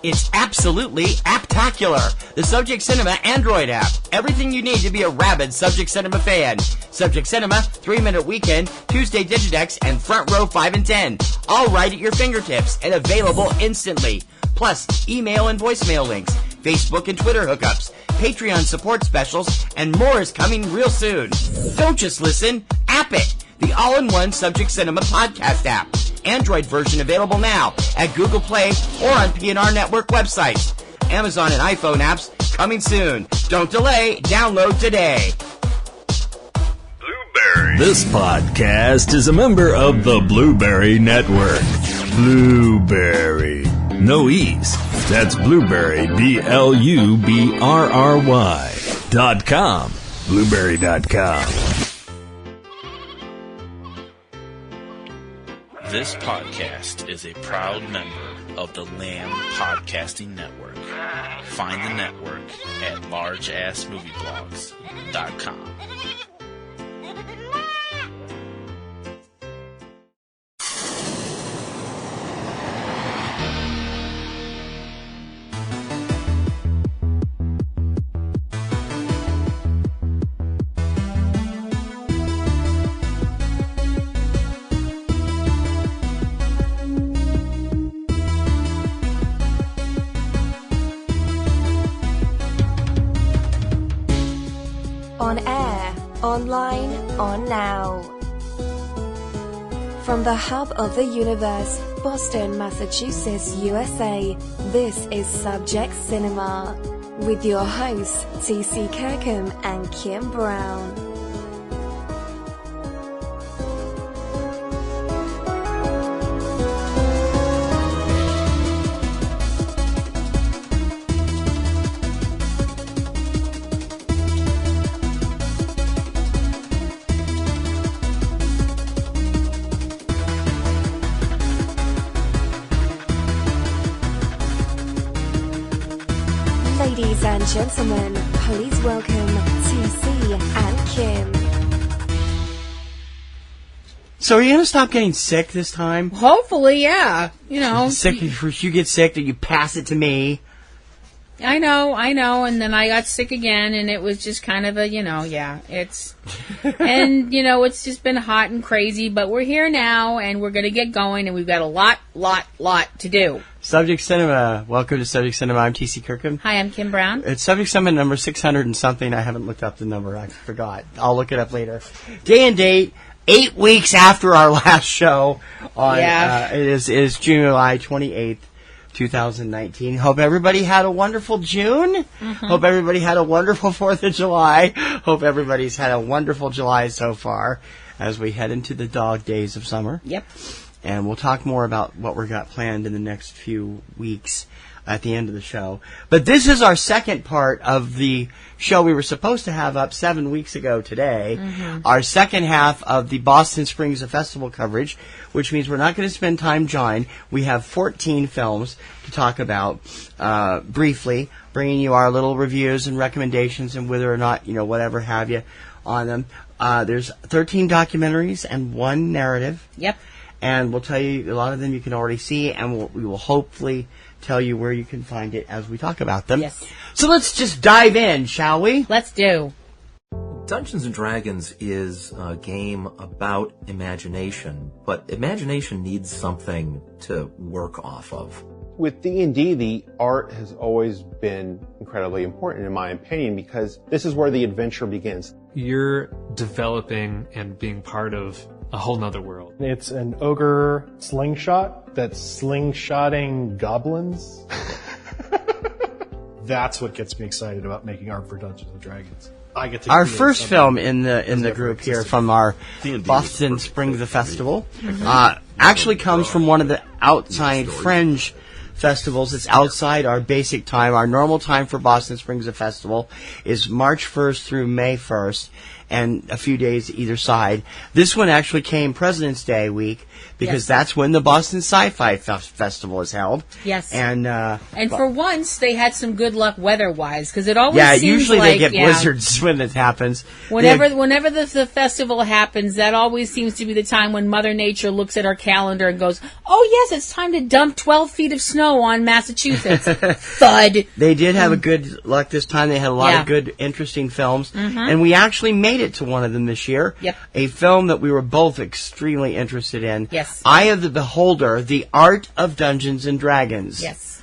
It's absolutely apptacular. The Subject Cinema Android app. Everything you need to be a rabid Subject Cinema fan. Subject Cinema, 3-Minute Weekend, Tuesday Digidex, and Front Row 5 and 10. All right at your fingertips and available instantly. Plus, email and voicemail links, Facebook and Twitter hookups, Patreon support specials, and more is coming real soon. Don't just listen, app it. The all-in-one Subject Cinema podcast app. Android version available now at Google Play or on PNR Network websites. Amazon and iPhone apps coming soon. Don't delay. Download today. Blueberry. This podcast is a member of the Blueberry Network. Blueberry. No E's. That's Blueberry, BLUBRRY.com. Blueberry.com. This podcast is a proud member of the Lamb Podcasting Network. Find the network at largeassmovieblogs.com. On air, online, on now. From the hub of the universe, Boston, Massachusetts, USA, this is Subject Cinema with your hosts, T.C. Kirkham and Kim Brown. Ladies and gentlemen, please welcome TC and Kim. So are you going to stop getting sick this time? Hopefully, yeah. You know. Sick, if you get sick, that you pass it to me. I know. And then I got sick again, and it was just kind of a, it's... And, it's just been hot and crazy, but we're here now, and we're going to get going, and we've got a lot to do. Subject Cinema. Welcome to Subject Cinema. I'm T.C. Kirkham. Hi, I'm Kim Brown. It's Subject Cinema number 600 and something. I haven't looked up the number. I forgot. I'll look it up later. Day and date, 8 weeks after our last show. It is July 28th. 2019. Hope everybody had a wonderful June. Mm-hmm. Hope everybody had a wonderful 4th of July. Hope everybody's had a wonderful July so far as we head into the dog days of summer. Yep. And we'll talk more about what we've got planned in the next few weeks at the end of the show. But this is our second part of the show we were supposed to have up 7 weeks ago today. Mm-hmm. Our second half of the Boston Springs Festival coverage, which means we're not going to spend time jawing. We have 14 films to talk about briefly, bringing you our little reviews and recommendations and whether or not, whatever have you on them. There's 13 documentaries and 1 narrative. Yep. And we'll tell you a lot of them you can already see, and we will hopefully tell you where you can find it as we talk about them. Yes. So let's just dive in, shall we? Let's do. Dungeons & Dragons is a game about imagination, but imagination needs something to work off of. With D&D, the art has always been incredibly important, in my opinion, because this is where the adventure begins. You're developing and being part of a whole nother world. It's an ogre slingshot that's slingshotting goblins. That's what gets me excited about making art for Dungeons & Dragons. I get to our first film in the group here from our Boston Springs Festival actually comes from one of the outside fringe festivals. It's outside our basic time. Our normal time for Boston Springs Festival is March 1st through May 1st. and a few days either side. This one actually came President's Day week because that's when the Boston Sci-Fi Festival is held. Yes. And for once, they had some good luck weather-wise, because it always seems usually like... they get blizzards when it happens. Whenever the festival happens, that always seems to be the time when Mother Nature looks at our calendar and goes, oh, yes, it's time to dump 12 feet of snow on Massachusetts. Thud. They did have a good luck this time. They had a lot of good, interesting films. And we actually made it to one of them this year. Yep. A film that we were both extremely interested in. Yes. Eye of the Beholder, The Art of Dungeons and Dragons. Yes.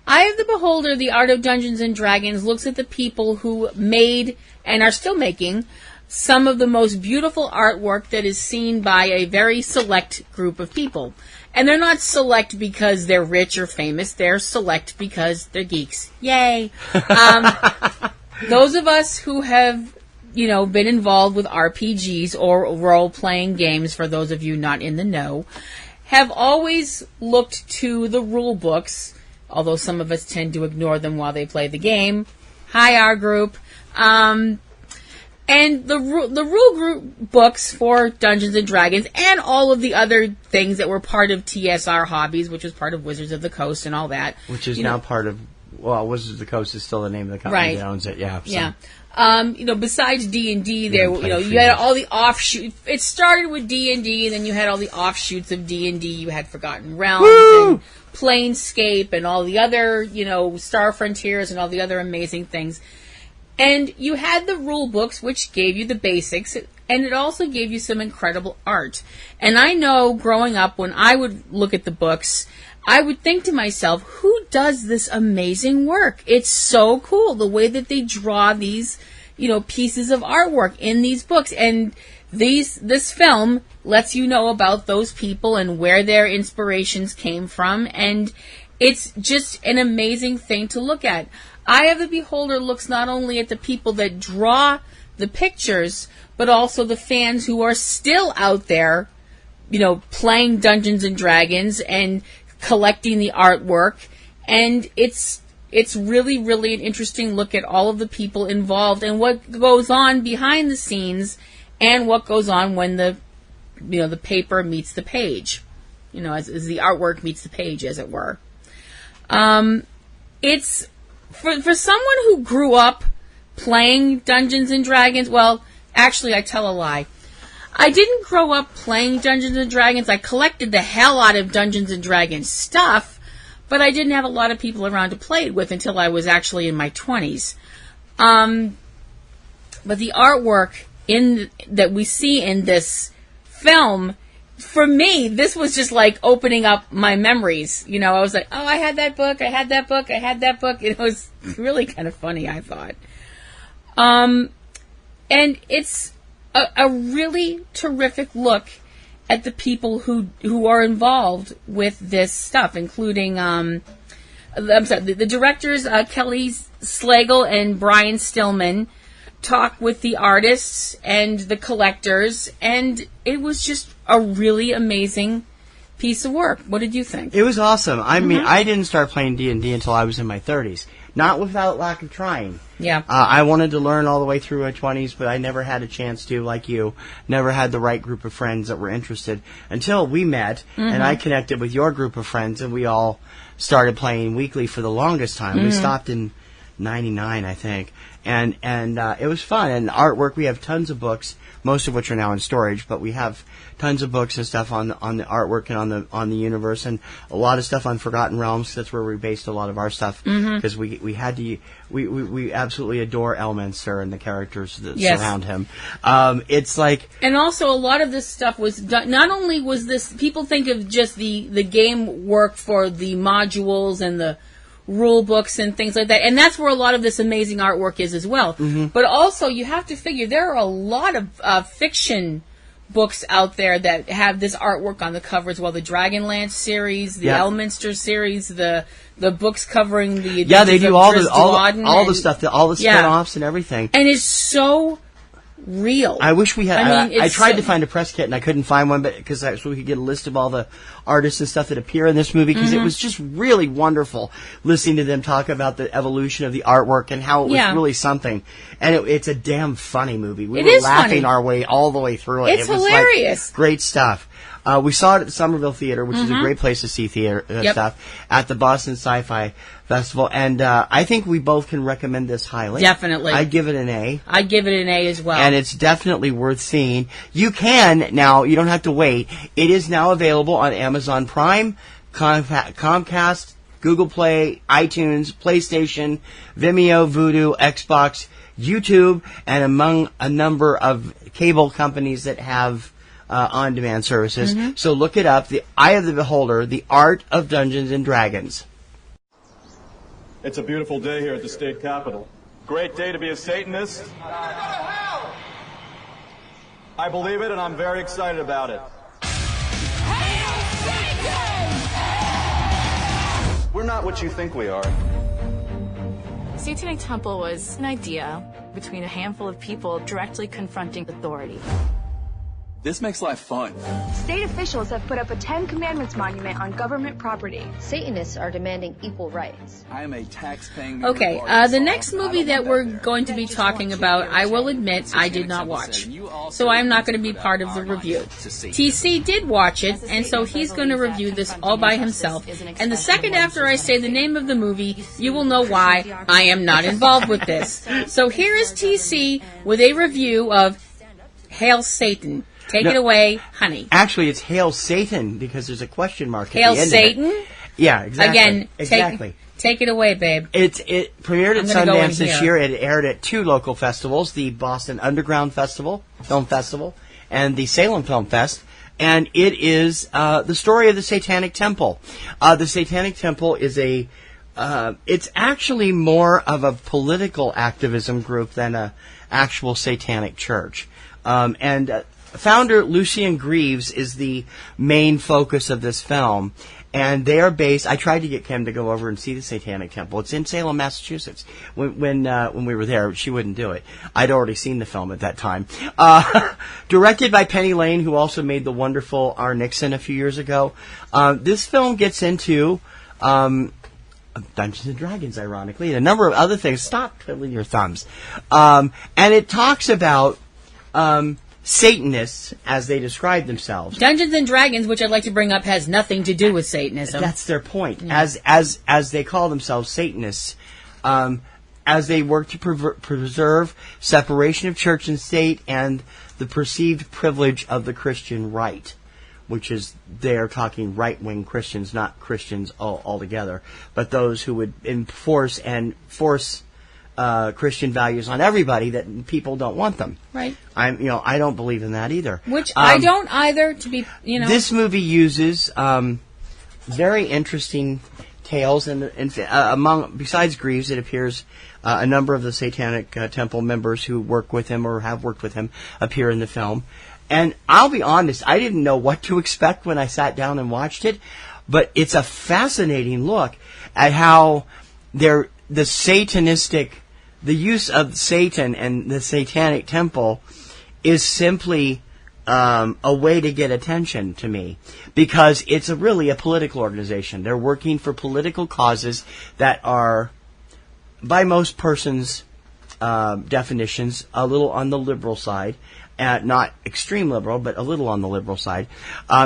Eye of the Beholder, The Art of Dungeons and Dragons looks at the people who made and are still making some of the most beautiful artwork that is seen by a very select group of people. And they're not select because they're rich or famous. They're select because they're geeks. Yay! Those of us who have, been involved with RPGs or role-playing games, for those of you not in the know, have always looked to the rule books, although some of us tend to ignore them while they play the game. Hi, our group. And the rule group books for Dungeons and Dragons and all of the other things that were part of TSR Hobbies, which was part of Wizards of the Coast and all that. Which is now part of, Wizards of the Coast is still the name of the company that owns it. Yeah. So. Yeah. Besides D&D, there, you had all the offshoots. It started with D&D, and then you had all the offshoots of D&D. You had Forgotten Realms and Planescape and all the other, Star Frontiers and all the other amazing things. And you had the rule books, which gave you the basics, and it also gave you some incredible art. And I know growing up, when I would look at the books, I would think to myself, who does this amazing work? It's so cool, the way that they draw these, pieces of artwork in these books. And this film lets you know about those people and where their inspirations came from. And it's just an amazing thing to look at. Eye of the Beholder looks not only at the people that draw the pictures, but also the fans who are still out there, playing Dungeons and Dragons and collecting the artwork. And it's really, really an interesting look at all of the people involved and what goes on behind the scenes and what goes on when the paper meets the page, as the artwork meets the page, as it were. It's... For someone who grew up playing Dungeons and Dragons, well, actually, I tell a lie. I didn't grow up playing Dungeons and Dragons. I collected the hell out of Dungeons and Dragons stuff, but I didn't have a lot of people around to play it with until I was actually in my 20s. But the artwork that we see in this film, for me, this was just like opening up my memories. I was like, oh, I had that book, I had that book, I had that book. It was really kind of funny, I thought. And it's a really terrific look at the people who are involved with this stuff, including, the directors, Kelly Slagle and Brian Stillman, talk with the artists and the collectors, and it was just a really amazing piece of work. What did you think? It was awesome. I mean, I didn't start playing D&D until I was in my 30s. Not without lack of trying. Yeah. I wanted to learn all the way through my 20s, but I never had a chance to, like you. Never had the right group of friends that were interested until we met, and I connected with your group of friends, and we all started playing weekly for the longest time. We stopped in 99, I think. And it was fun. And artwork, we have tons of books, most of which are now in storage, but we have tons of books and stuff on the artwork and on the universe, and a lot of stuff on Forgotten Realms. That's where we based a lot of our stuff, because we absolutely adore Elminster and the characters that surround him. It's like, and also a lot of this stuff was done. Not only was this, people think of just the game work for the modules and the rule books and things like that, and that's where a lot of this amazing artwork is as well. But also, you have to figure there are a lot of fiction books out there that have this artwork on the cover as well. The Dragonlance series, the Elminster series, the books covering the they do all the stuff, all the spin-offs and everything. And it's so real. I wish we had. I mean, I tried to find a press kit and I couldn't find one, but because so we could get a list of all the artists and stuff that appear in this movie, because it was just really wonderful listening to them talk about the evolution of the artwork and how it was really something. And it's a damn funny movie. We were laughing our way all the way through it. It's it was hilarious. Like, great stuff. We saw it at the Somerville Theater, which is a great place to see theater stuff, at the Boston Sci-Fi Festival. And I think we both can recommend this highly. Definitely. I'd give it an A. I'd give it an A as well. And it's definitely worth seeing. You can now, you don't have to wait. It is now available on Amazon Prime, Comcast, Google Play, iTunes, PlayStation, Vimeo, Vudu, Xbox, YouTube, and among a number of cable companies that have on-demand services. So look it up. The Eye of the Beholder, The Art of Dungeons and Dragons. It's a beautiful day here at the state capitol. Great day to be a Satanist. I believe it, and I'm very excited about it. We're not what you think we are. Satanic Temple was an idea between a handful of people directly confronting authority. This makes life fun. State officials have put up a 10 Commandments monument on government property. Satanists are demanding equal rights. I am a tax-paying... Okay, the next movie that we're going to be talking about, I will admit, I did not watch. So I'm not going to be part of the review. TC did watch it, and so he's going to review this all by himself. And the second after I say the name of the movie, you will know why I am not involved with this. So here is TC with a review of Hail Satan. Take it away, honey. Actually, it's Hail Satan, because there's a question mark Hail at the end Satan? of it. Yeah, exactly. Again, exactly. Take it away, babe. It premiered at Sundance this year. It aired at 2 local festivals, the Boston Underground Film Festival, and the Salem Film Fest. And it is the story of the Satanic Temple. The Satanic Temple is it's actually more of a political activism group than a actual satanic church. Founder Lucien Greaves is the main focus of this film, and they are based. I tried to get Kim to go over and see the Satanic Temple. It's in Salem, Massachusetts. When we were there, she wouldn't do it. I'd already seen the film at that time. Directed by Penny Lane, who also made the wonderful R. Nixon a few years ago. This film gets into Dungeons and Dragons, ironically, and a number of other things. Stop twiddling your thumbs. And it talks about Satanists, as they describe themselves. Dungeons and Dragons, which I'd like to bring up, has nothing to do with Satanism. That's their point. Yeah. As they call themselves Satanists, as they work to preserve separation of church and state and the perceived privilege of the Christian right, which is, they're talking right-wing Christians, not Christians altogether, but those who would enforce Christian values on everybody that people don't want them. Right. I don't believe in that either. Which I don't either, to be, This movie uses very interesting tales, and besides Greaves, it appears a number of the Satanic Temple members who work with him or have worked with him appear in the film. And I'll be honest, I didn't know what to expect when I sat down and watched it, but it's a fascinating look at how the use of Satan and the Satanic Temple is simply a way to get attention to me, because it's really a political organization. They're working for political causes that are, by most persons' definitions, a little on the liberal side. Not extreme liberal, but a little on the liberal side.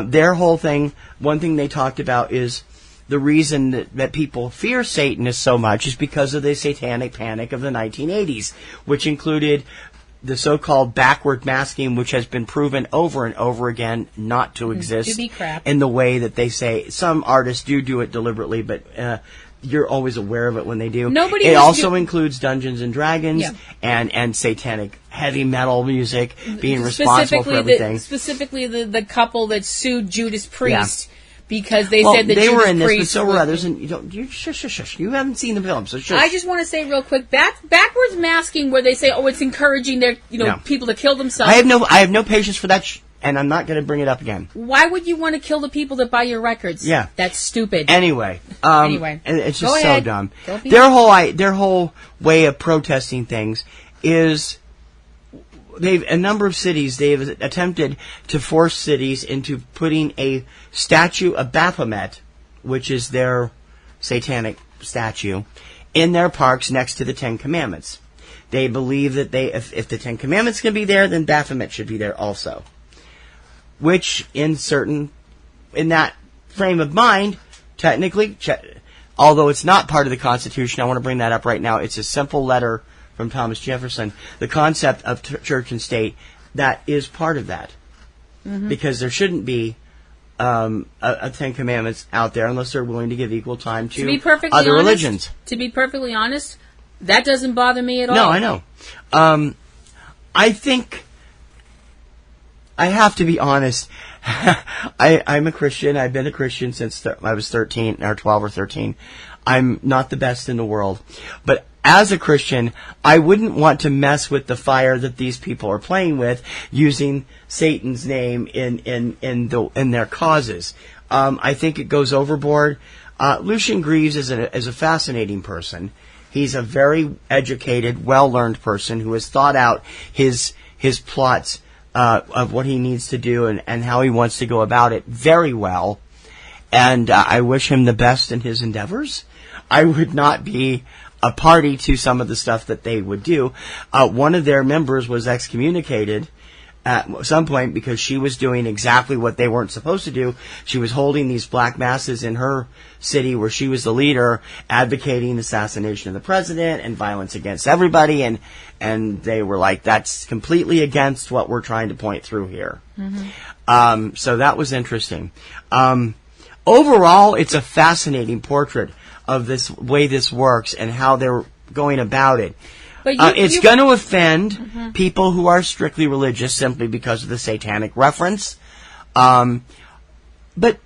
Their whole thing, one thing they talked about is the reason that people fear Satanists so much is because of the satanic panic of the 1980s, which included the so-called backward masking, which has been proven over and over again not to exist to be crap. In the way that they say. Some artists do it deliberately, but you're always aware of it when they do. It also includes Dungeons and Dragons and satanic heavy metal music being responsible for everything. Specifically, the couple that sued Judas Priest. Yeah. Because they said that they Judas were in this, Priest but so were others, and you shush. You haven't seen the film, so shush. I just want to say real quick, backwards masking, where they say, it's encouraging their people to kill themselves. I have no patience for that, and I'm not going to bring it up again. Why would you want to kill the people that buy your records? Yeah, that's stupid. Anyway, and it's just so dumb. Their whole way of protesting things is a number of cities, they've attempted to force cities into putting a statue of Baphomet, which is their satanic statue, in their parks next to the Ten Commandments. They believe that if the Ten Commandments can be there, then Baphomet should be there also. Which, in that frame of mind, technically, although it's not part of the Constitution, I want to bring that up right now, it's a simple letter from Thomas Jefferson, the concept of church and state, that is part of that. Mm-hmm. Because there shouldn't be a Ten Commandments out there unless they're willing to give equal time to other religions. To be perfectly honest, that doesn't bother me at all. No, I know. I think I have to be honest. I'm a Christian. I've been a Christian since I was 13 or 12 or 13. I'm not the best in the world, but as a Christian, I wouldn't want to mess with the fire that these people are playing with, using Satan's name in their causes. I think it goes overboard. Lucian Greaves is a fascinating person. He's a very educated, well-learned person who has thought out his plots of what he needs to do and how he wants to go about it very well. And I wish him the best in his endeavors. I would not be a party to some of the stuff that they would do. One of their members was excommunicated at some point because she was doing exactly what they weren't supposed to do. She was holding these black masses in her city where she was the leader, advocating assassination of the president and violence against everybody, and they were like, that's completely against what we're trying to point through here. Mm-hmm. So that was interesting. Overall, it's a fascinating portrait of this way this works and how they're going about it. But it's going to offend people who are strictly religious simply because of the satanic reference. But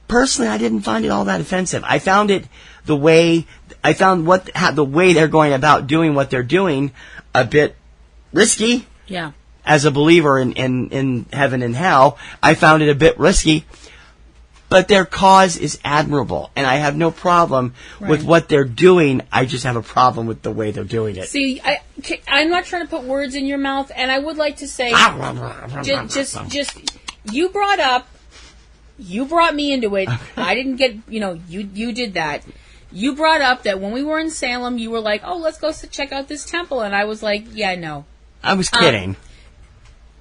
personally, I didn't find it all that offensive. I found the way they're going about doing what they're doing a bit risky. Yeah. As a believer in heaven and hell, I found it a bit risky. But their cause is admirable, and I have no problem with what they're doing. I just have a problem with the way they're doing it. See, I'm not trying to put words in your mouth, and I would like to say, just you brought me into it. Okay. I didn't get, you did that. You brought up that when we were in Salem, you were like, oh, let's go check out this temple, and I was like, yeah, no. I was kidding.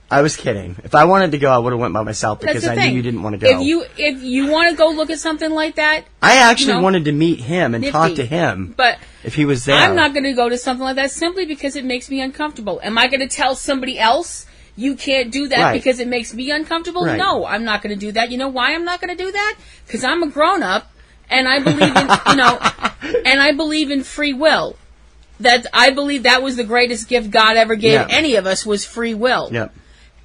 I was kidding. If I wanted to go, I would have went by myself because I knew you didn't want to go. If you want to go look at something like that, I actually wanted to meet him and talk to him. But if he was there, I'm not going to go to something like that simply because it makes me uncomfortable. Am I going to tell somebody else you can't do that because it makes me uncomfortable? Right. No, I'm not going to do that. You know why I'm not going to do that? Because I'm a grown up and I believe in and I believe in free will. That I believe that was the greatest gift God ever gave any of us was free will. Yep.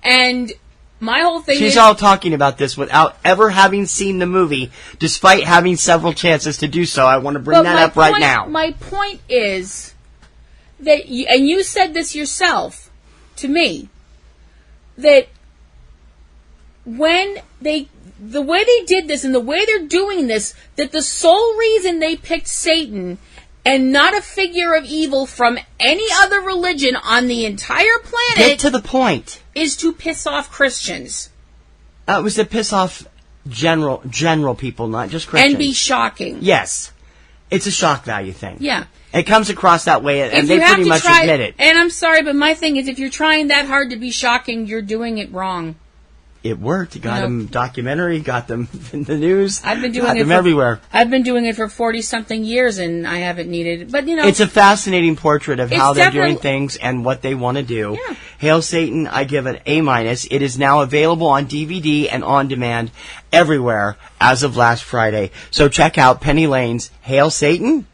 And my whole thing She's all talking about this without ever having seen the movie, despite having several chances to do so. I want to bring that up right now. My point is that, and you said this yourself to me, that when the way they did this and the way they're doing this, that the sole reason they picked Satan and not a figure of evil from any other religion on the entire planet. Get to the point. Is to piss off Christians. It was to piss off general people, not just Christians. And be shocking. Yes. It's a shock value thing. Yeah. It comes across that way, and they pretty much admit it. And I'm sorry, but my thing is, if you're trying that hard to be shocking, you're doing it wrong. It worked. It got them documentary, got them in the news. I've been doing it everywhere. I've been doing it for 40-something years, and I haven't needed. But it's a fascinating portrait of how they're doing things and what they want to do. Yeah. Hail Satan, I give it A-. It is now available on DVD and on demand everywhere as of last Friday. So check out Penny Lane's Hail Satan.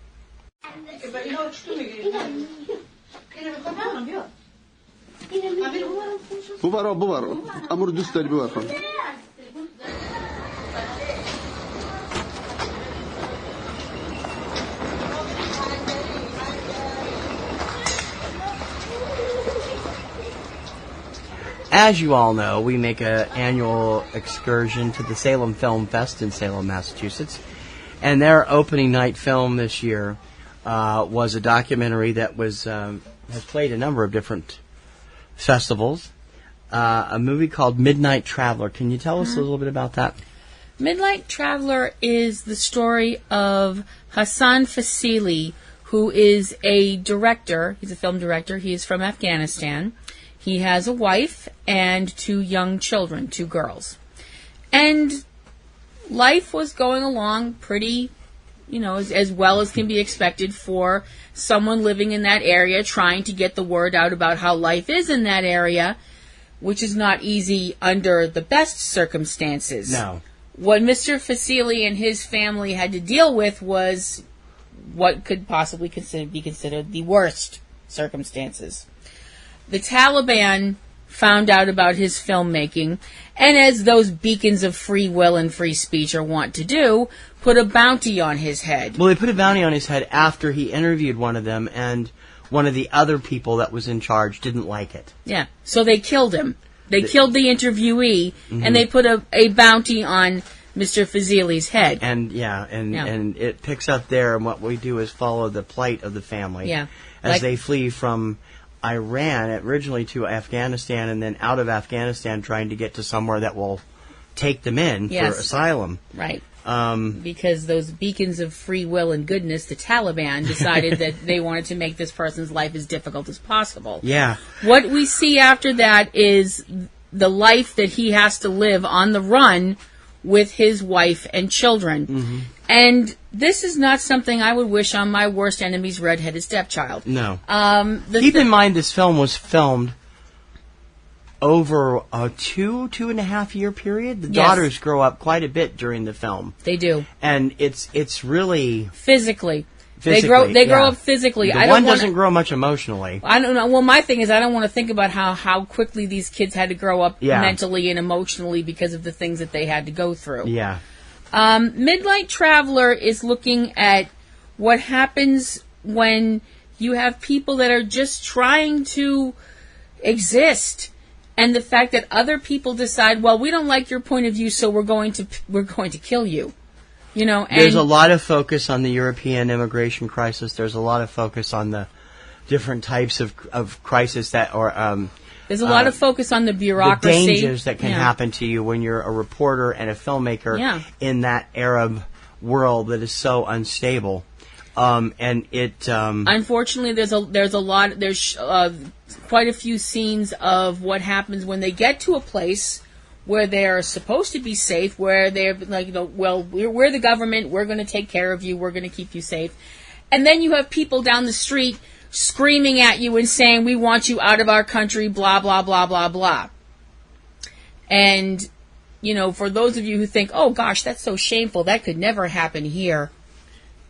Bu var. Amur düsteli bu var. As you all know, we make an annual excursion to the Salem Film Fest in Salem, Massachusetts. And their opening night film this year was a documentary that has played a number of different festivals. a movie called Midnight Traveler. Can you tell us a little bit about that? Midnight Traveler is the story of Hassan Fasili, who is a director. He's a film director. He is from Afghanistan. He has a wife and 2 young children, 2 girls. And life was going along pretty, as well as can be expected for someone living in that area, trying to get the word out about how life is in that area, which is not easy under the best circumstances. No. What Mr. Fasili and his family had to deal with was what could possibly be considered the worst circumstances. The Taliban found out about his filmmaking, and as those beacons of free will and free speech are wont to do, put a bounty on his head. Well, they put a bounty on his head after he interviewed one of them, and one of the other people that was in charge didn't like it. Yeah, so they killed him. They killed the interviewee, and they put a bounty on Mr. Fasili's head. And and it picks up there, and what we do is follow the plight of the family as they flee from Iran originally to Afghanistan, and then out of Afghanistan trying to get to somewhere that will take them in for asylum. Right. Because those beacons of free will and goodness, the Taliban, decided that they wanted to make this person's life as difficult as possible. Yeah. What we see after that is the life that he has to live on the run with his wife and children. Mm-hmm. And this is not something I would wish on my worst enemy's redheaded stepchild. No. Keep in mind this film was filmed over a 2.5 year period. The daughters grow up quite a bit during the film. They do. And it's really... Physically. They grow up physically. The one doesn't grow much emotionally. I don't know. Well, my thing is I don't want to think about how quickly these kids had to grow up mentally and emotionally because of the things that they had to go through. Yeah. Midnight Traveler is looking at what happens when you have people that are just trying to exist, and the fact that other people decide, well, we don't like your point of view, so we're going to kill you. And there's a lot of focus on the European immigration crisis. There's a lot of focus on the different types of crisis that are. There's a lot of focus on the bureaucracy. The dangers that can happen to you when you're a reporter and a filmmaker in that Arab world that is so unstable. And it. Unfortunately, there's quite a few scenes of what happens when they get to a place where they're supposed to be safe, where they're like, well, we're the government, we're going to take care of you, we're going to keep you safe. And then you have people down the street screaming at you and saying, we want you out of our country, blah, blah, blah, blah, blah. And, for those of you who think, oh, gosh, that's so shameful, that could never happen here.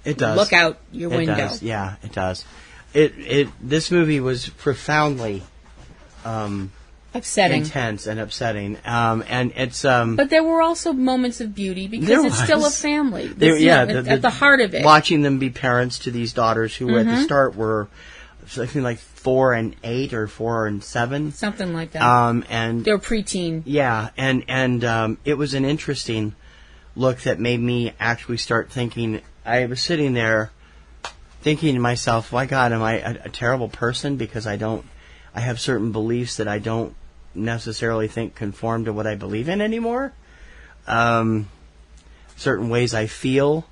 It does. Look out your window. It does. Yeah, it does. This movie was profoundly upsetting, intense, and upsetting. And it's. But there were also moments of beauty because it's still a family. At the heart of it, watching them be parents to these daughters who at the start were something like 4 and 8 or 4 and 7, something like that. And they were preteen. Yeah, and it was an interesting look that made me actually start thinking. I was sitting there thinking to myself, "My God, am I a terrible person because I have certain beliefs that I don't necessarily think conform to what I believe in anymore. Certain ways I feel."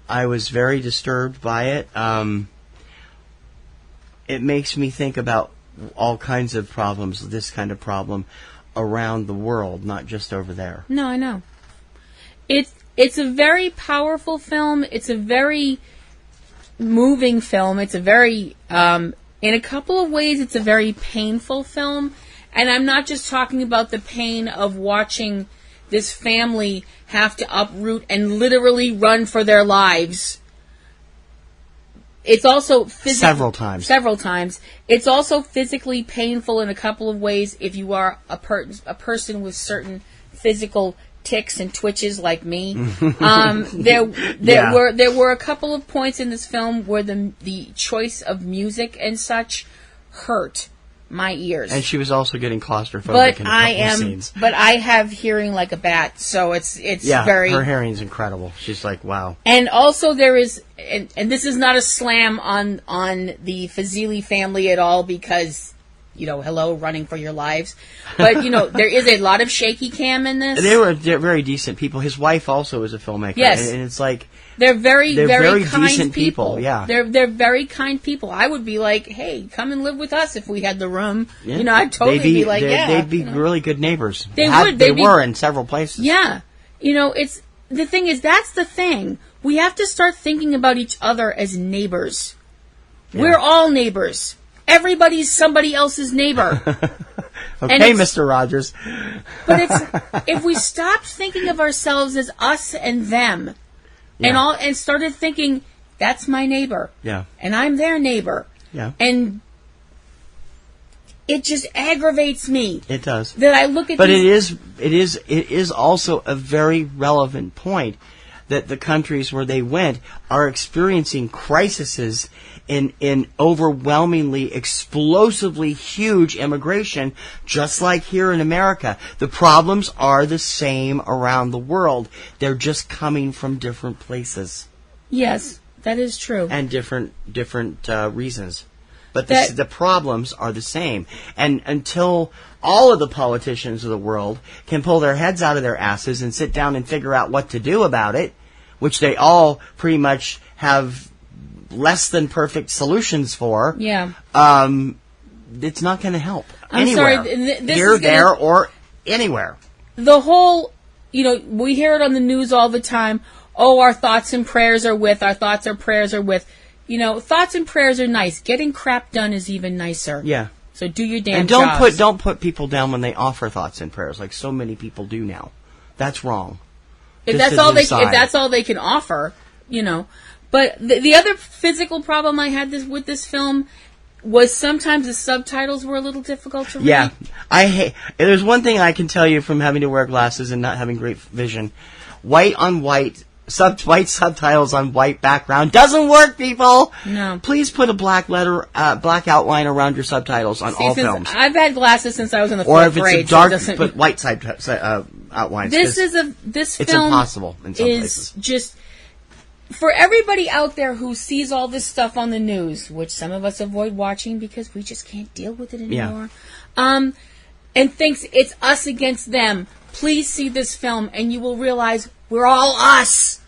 I was very disturbed by it. It makes me think about all kinds of problems, this kind of problem, around the world, not just over there. No, I know. It's a very powerful film. It's a very moving film. It's a very... in a couple of ways, it's a very painful film. And I'm not just talking about the pain of watching this family have to uproot and literally run for their lives. It's also several times. It's also physically painful in a couple of ways if you are a person with certain physical tics and twitches like me. There were a couple of points in this film where the choice of music and such hurt my ears. And she was also getting claustrophobic in a couple of scenes. But I have hearing like a bat, so it's very... her hearing's incredible. She's like, wow. And also there is, and this is not a slam on the Fasili family at all, because hello, running for your lives. But, there is a lot of shaky cam in this. They're very decent people. His wife also is a filmmaker. Yes. And it's like... They're very kind decent people. Yeah. They're very kind people. I would be like, hey, come and live with us if we had the room. Yeah. I'd totally be like, yeah. They'd be really good neighbors. They would. They were in several places. Yeah. The thing is, that's the thing. We have to start thinking about each other as neighbors. Yeah. We're all neighbors. Everybody's somebody else's neighbor. Okay, Mr. Rogers. But if we stopped thinking of ourselves as us and them, and started thinking, that's my neighbor. Yeah. And I'm their neighbor. Yeah. And it just aggravates me. It does. That I look at But it is also a very relevant point that the countries where they went are experiencing crises in overwhelmingly, explosively huge immigration, just like here in America. The problems are the same around the world. They're just coming from different places. Yes, that is true. And different reasons. But the problems are the same. And until all of the politicians of the world can pull their heads out of their asses and sit down and figure out what to do about it, which they all pretty much have less than perfect solutions for, it's not going to help. I'm anywhere. Sorry, here, there, or anywhere. The whole, we hear it on the news all the time. Oh, our thoughts and prayers are with, our thoughts and prayers are with. Thoughts and prayers are nice. Getting crap done is even nicer. Yeah. So do your damn and don't put people down when they offer thoughts and prayers, like so many people do now. That's wrong. If that's all they can offer, But the other physical problem I had with this film was sometimes the subtitles were a little difficult to read. Yeah, there's one thing I can tell you from having to wear glasses and not having great vision: white on white. White subtitles on white background doesn't work, people. No. Please put a black outline around your subtitles on all films. I've had glasses since I was in the fourth grade. Or if it's dark, put white outlines. This it's film impossible in some is places. Just for everybody out there who sees all this stuff on the news, which some of us avoid watching because we just can't deal with it anymore. Yeah. And thinks it's us against them. Please see this film, and you will realize we're all us.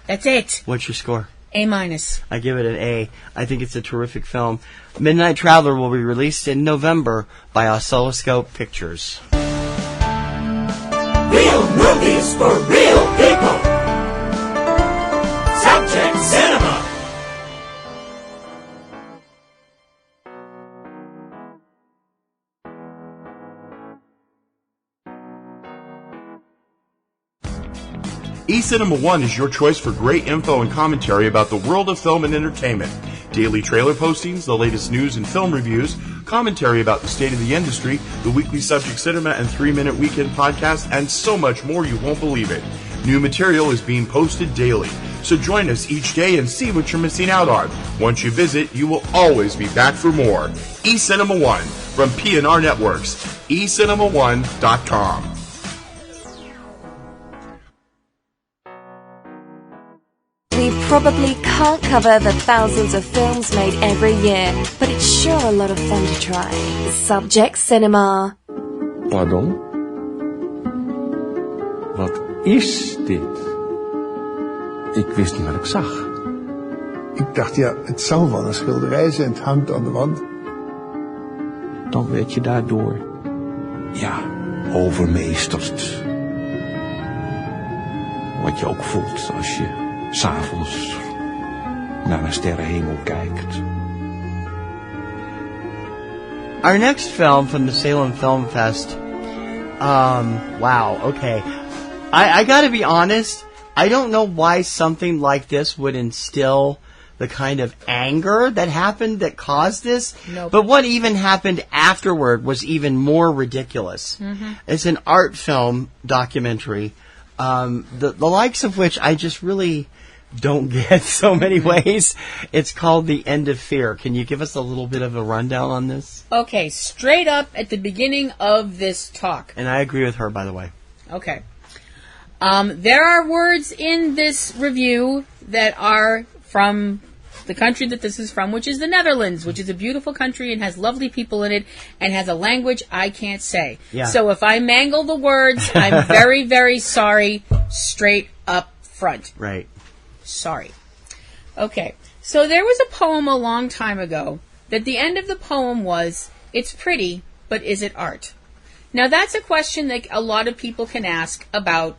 That's it. What's your score? A-. I give it an A. I think it's a terrific film. Midnight Traveler will be released in November by Oscilloscope Pictures. Real movies for real people. Subject Cinema. eCinema One is your choice for great info and commentary about the world of film and entertainment. Daily trailer postings, the latest news and film reviews, commentary about the state of the industry, the weekly Subject Cinema and 3-Minute Weekend podcast, and so much more you won't believe it. New material is being posted daily, so join us each day and see what you're missing out on. Once you visit, you will always be back for more. eCinema One from PNRNetworks, eCinema1.com. We probably can't cover the thousands of films made every year, but it's sure a lot of fun to try. Subject Cinema. Pardon? Wat is dit? Ik wist niet wat ik zag. Ik dacht, ja, het zal wel een schilderij zijn. Het hangt aan de wand. Dan werd je daardoor, overmeesterd. Wat je ook voelt als je 's avonds naar een sterrenhemel kijkt. Our next film from the Salem Film Fest. Wow, okay. I gotta be honest, I don't know why something like this would instill the kind of anger that happened that caused this. Nope. But what even happened afterward was even more ridiculous. Mm-hmm. It's an art film documentary, the likes of which I just really don't get so many ways. It's called The End of Fear. Can you give us a little bit of a rundown on this? Okay, straight up at the beginning of this talk. And I agree with her, by the way. Okay. There are words in this review that are from the country that this is from, which is the Netherlands, which is a beautiful country and has lovely people in it and has a language I can't say. Yeah. So if I mangle the words, I'm very, very sorry, straight up front. Right. Sorry. Okay. So there was a poem a long time ago that the end of the poem was, "It's pretty, but is it art?" Now that's a question that a lot of people can ask about,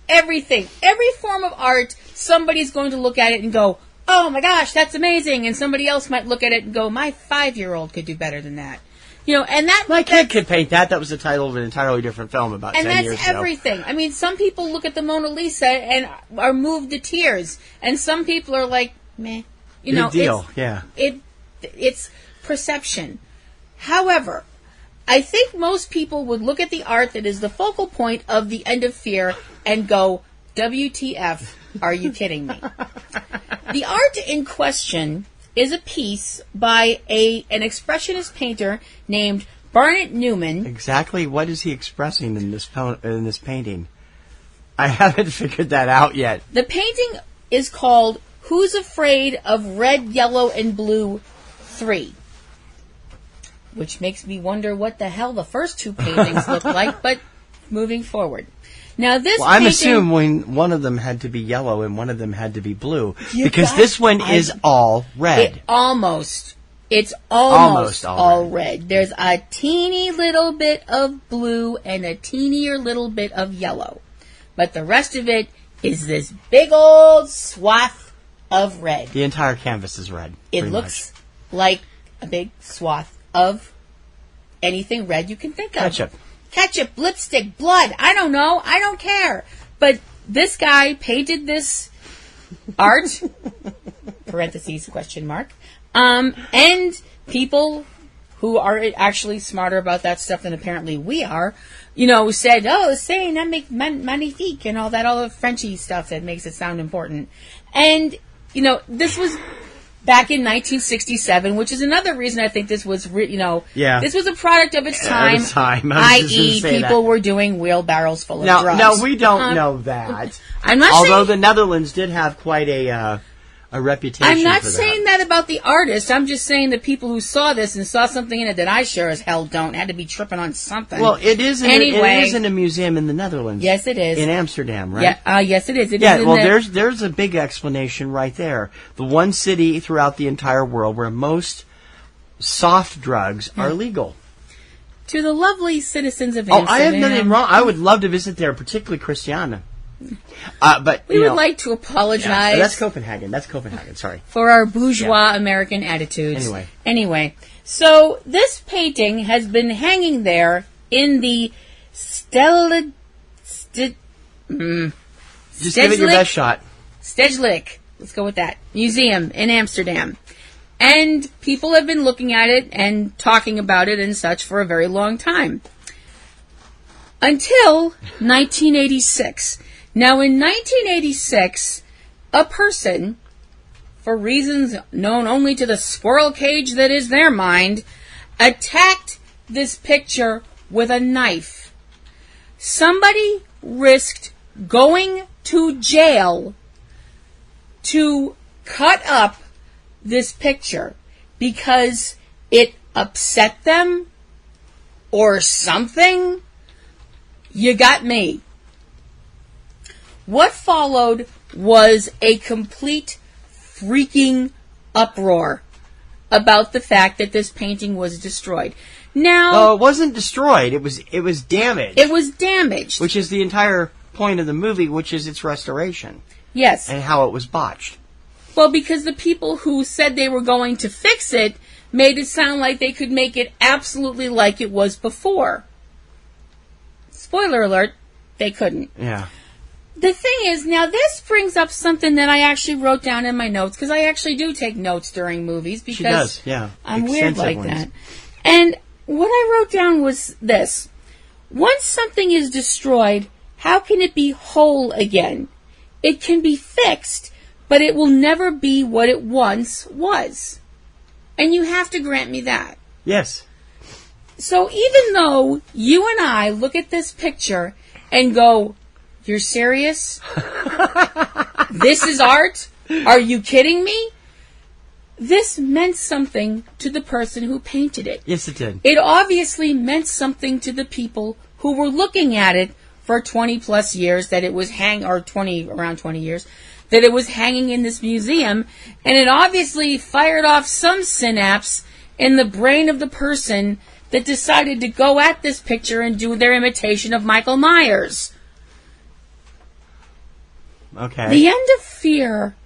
everything. Every form of art, somebody's going to look at it and go, "Oh my gosh, that's amazing." And somebody else might look at it and go, "My 5-year-old could do better than that." And that... My kid could paint that. That was the title of an entirely different film about 10 years ago. And that's everything. I mean, some people look at the Mona Lisa and are moved to tears. And some people are like, meh. Big deal, yeah. It's perception. However, I think most people would look at the art that is the focal point of The End of Fear and go, WTF, are you kidding me? The art in question is a piece by an expressionist painter named Barnett Newman. Exactly what is he expressing in this painting? I haven't figured that out yet. The painting is called Who's Afraid of Red, Yellow, and Blue 3? Which makes me wonder what the hell the first two paintings look like, but moving forward. Now this I'm painting... assuming one of them had to be yellow and one of them had to be blue. Because this one is all red. It's almost all red. There's a teeny little bit of blue and a teenier little bit of yellow. But the rest of it is this big old swath of red. The entire canvas is red. It looks like a big swath of anything red you can think of. Ketchup, lipstick, blood. I don't know. I don't care. But this guy painted this art, parentheses, question mark, and people who are actually smarter about that stuff than apparently we are, said, "Oh, saying that makes magnifique," and all the Frenchy stuff that makes it sound important. And, this was back in 1967, which is another reason I think this was, this was a product of its time, i.e. people were doing wheelbarrows full of drugs. No, we don't know that. I'm not Although the Netherlands did have quite a reputation I'm not for saying that about the artist. I'm just saying the people who saw this and saw something in it that I sure as hell don't had to be tripping on something. Well, it is in a museum in the Netherlands. Yes, it is. In Amsterdam, right? Yeah, yes, it is. There's a big explanation right there. The one city throughout the entire world where most soft drugs are legal. To the lovely citizens of Amsterdam. I have nothing wrong. I would love to visit there, particularly Christiana. But we would like to apologize. Yeah, that's Copenhagen. Sorry for our bourgeois American attitudes. Anyway, so this painting has been hanging there in the Just give it your best shot. Stedelijk. Let's go with that. Museum in Amsterdam, and people have been looking at it and talking about it and such for a very long time. Until 1986. Now, in 1986, a person, for reasons known only to the squirrel cage that is their mind, attacked this picture with a knife. Somebody risked going to jail to cut up this picture because it upset them or something. You got me. What followed was a complete freaking uproar about the fact that this painting was destroyed. Now, it wasn't destroyed. It was damaged. It was damaged, which is the entire point of the movie, which is its restoration. Yes, and how it was botched. Well, because the people who said they were going to fix it made it sound like they could make it absolutely like it was before. Spoiler alert, they couldn't. Yeah. The thing is, now this brings up something that I actually wrote down in my notes, because I actually do take notes during movies, because she does, yeah. I'm weird like that. And what I wrote down was this. Once something is destroyed, how can it be whole again? It can be fixed, but it will never be what it once was. And you have to grant me that. Yes. So even though you and I look at this picture and go, "You're serious? This is art?" Are you kidding me? This meant something to the person who painted it. Yes, it did. It obviously meant something to the people who were looking at it for 20 plus years that it was around 20 years, that it was hanging in this museum, and it obviously fired off some synapse in the brain of the person that decided to go at this picture and do their imitation of Michael Myers. Okay. The End of Fear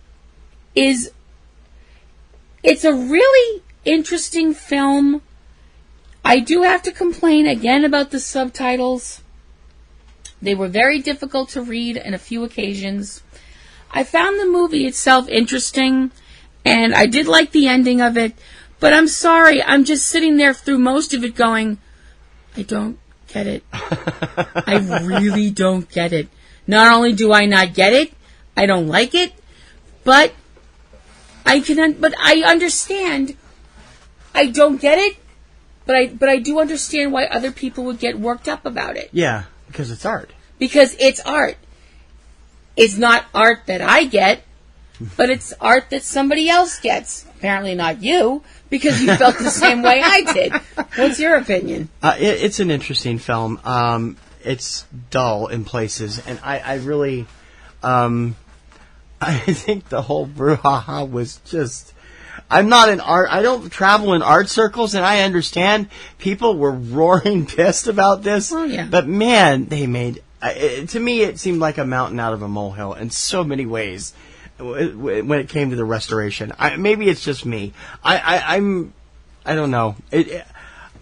it's a really interesting film. I do have to complain again about the subtitles. They were very difficult to read on a few occasions. I found the movie itself interesting, and I did like the ending of it, but I'm sorry, I'm just sitting there through most of it going, I don't get it. I really don't get it. Not only do I not get it, I don't like it, but I understand. I don't get it, but I do understand why other people would get worked up about it. Yeah, because it's art. Because it's art. It's not art that I get, but it's art that somebody else gets. Apparently not you, because you felt the same way I did. What's your opinion? It's an interesting film. It's dull in places, and I really... I think the whole brouhaha was just... I'm not in art... I don't travel in art circles, and I understand people were roaring pissed about this. Oh, yeah. But, man, they made... to me, it seemed like a mountain out of a molehill in so many ways when it came to the restoration. Maybe it's just me. I don't know.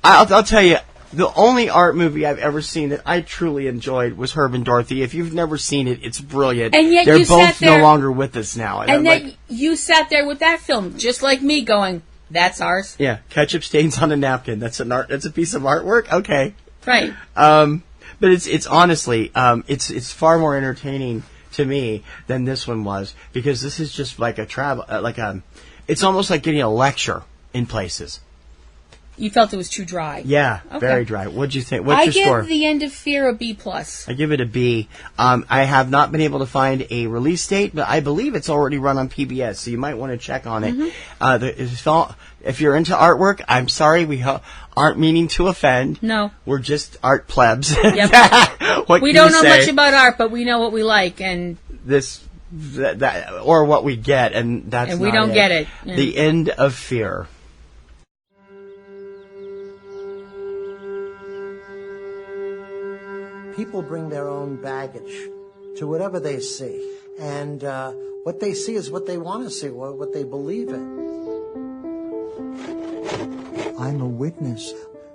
I'll tell you... The only art movie I've ever seen that I truly enjoyed was Herb and Dorothy. If you've never seen it, it's brilliant. And yet they're you both sat there, no longer with us now. And then you sat there with that film, just like me, going, "That's ours." Yeah, ketchup stains on a napkin. That's a piece of artwork. Okay, right. But it's honestly it's far more entertaining to me than this one was, because this is just like a travel it's almost like getting a lecture in places. You felt it was too dry. Yeah, okay. Very dry. What'd you think? What's your score? I give The End of Fear a B+. I give it a B. I have not been able to find a release date, but I believe it's already run on PBS, so you might want to check on it. Mm-hmm. If you're into artwork, I'm sorry, we aren't meaning to offend. No. We're just art plebs. Yep. We don't know much about art, but we know what we like, and or what we get, and that's and we don't get it. Yeah. The End of Fear. People bring their own baggage to whatever they see. And what they see is what they want to see, what they believe in. I'm a witness,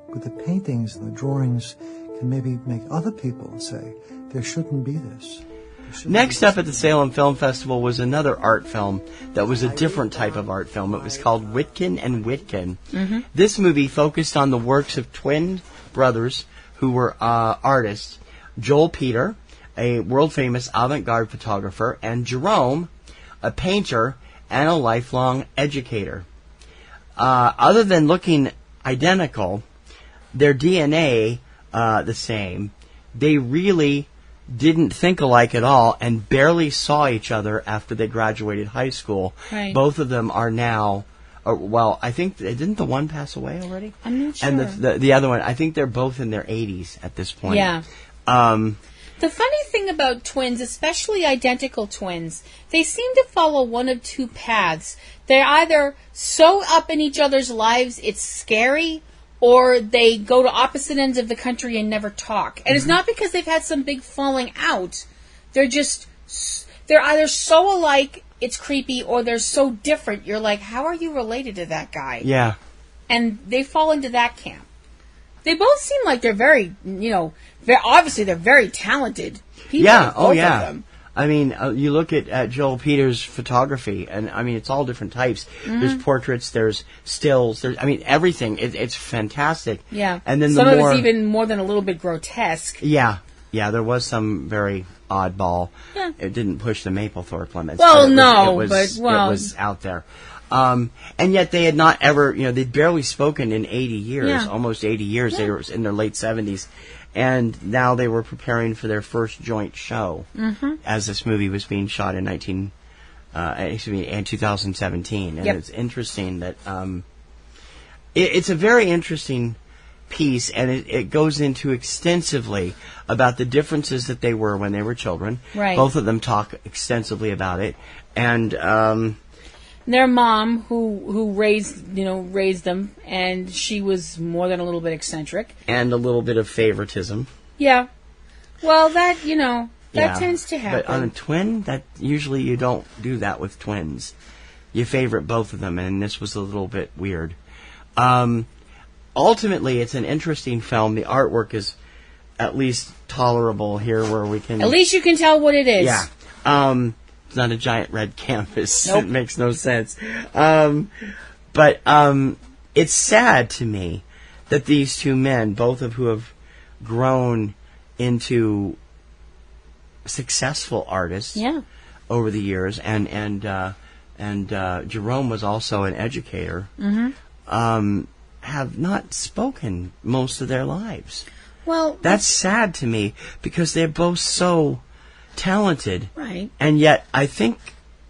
but the paintings and the drawings can maybe make other people say, there shouldn't be this. Next up at the Salem Film Festival was another art film that was a different type of art film. It was called Witkin and Witkin. Mm-hmm. This movie focused on the works of twin brothers who were artists. Joel Peter, a world-famous avant-garde photographer, and Jerome, a painter and a lifelong educator. Other than looking identical, their DNA the same, they really didn't think alike at all and barely saw each other after they graduated high school. Right. Both of them are now... I think... Didn't the one pass away already? I'm not sure. And the other one, I think they're both in their 80s at this point. Yeah. The funny thing about twins, especially identical twins, they seem to follow one of two paths. They're either so up in each other's lives it's scary, or they go to opposite ends of the country and never talk. And it's not because they've had some big falling out. They're either so alike it's creepy, or they're so different you're like, how are you related to that guy? Yeah. And they fall into that camp. They both seem like they're very, obviously they're very talented people. Yeah, both of them. I mean, you look at Joel Peters' photography, and I mean, it's all different types. Mm-hmm. There's portraits, there's stills, everything. It's fantastic. Yeah. And then some of it's even more than a little bit grotesque. Yeah. Yeah, there was some very oddball. Yeah. It didn't push the Mapplethorpe limits. Well, it was out there. And yet they had not ever, they'd barely spoken in 80 years, almost 80 years. Yeah. They were in their late 70s. And now they were preparing for their first joint show as this movie was being shot in in 2017. And Yep. it's interesting that it's a very interesting piece, and it goes into extensively about the differences that they were when they were children. Right. Both of them talk extensively about it, and their mom, who raised them, and she was more than a little bit eccentric. and a little bit of favoritism. Yeah. Well, that Yeah. tends to happen. But on a twin, that usually you don't do that with twins. You favorite both of them, and this was a little bit weird. Ultimately, it's an interesting film. The artwork is at least tolerable here, where we can... At least you can tell what it is. Yeah. It's not a giant red canvas. Nope. It makes no sense. But it's sad to me that these two men, both of who have grown into successful artists over the years, and Jerome was also an educator, have not spoken most of their lives. Well, that's sad to me, because they're both so talented. Right. And yet, I think,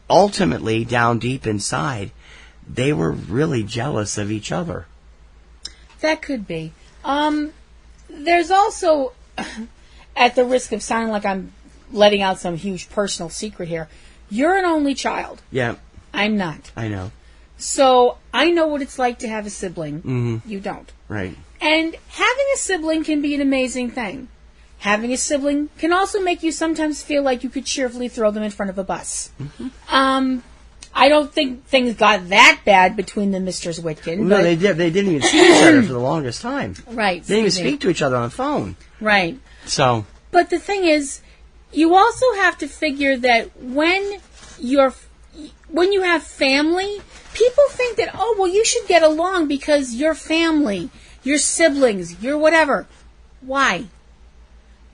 ultimately, down deep inside, they were really jealous of each other. That could be. There's also, at the risk of sounding like I'm letting out some huge personal secret here, you're an only child. Yeah. I'm not. I know. So I know what it's like to have a sibling. Mhm. You don't. Right. And having a sibling can be an amazing thing. Having a sibling can also make you sometimes feel like you could cheerfully throw them in front of a bus. I don't think things got that bad between the Misters Witkin. No, but they did. They didn't even see each other for the longest time. Right. They didn't even excuse me. speak to each other on the phone. Right. So, But the thing is, you also have to figure that when you have family, people think that, oh, well, you should get along because you're family, you're siblings, you're whatever. Why?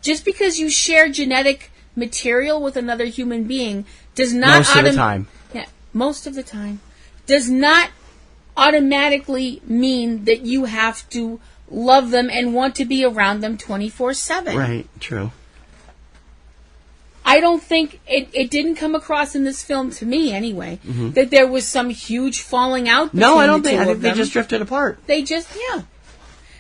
Just because you share genetic material with another human being does not most of the time. Yeah, most of the time does not automatically mean that you have to love them and want to be around them 24/7. Right, true. I don't think it didn't come across in this film, to me anyway, Mhm. that there was some huge falling out between No, I don't the think. two I of think they them. just drifted apart. They just, yeah.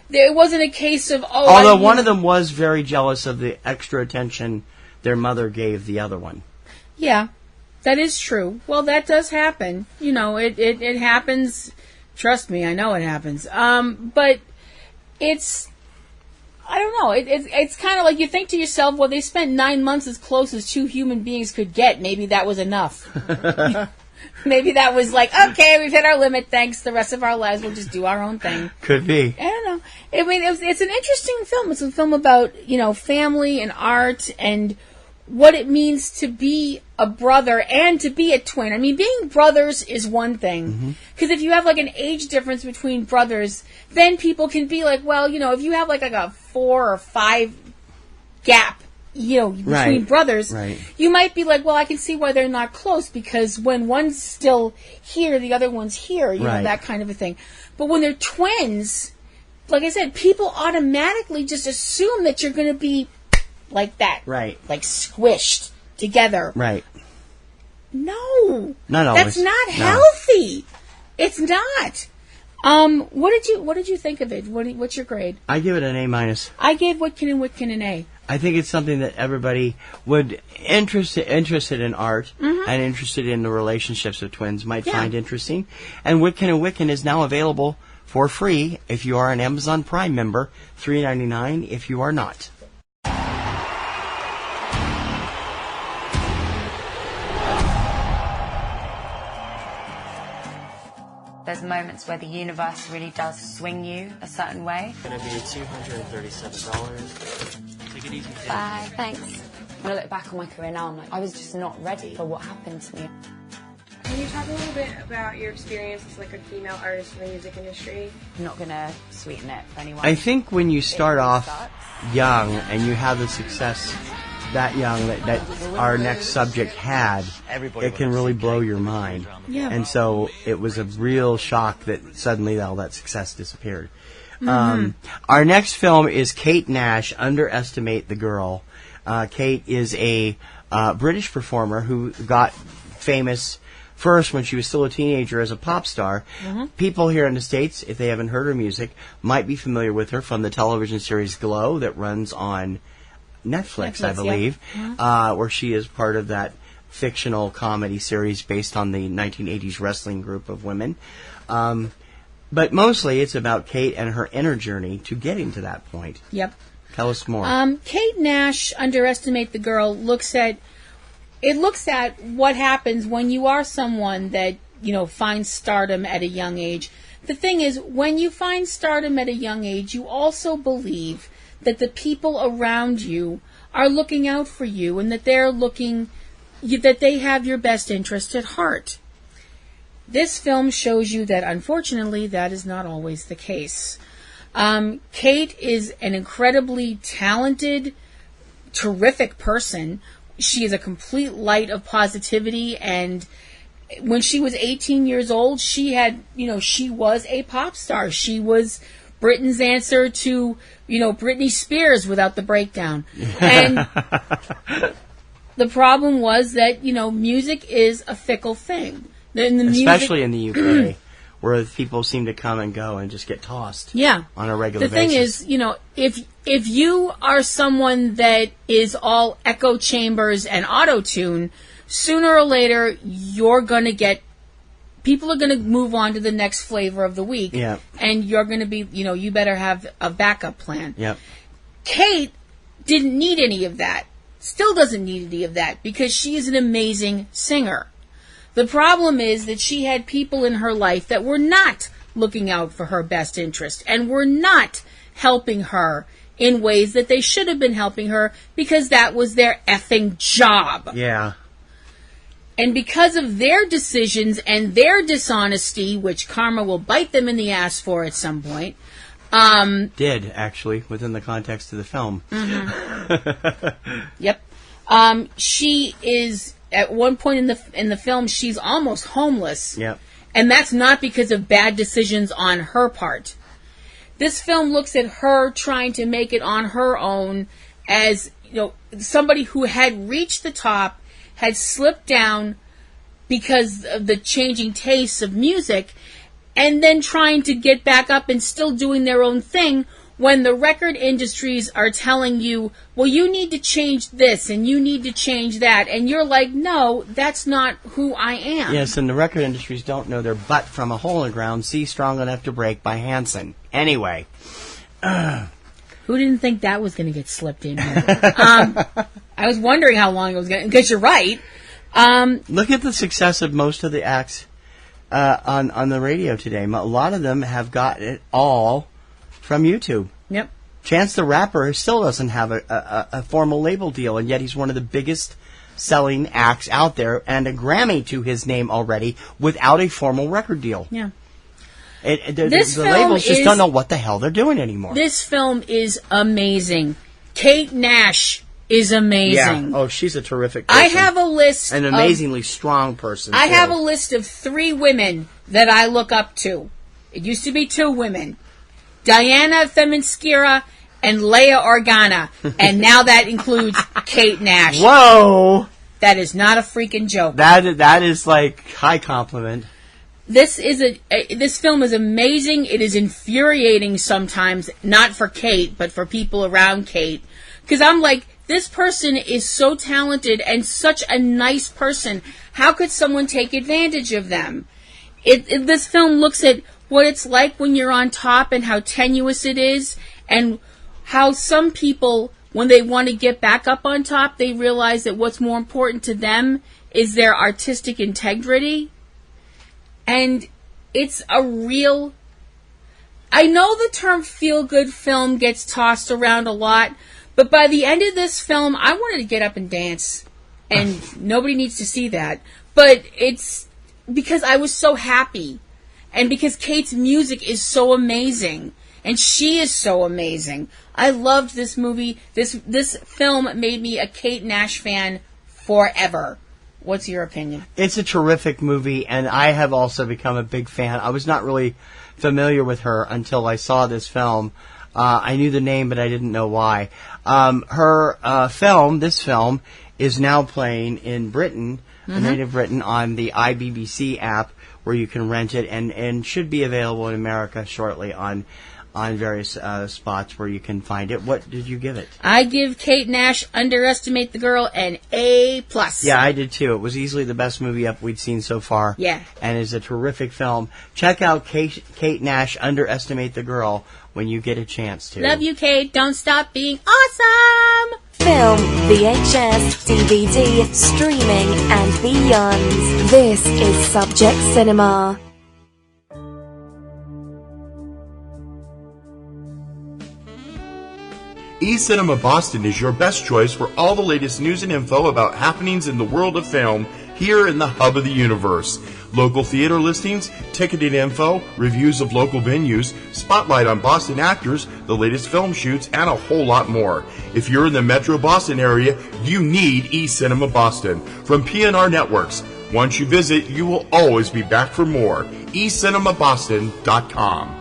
It wasn't a case of, oh... Although one of them was very jealous of the extra attention their mother gave the other one. Yeah, that is true. Well, that does happen. You know, it happens. Trust me, I know it happens. But it's... I don't know. It's kind of like you think to yourself, well, they spent 9 months as close as two human beings could get. Maybe that was enough. Maybe that was like, okay, we've hit our limit. Thanks. The rest of our lives, we'll just do our own thing. Could be. I don't know. I mean, it's an interesting film. It's a film about, family and art and what it means to be a brother and to be a twin. I mean, being brothers is one thing. Because if you have like an age difference between brothers, then people can be like, well, if you have like a 4 or 5 gap, between Right. brothers, Right. you might be like, well, I can see why they're not close, because when one's still here, the other one's here, Right. that kind of a thing. But when they're twins, like I said, people automatically just assume that you're going to be like that. Right. Like squished together. Right. No. Not always. That's not No. healthy. It's not. What did you think of it? What's your grade? I give it an A-. I gave Witkin and Witkin an A. I think it's something that everybody would interested in art and interested in the relationships of twins might find interesting. And Witkin and Witkin is now available for free if you are an Amazon Prime member, $3.99 if you are not. There's moments where the universe really does swing you a certain way. Gonna be $237. Take it easy. Bye, thanks. When I look back on my career now, I'm like, I was just not ready for what happened to me. Can you talk a little bit about your experience as like a female artist in the music industry? I'm not gonna sweeten it for anyone. I think when you start off young and you have the success that young that our next subject had, it can really blow your mind. Yeah. And so it was a real shock that suddenly all that success disappeared. Our next film is Kate Nash, Underestimate the Girl. Kate is a British performer who got famous first when she was still a teenager as a pop star. People here in the States, if they haven't heard her music, might be familiar with her from the television series Glow that runs on Netflix, I believe, where she is part of that fictional comedy series based on the 1980s wrestling group of women. But mostly it's about Kate and her inner journey to getting to that point. Yep. Tell us more. Kate Nash, Underestimate the Girl, looks at what happens when you are someone that, finds stardom at a young age. The thing is, when you find stardom at a young age, you also believe that the people around you are looking out for you and that that they have your best interest at heart. This film shows you that, unfortunately, that is not always the case. Kate is an incredibly talented, terrific person. She is a complete light of positivity, and when she was 18 years old, she was a pop star. She was Britain's answer to, Britney Spears without the breakdown. And the problem was that, music is a fickle thing. Especially in the UK, where people seem to come and go and just get tossed on a regular basis. The thing is, if you are someone that is all echo chambers and auto-tune, sooner or later you're going to get... People are going to move on to the next flavor of the week. Yeah. And you're going to be, you better have a backup plan. Yep. Kate didn't need any of that. Still doesn't need any of that because she is an amazing singer. The problem is that she had people in her life that were not looking out for her best interest and were not helping her in ways that they should have been helping her because that was their effing job. Yeah. And because of their decisions and their dishonesty, which karma will bite them in the ass for at some point. Did, actually, within the context of the film. Yep. She is... At one point in the film, she's almost homeless. Yep. And that's not because of bad decisions on her part. This film looks at her trying to make it on her own as, somebody who had reached the top, had slipped down because of the changing tastes of music, and then trying to get back up and still doing their own thing when the record industries are telling you, well, you need to change this and you need to change that. And you're like, no, that's not who I am. Yes, and the record industries don't know their butt from a hole in the ground. See Strong Enough to Break by Hanson. Anyway. Who didn't think that was going to get slipped in here? I was wondering how long it was going to... Because you're right. Look at the success of most of the acts on the radio today. A lot of them have got it all from YouTube. Yep. Chance the Rapper still doesn't have a formal label deal, and yet he's one of the biggest selling acts out there, and a Grammy to his name already without a formal record deal. Yeah. The labels just don't know what the hell they're doing anymore. This film is amazing. Kate Nash is amazing. Yeah. Oh, she's a terrific person. I have a list An amazingly strong person, I too. have a list of 3 women that I look up to. It used to be 2 women. Diana Feminskira and Leia Organa. And now that includes Kate Nash. Whoa! That is not a freaking joke. That is like high compliment. This film is amazing. It is infuriating sometimes, not for Kate, but for people around Kate. Because I'm like, this person is so talented and such a nice person. How could someone take advantage of them? This film looks at what it's like when you're on top and how tenuous it is, and how some people, when they want to get back up on top, they realize that what's more important to them is their artistic integrity. And it's a real... I know the term feel-good film gets tossed around a lot, but by the end of this film, I wanted to get up and dance. And nobody needs to see that. But it's because I was so happy. And because Kate's music is so amazing. And she is so amazing. I loved this movie. This film made me a Kate Nash fan forever. What's your opinion? It's a terrific movie, and I have also become a big fan. I was not really familiar with her until I saw this film. I knew the name, but I didn't know why. This film, is now playing in Britain the native written, on the iBBC app, where you can rent it, and should be available in America shortly on various spots where you can find it. What did you give it? I give Kate Nash, Underestimate the Girl, an A+. Yeah, I did too. It was easily the best movie up we'd seen so far. Yeah. And is a terrific film. Check out Kate Nash, Underestimate the Girl, when you get a chance to. Love you, Kate. Don't stop being awesome. Film, VHS, DVD, streaming, and beyond. This is Subject Cinema. eCinema Boston is your best choice for all the latest news and info about happenings in the world of film here in the hub of the universe. Local theater listings, ticketing info, reviews of local venues, spotlight on Boston actors, the latest film shoots, and a whole lot more. If you're in the Metro Boston area, you need eCinema Boston from PNRNetworks. Once you visit, you will always be back for more. eCinemaBoston.com.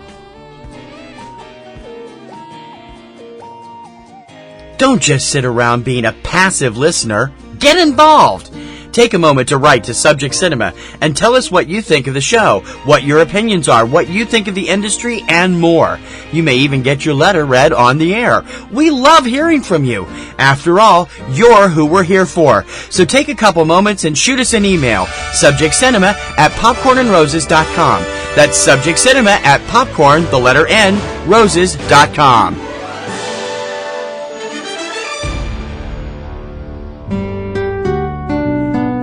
Don't just sit around being a passive listener. Get involved. Take a moment to write to Subject Cinema and tell us what you think of the show, what your opinions are, what you think of the industry, and more. You may even get your letter read on the air. We love hearing from you. After all, you're who we're here for. So take a couple moments and shoot us an email. subjectcinema@popcornandroses.com. That's subjectcinema@popcorn, the letter N, roses.com.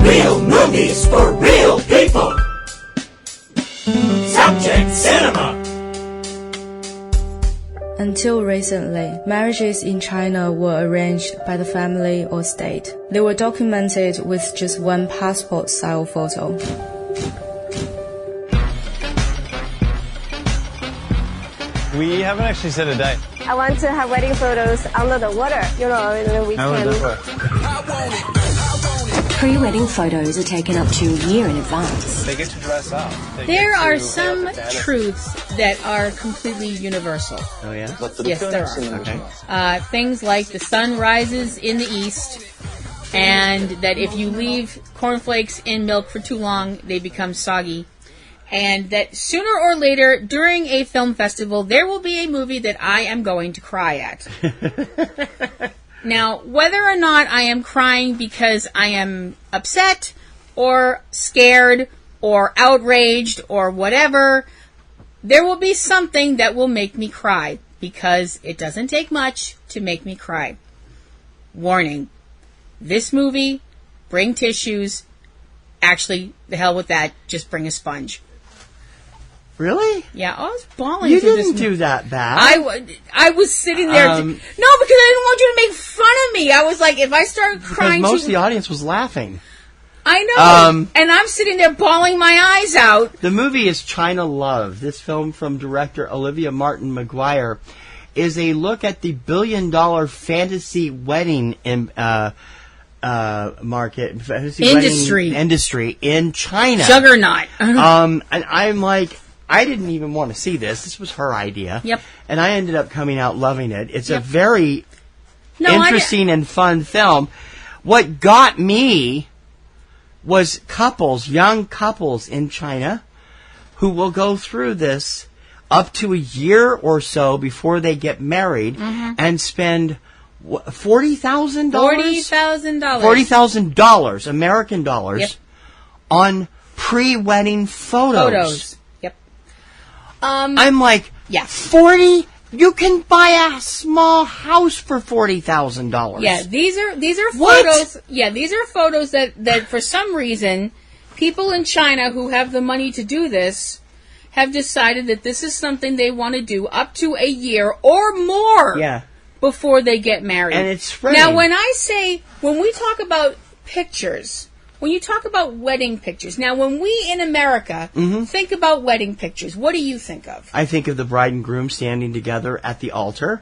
Real movies for real people. Subject Cinema. Until recently, marriages in China were arranged by the family or state. They were documented with just one passport-style photo. We haven't actually set a date. I want to have wedding photos under the water. You know, we How would can. that work? Pre-wedding photos are taken up to a year in advance. They get to dress up. There are some truths that are completely universal. Oh, yeah? Yes, there are. Okay. Things like the sun rises in the east, and that if you leave cornflakes in milk for too long, they become soggy. And that sooner or later, during a film festival, there will be a movie that I am going to cry at. Now, whether or not I am crying because I am upset or scared or outraged or whatever, there will be something that will make me cry, because it doesn't take much to make me cry. Warning. This movie, bring tissues. Actually, the hell with that, just bring a sponge. Really? Yeah, I was bawling. You through didn't this do that bad. I was sitting there. No, because I didn't want you to make fun of me. I was like, if I start crying, because most of the audience was laughing. I know, and I'm sitting there bawling my eyes out. The movie is China Love. This film from director Olivia Martin McGuire is a look at the billion-dollar fantasy wedding market, fantasy industry in China. Juggernaut. And I'm like, I didn't even want to see this. This was her idea. Yep. And I ended up coming out loving it. It's a very interesting and fun film. What got me was young couples in China who will go through this up to a year or so before they get married and spend $40,000? $40,000 American dollars on pre-wedding photos. Yep. I'm like, 40? You can buy a small house for $40,000. Yeah, these are What? photos. Yeah, these are photos that for some reason people in China who have the money to do this have decided that this is something they want to do up to a year or more. Yeah. Before they get married. And it's spreading. Now, when we talk about pictures, when you talk about wedding pictures, now when we in America think about wedding pictures, what do you think of? I think of the bride and groom standing together at the altar,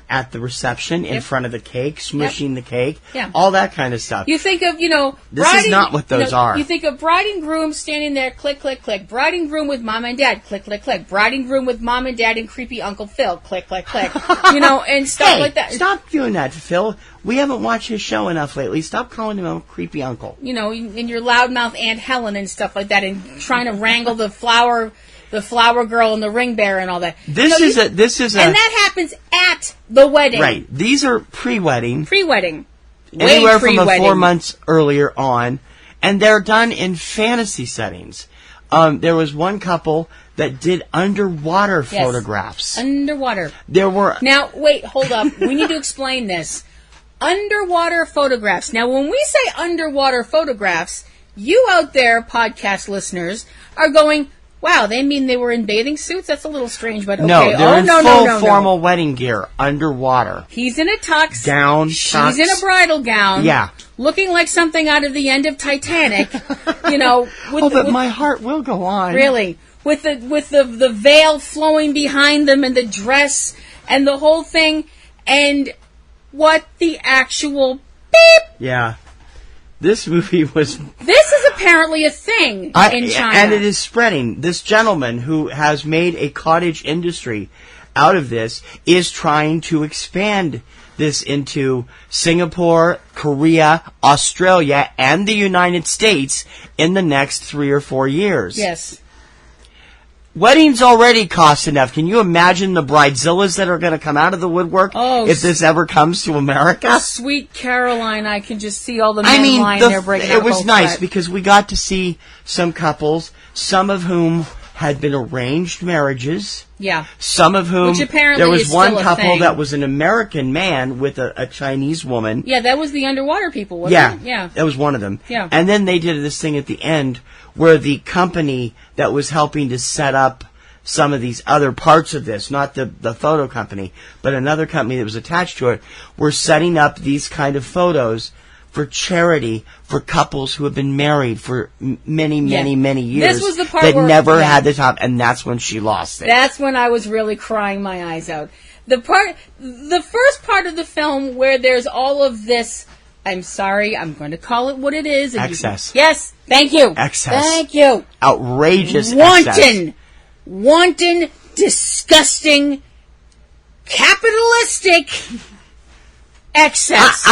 at the reception, in front of the cake, smushing the cake, all that kind of stuff. You think of, this is not what those are. You think of bride and groom standing there, click, click, click. Bride and groom with mom and dad, click, click, click. Bride and groom with mom and dad and creepy Uncle Phil, click, click, click. And stuff like that. Stop doing that, Phil. We haven't watched his show enough lately. Stop calling him a creepy uncle. You know, in your loudmouth Aunt Helen and stuff like that, and trying to wrangle the flower girl and the ring bearer and all that. This is a, and that happens at the wedding. Right. These are pre-wedding. Pre-wedding. Anywhere from 4 months earlier on, and they're done in fantasy settings. There was one couple that did underwater photographs. Underwater. There were... Now, wait, hold up. We need to explain this. Underwater photographs. Now, when we say underwater photographs, you out there, podcast listeners, are going, wow, they mean they were in bathing suits? That's a little strange, but okay. No, they're in full formal wedding gear, underwater. He's in a tux. She's in a bridal gown. Yeah. Looking like something out of the end of Titanic. You know. But my heart will go on. Really. With the veil flowing behind them and the dress and the whole thing. And what the actual beep. Yeah. This movie was... This is apparently a thing in China. And it is spreading. This gentleman who has made a cottage industry out of this is trying to expand this into Singapore, Korea, Australia, and the United States in the next 3 or 4 years. Yes. Weddings already cost enough. Can you imagine the bridezillas that are going to come out of the woodwork if this ever comes to America? Sweet Caroline, I can just see all the men lying there breaking it was nice sweat. because we got to see some couples, some of whom had been arranged marriages. Yeah. Some of whom... Which apparently there was is one still a couple thing. that was an American man with a Chinese woman. Yeah, that was the underwater people, wasn't it? Yeah. That was one of them. Yeah. And then they did this thing at the end where the company that was helping to set up some of these other parts of this, not the photo company, but another company that was attached to it, were setting up these kind of photos for charity for couples who have been married for many years. This was the part that where, never had the top, and that's when she lost it. That's when I was really crying my eyes out. The first part of the film where there's all of this, I'm sorry, I'm going to call it what it is. Excess. Yes, thank you. Excess. Thank you. Outrageous excess. Wanton, disgusting, capitalistic excess.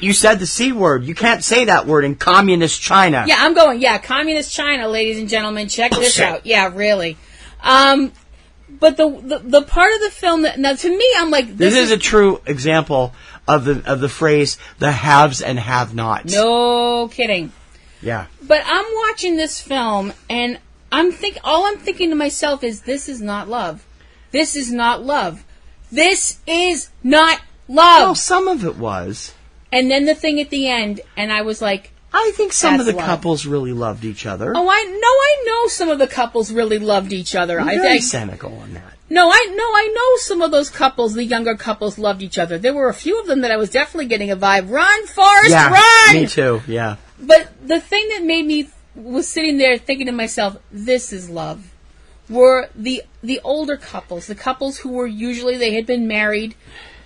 You said the C word. You can't say that word in communist China. Yeah, I'm going, communist China, ladies and gentlemen. Check this out. Yeah, really. But the part of the film that, now to me, I'm like, this is a true example of the phrase, the haves and have-nots. No kidding. Yeah. But I'm watching this film, and all I'm thinking to myself is, this is not love. This is not love. This is not love. Well, some of it was. And then the thing at the end, and I was like, I think some of the love. Couples really loved each other. Oh, I know some of the couples really loved each other. You're very cynical on that. No, I know some of those couples, the younger couples, loved each other. There were a few of them that I was definitely getting a vibe. Run, Forrest, run! Me too, yeah. But the thing that made me was sitting there thinking to myself, this is love, were the older couples, the couples who were usually, they had been married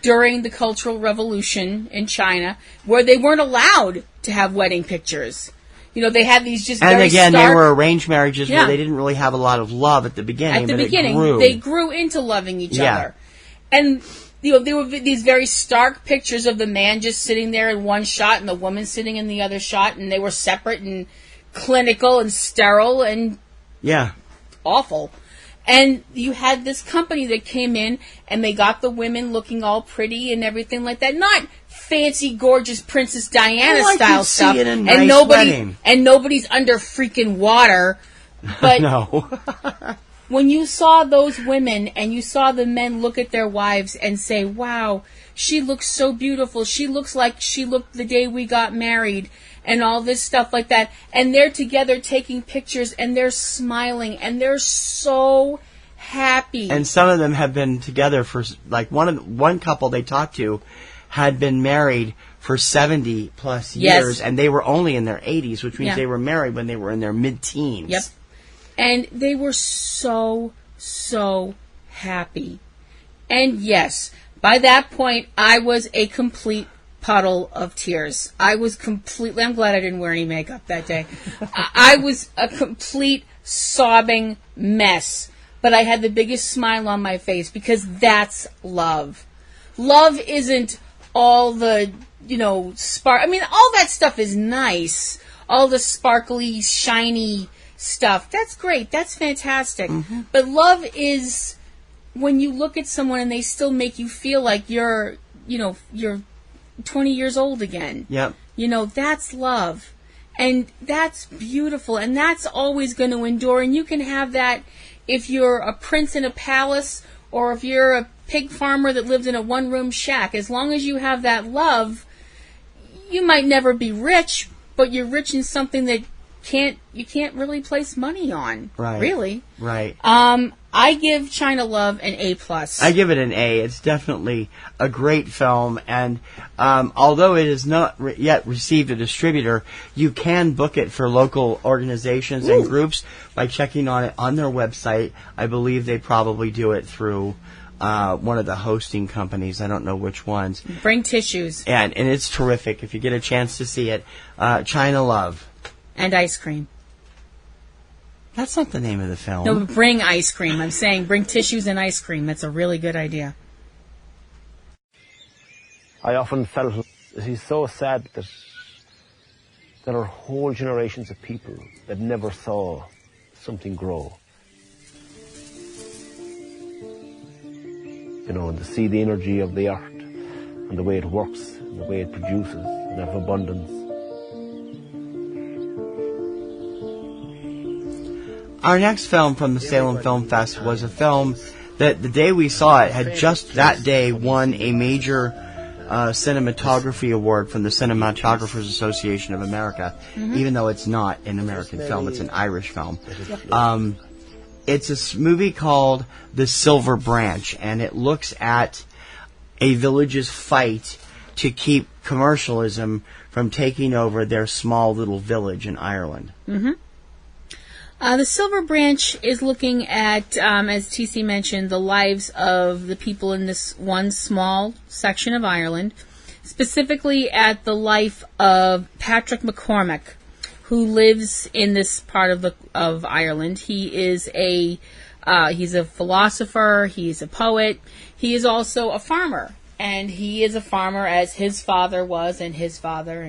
during the Cultural Revolution in China, where they weren't allowed to have wedding pictures. You know, they had these just and very again, stark, they were arranged marriages where they didn't really have a lot of love at the beginning. It grew. They grew into loving each other. And, you know, there were these very stark pictures of the man just sitting there in one shot and the woman sitting in the other shot, and they were separate and clinical and sterile and awful. And you had this company that came in and they got the women looking all pretty and everything like that. Not fancy, gorgeous Princess Diana style stuff. And nobody's under freaking water. But no. when you saw those women and you saw the men look at their wives and say, wow, she looks so beautiful. She looks like she looked the day we got married. And all this stuff like that. And they're together taking pictures and they're smiling and they're so happy. And some of them have been together for, like, one couple they talked to had been married for 70 plus years, and they were only in their 80s, which means they were married when they were in their mid-teens. Yep. And they were so, so happy. And yes, by that point, I was a complete puddle of tears. I'm glad I didn't wear any makeup that day. I was a complete sobbing mess, but I had the biggest smile on my face because that's love. Love isn't all the I mean, all that stuff is nice. All the sparkly, shiny stuff. That's great. That's fantastic. Mm-hmm. But love is when you look at someone and they still make you feel like you're 20 years old again. Yep. That's love. And that's beautiful. And that's always going to endure. And you can have that if you're a prince in a palace or if you're a pig farmer that lives in a one-room shack. As long as you have that love, you might never be rich, but you're rich in something that you can't really place money on. Right. Really. Right. I give China Love an A+. I give it an A. It's definitely a great film, and although it has not yet received a distributor, you can book it for local organizations and groups by checking on it on their website. I believe they probably do it through one of the hosting companies. I don't know which ones. Bring tissues. And it's terrific. If you get a chance to see it, China Love. And ice cream. That's not the name of the film. No, but bring ice cream. I'm saying bring tissues and ice cream. That's a really good idea. I often felt he's so sad that there are whole generations of people that never saw something grow. And to see the energy of the earth and the way it works and the way it produces and have abundance. Our next film from the Salem Film Fest was a film that the day we saw it had just that day won a major cinematography award from the Cinematographers Association of America, even though it's not an American film, it's an Irish film. It's a movie called The Silver Branch, and it looks at a village's fight to keep commercialism from taking over their small little village in Ireland. The Silver Branch is looking at, as TC mentioned, the lives of the people in this one small section of Ireland, specifically at the life of Patrick McCormick, who lives in this part of Ireland. He is he's a philosopher, he's a poet, he is also a farmer, and he is a farmer as his father was, and his father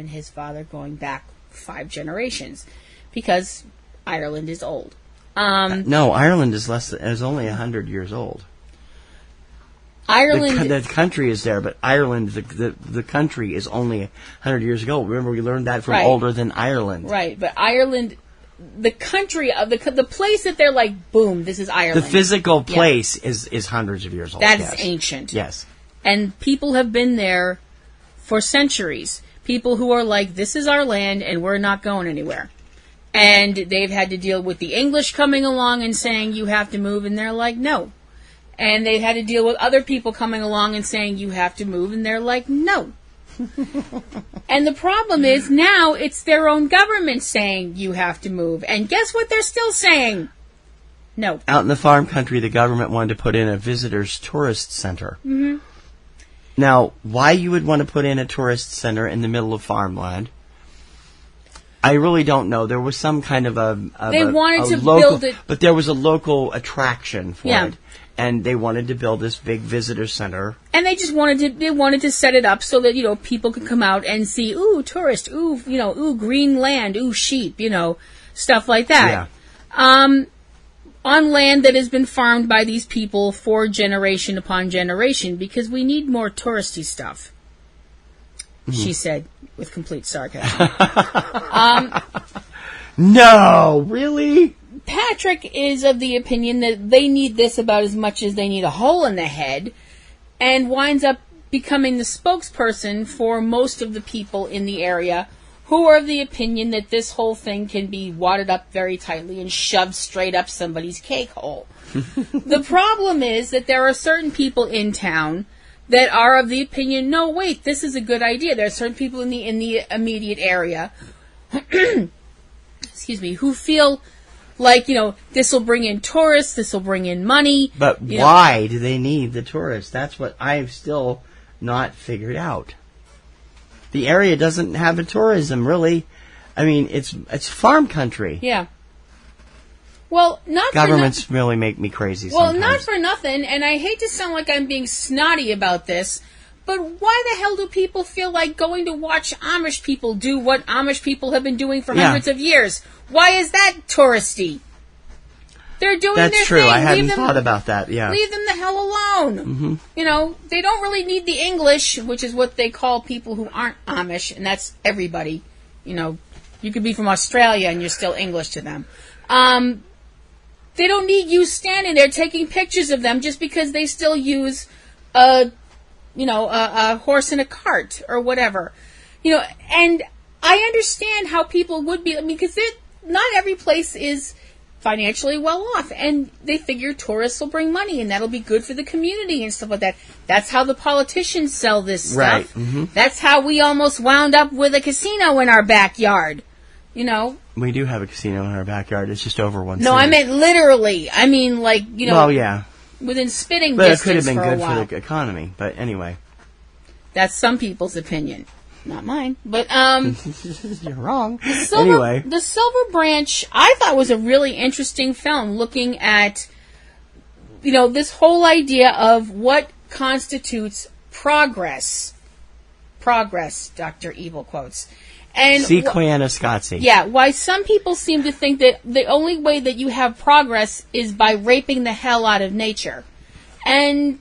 going back 5 generations, because Ireland is old. No, Ireland is only 100 years old. Ireland, the country is there, but Ireland, the country is only 100 years ago. Remember, we learned that from Older Than Ireland. Right, but Ireland, the country of the place that they're like, boom, this is Ireland. The physical place is hundreds of years old. That is ancient. Yes, and people have been there for centuries. People who are like, this is our land, and we're not going anywhere. And they've had to deal with the English coming along and saying, you have to move, and they're like, no. And they've had to deal with other people coming along and saying, you have to move, and they're like, no. And the problem is, now it's their own government saying, you have to move. And guess what they're still saying? No. Out in the farm country, the government wanted to put in a visitors tourist center. Now, why you would want to put in a tourist center in the middle of farmland, I really don't know. There was some kind of they wanted to local, build it, but there was a local attraction for it, and they wanted to build this big visitor center. And they just wanted to set it up so that people could come out and see, ooh, tourist, ooh, ooh, green land, ooh, sheep, stuff like that. Yeah. On land that has been farmed by these people for generation upon generation, because we need more touristy stuff. She said, with complete sarcasm. No, really? Patrick is of the opinion that they need this about as much as they need a hole in the head, and winds up becoming the spokesperson for most of the people in the area who are of the opinion that this whole thing can be wadded up very tightly and shoved straight up somebody's cake hole. The problem is that there are certain people in town that are of the opinion, no, wait, this is a good idea. There are certain people in the immediate area, excuse me, who feel like, this will bring in tourists, this will bring in money. But why do they need the tourists? That's what I've still not figured out. The area doesn't have a tourism, really. I mean, it's farm country. Yeah. Well, governments really make me crazy sometimes. Well, not for nothing, and I hate to sound like I'm being snotty about this, But why the hell do people feel like going to watch Amish people do what Amish people have been doing for hundreds of years? Why is that touristy? They're doing their thing. That's true. I hadn't thought about that. Yeah. Leave them the hell alone. Mm-hmm. You know, they don't really need the English, which is what they call people who aren't Amish, and that's everybody. You know, you could be from Australia and you're still English to them. They don't need you standing there taking pictures of them just because they still use a horse in a cart or whatever. You know, and I understand how people would be, because not every place is financially well off, and they figure tourists will bring money and that'll be good for the community and stuff like that. That's how the politicians sell this stuff. Right. Mm-hmm. That's how we almost wound up with a casino in our backyard. You know, we do have a casino in our backyard. It's just over one. No, city. I meant literally. I mean, like, you know. Well, yeah. Within spitting but distance. But it could have been good for the economy. But anyway, that's some people's opinion, not mine. But you're wrong. The Silver Branch, I thought was a really interesting film, looking at, you know, this whole idea of what constitutes progress. Progress, Dr. Evil quotes. And Sequana Scotzi. Yeah, why some people seem to think that the only way that you have progress is by raping the hell out of nature. And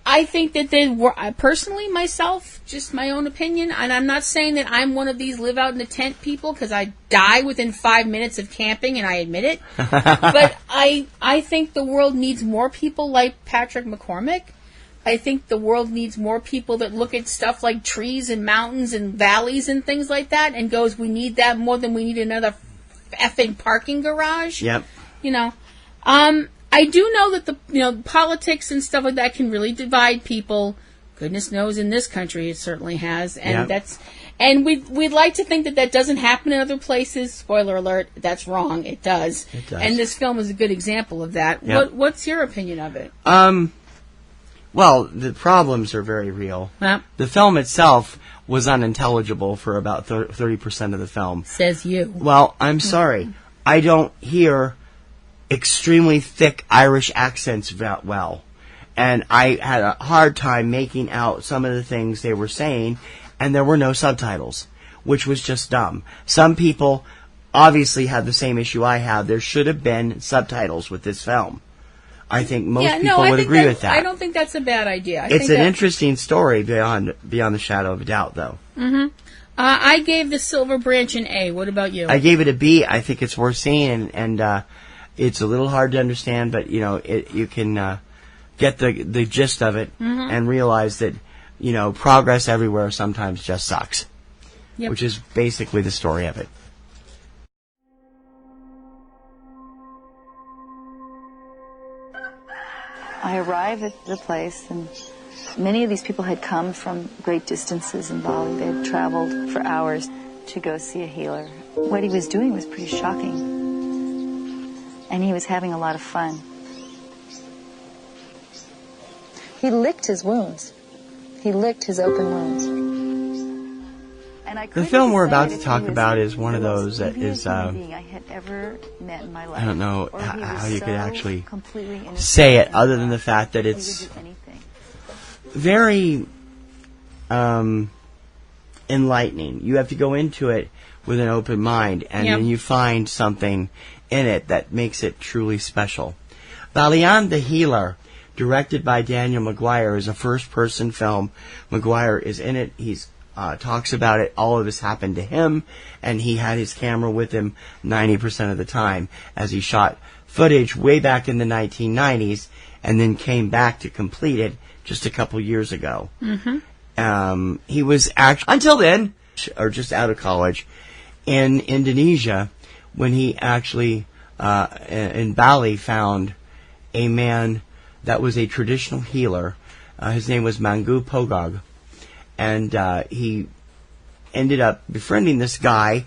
I think that personally, myself, just my own opinion, and I'm not saying that I'm one of these live out in the tent people, because I die within 5 minutes of camping, and I admit it. But I think the world needs more people like Patrick McCormick. I think the world needs more people that look at stuff like trees and mountains and valleys and things like that and goes, we need that more than we need another effing parking garage. Yep. You know, I do know that politics and stuff like that can really divide people. Goodness knows in this country it certainly has, and and we'd like to think that doesn't happen in other places. Spoiler alert, that's wrong. It does. It does. And this film is a good example of that. Yep. What's your opinion of it? Well, the problems are very real. Yep. The film itself was unintelligible for about 30% of the film. Says you. Well, I'm sorry. I don't hear extremely thick Irish accents that well. And I had a hard time making out some of the things they were saying, and there were no subtitles, which was just dumb. Some people obviously had the same issue I had. There should have been subtitles with this film. I think most people would agree with that. I don't think that's a bad idea. It's an interesting story beyond the shadow of a doubt, though. Mm-hmm. I gave The Silver Branch an A. What about you? I gave it a B. I think it's worth seeing, and it's a little hard to understand, but you can get the gist of it and realize that progress everywhere sometimes just sucks, which is basically the story of it. I arrived at the place, and many of these people had come from great distances in Bali. They had traveled for hours to go see a healer. What he was doing was pretty shocking, and he was having a lot of fun. He licked his wounds. He licked his open wounds. The film we're about to talk about is one of those that is, I don't know how you could actually say it other than the fact that it's very enlightening. You have to go into it with an open mind, and then you find something in it that makes it truly special. Balian the Healer, directed by Daniel Maguire, is a first-person film. Maguire is in it. He's talks about it. All of this happened to him, and he had his camera with him 90% of the time as he shot footage way back in the 1990s, and then came back to complete it just a couple years ago. Mm-hmm. He was actually, until then, or just out of college, in Indonesia, when he actually, in Bali, found a man that was a traditional healer. His name was Manggu Pogog. And he ended up befriending this guy.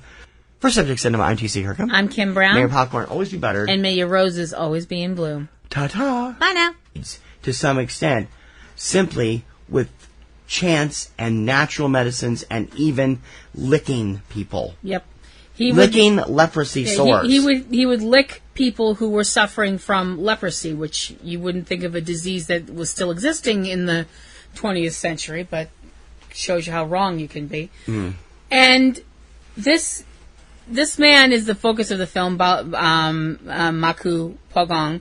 For Subject Cinema, I'm T.C. Kirkham. I'm Kim Brown. May your popcorn always be buttered. And may your roses always be in bloom. Ta-ta. Bye now. To some extent, simply with chance and natural medicines and even licking people. Yep. Licking leprosy sores. He would lick people who were suffering from leprosy, which you wouldn't think of a disease that was still existing in the 20th century, but shows you how wrong you can be. Mm. And this man is the focus of the film, Maku Pogong.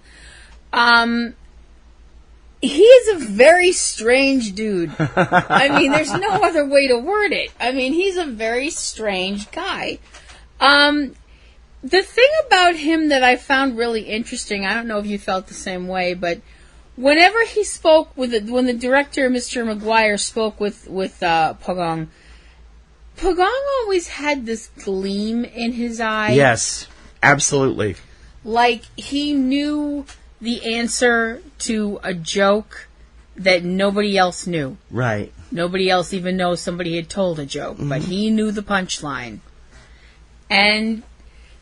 He is a very strange dude. I mean, there's no other way to word it. I mean, he's a very strange guy. The thing about him that I found really interesting, I don't know if you felt the same way, but whenever he spoke when the director, Mr. McGuire, spoke with Pogong always had this gleam in his eye. Yes, absolutely. Like he knew the answer to a joke that nobody else knew. Right. Nobody else even knows somebody had told a joke, but he knew the punchline. And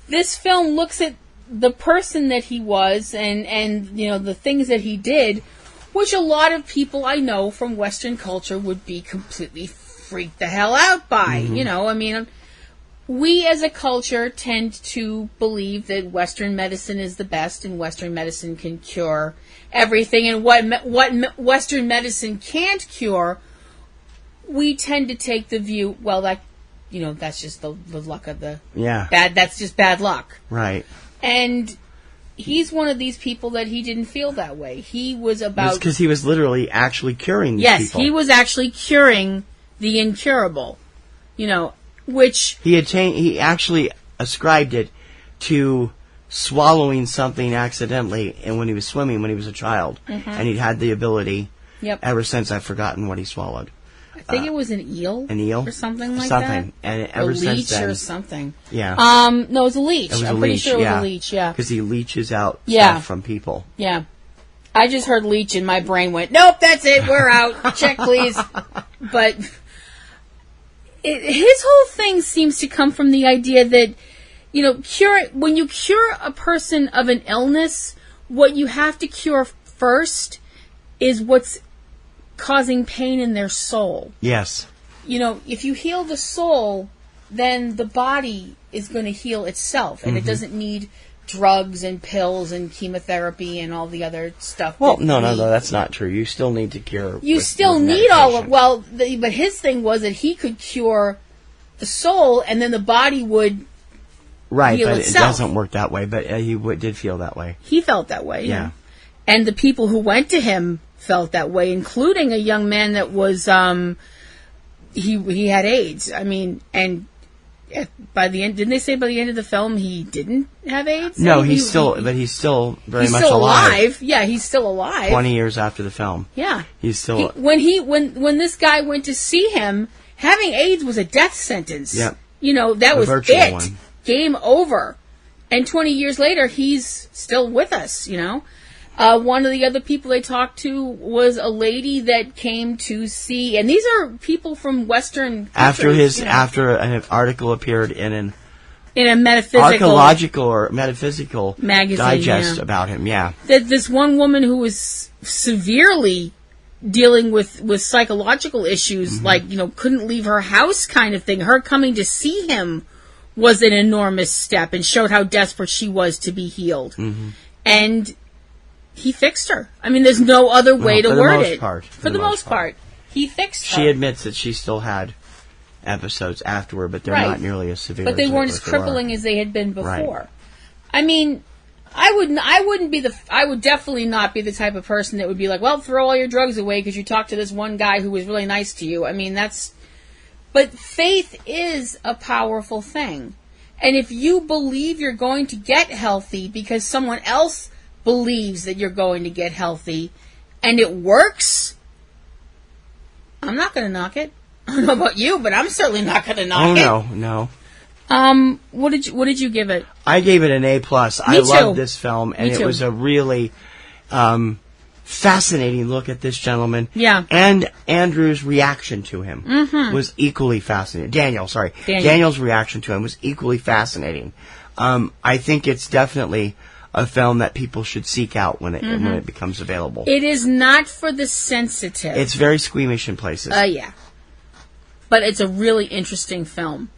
this film looks at the person that he was and you know, the things that he did, which a lot of people I know from Western culture would be completely freaked the hell out by. You know, I mean, we as a culture tend to believe that Western medicine is the best and Western medicine can cure everything. And what Western medicine can't cure, we tend to take the view, well, that, you know, that's just the luck of the bad. That's just bad luck. Right. And he's one of these people that he didn't feel that way. He was about... because he was literally actually curing these people. Yes, he was actually curing the incurable. You know, which... He actually ascribed it to swallowing something accidentally and when he was swimming when he was a child. And he'd had the ability ever since. I've forgotten what he swallowed. I think it was an eel. An eel? Or something like that. And ever since then... or something. Yeah. No, it was a leech. I'm pretty sure it was a leech, yeah. Because he leeches out stuff from people. Yeah. I just heard leech and my brain went, nope, that's it, we're out. Check, please. But his whole thing seems to come from the idea that, you know, when you cure a person of an illness, what you have to cure first is what's causing pain in their soul. Yes. You know, if you heal the soul, then the body is going to heal itself, and it doesn't need drugs and pills and chemotherapy and all the other stuff. Well, no, that's not true. You still need to cure. You still need all of. Well, but his thing was that he could cure the soul, and then the body would heal but itself. It doesn't work that way. But he did feel that way. He felt that way. Yeah. And the people who went to him felt that way, including a young man that was he had AIDS. I mean, and by the end, didn't they say by the end of the film he didn't have AIDS? No, he's still very much alive. Yeah, he's still alive. 20 years after the film. Yeah, he's still. When this guy went to see him, having AIDS was a death sentence. Yep. You know, that was it. One. Game over. And 20 years later, he's still with us. You know. One of the other people they talked to was a lady that came to see, and these are people from Western countries, after an article appeared in a metaphysical archaeological or metaphysical magazine digest about him. Yeah, that this one woman who was severely dealing with psychological issues, like, you know, couldn't leave her house, kind of thing. Her coming to see him was an enormous step and showed how desperate she was to be healed, and he fixed her. I mean, there's no other way to word it. For the most part, he fixed her. She admits that she still had episodes afterward, but they're not nearly as severe. But they weren't as crippling as they had been before. Right. I mean, I would definitely not be the type of person that would be like, well, throw all your drugs away because you talked to this one guy who was really nice to you. I mean, but faith is a powerful thing. And if you believe you're going to get healthy because someone else believes that you're going to get healthy, and it works, I'm not going to knock it. I don't know about you, but I'm certainly not going to knock it. Oh no. What did you give it? I gave it an A+. I loved this film, and it was a really fascinating look at this gentleman. Yeah. And Andrew's reaction to him was equally fascinating. Daniel's reaction to him was equally fascinating. I think it's definitely a film that people should seek out when it becomes available. It is not for the sensitive. It's very squeamish in places. Yeah. But it's a really interesting film.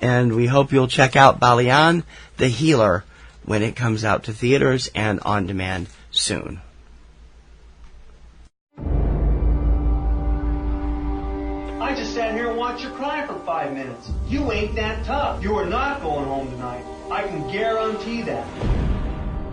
And we hope you'll check out Balian, the Healer, when it comes out to theaters and on demand soon. sat here and watched you cry for 5 minutes. You ain't that tough. You are not going home tonight. I can guarantee that.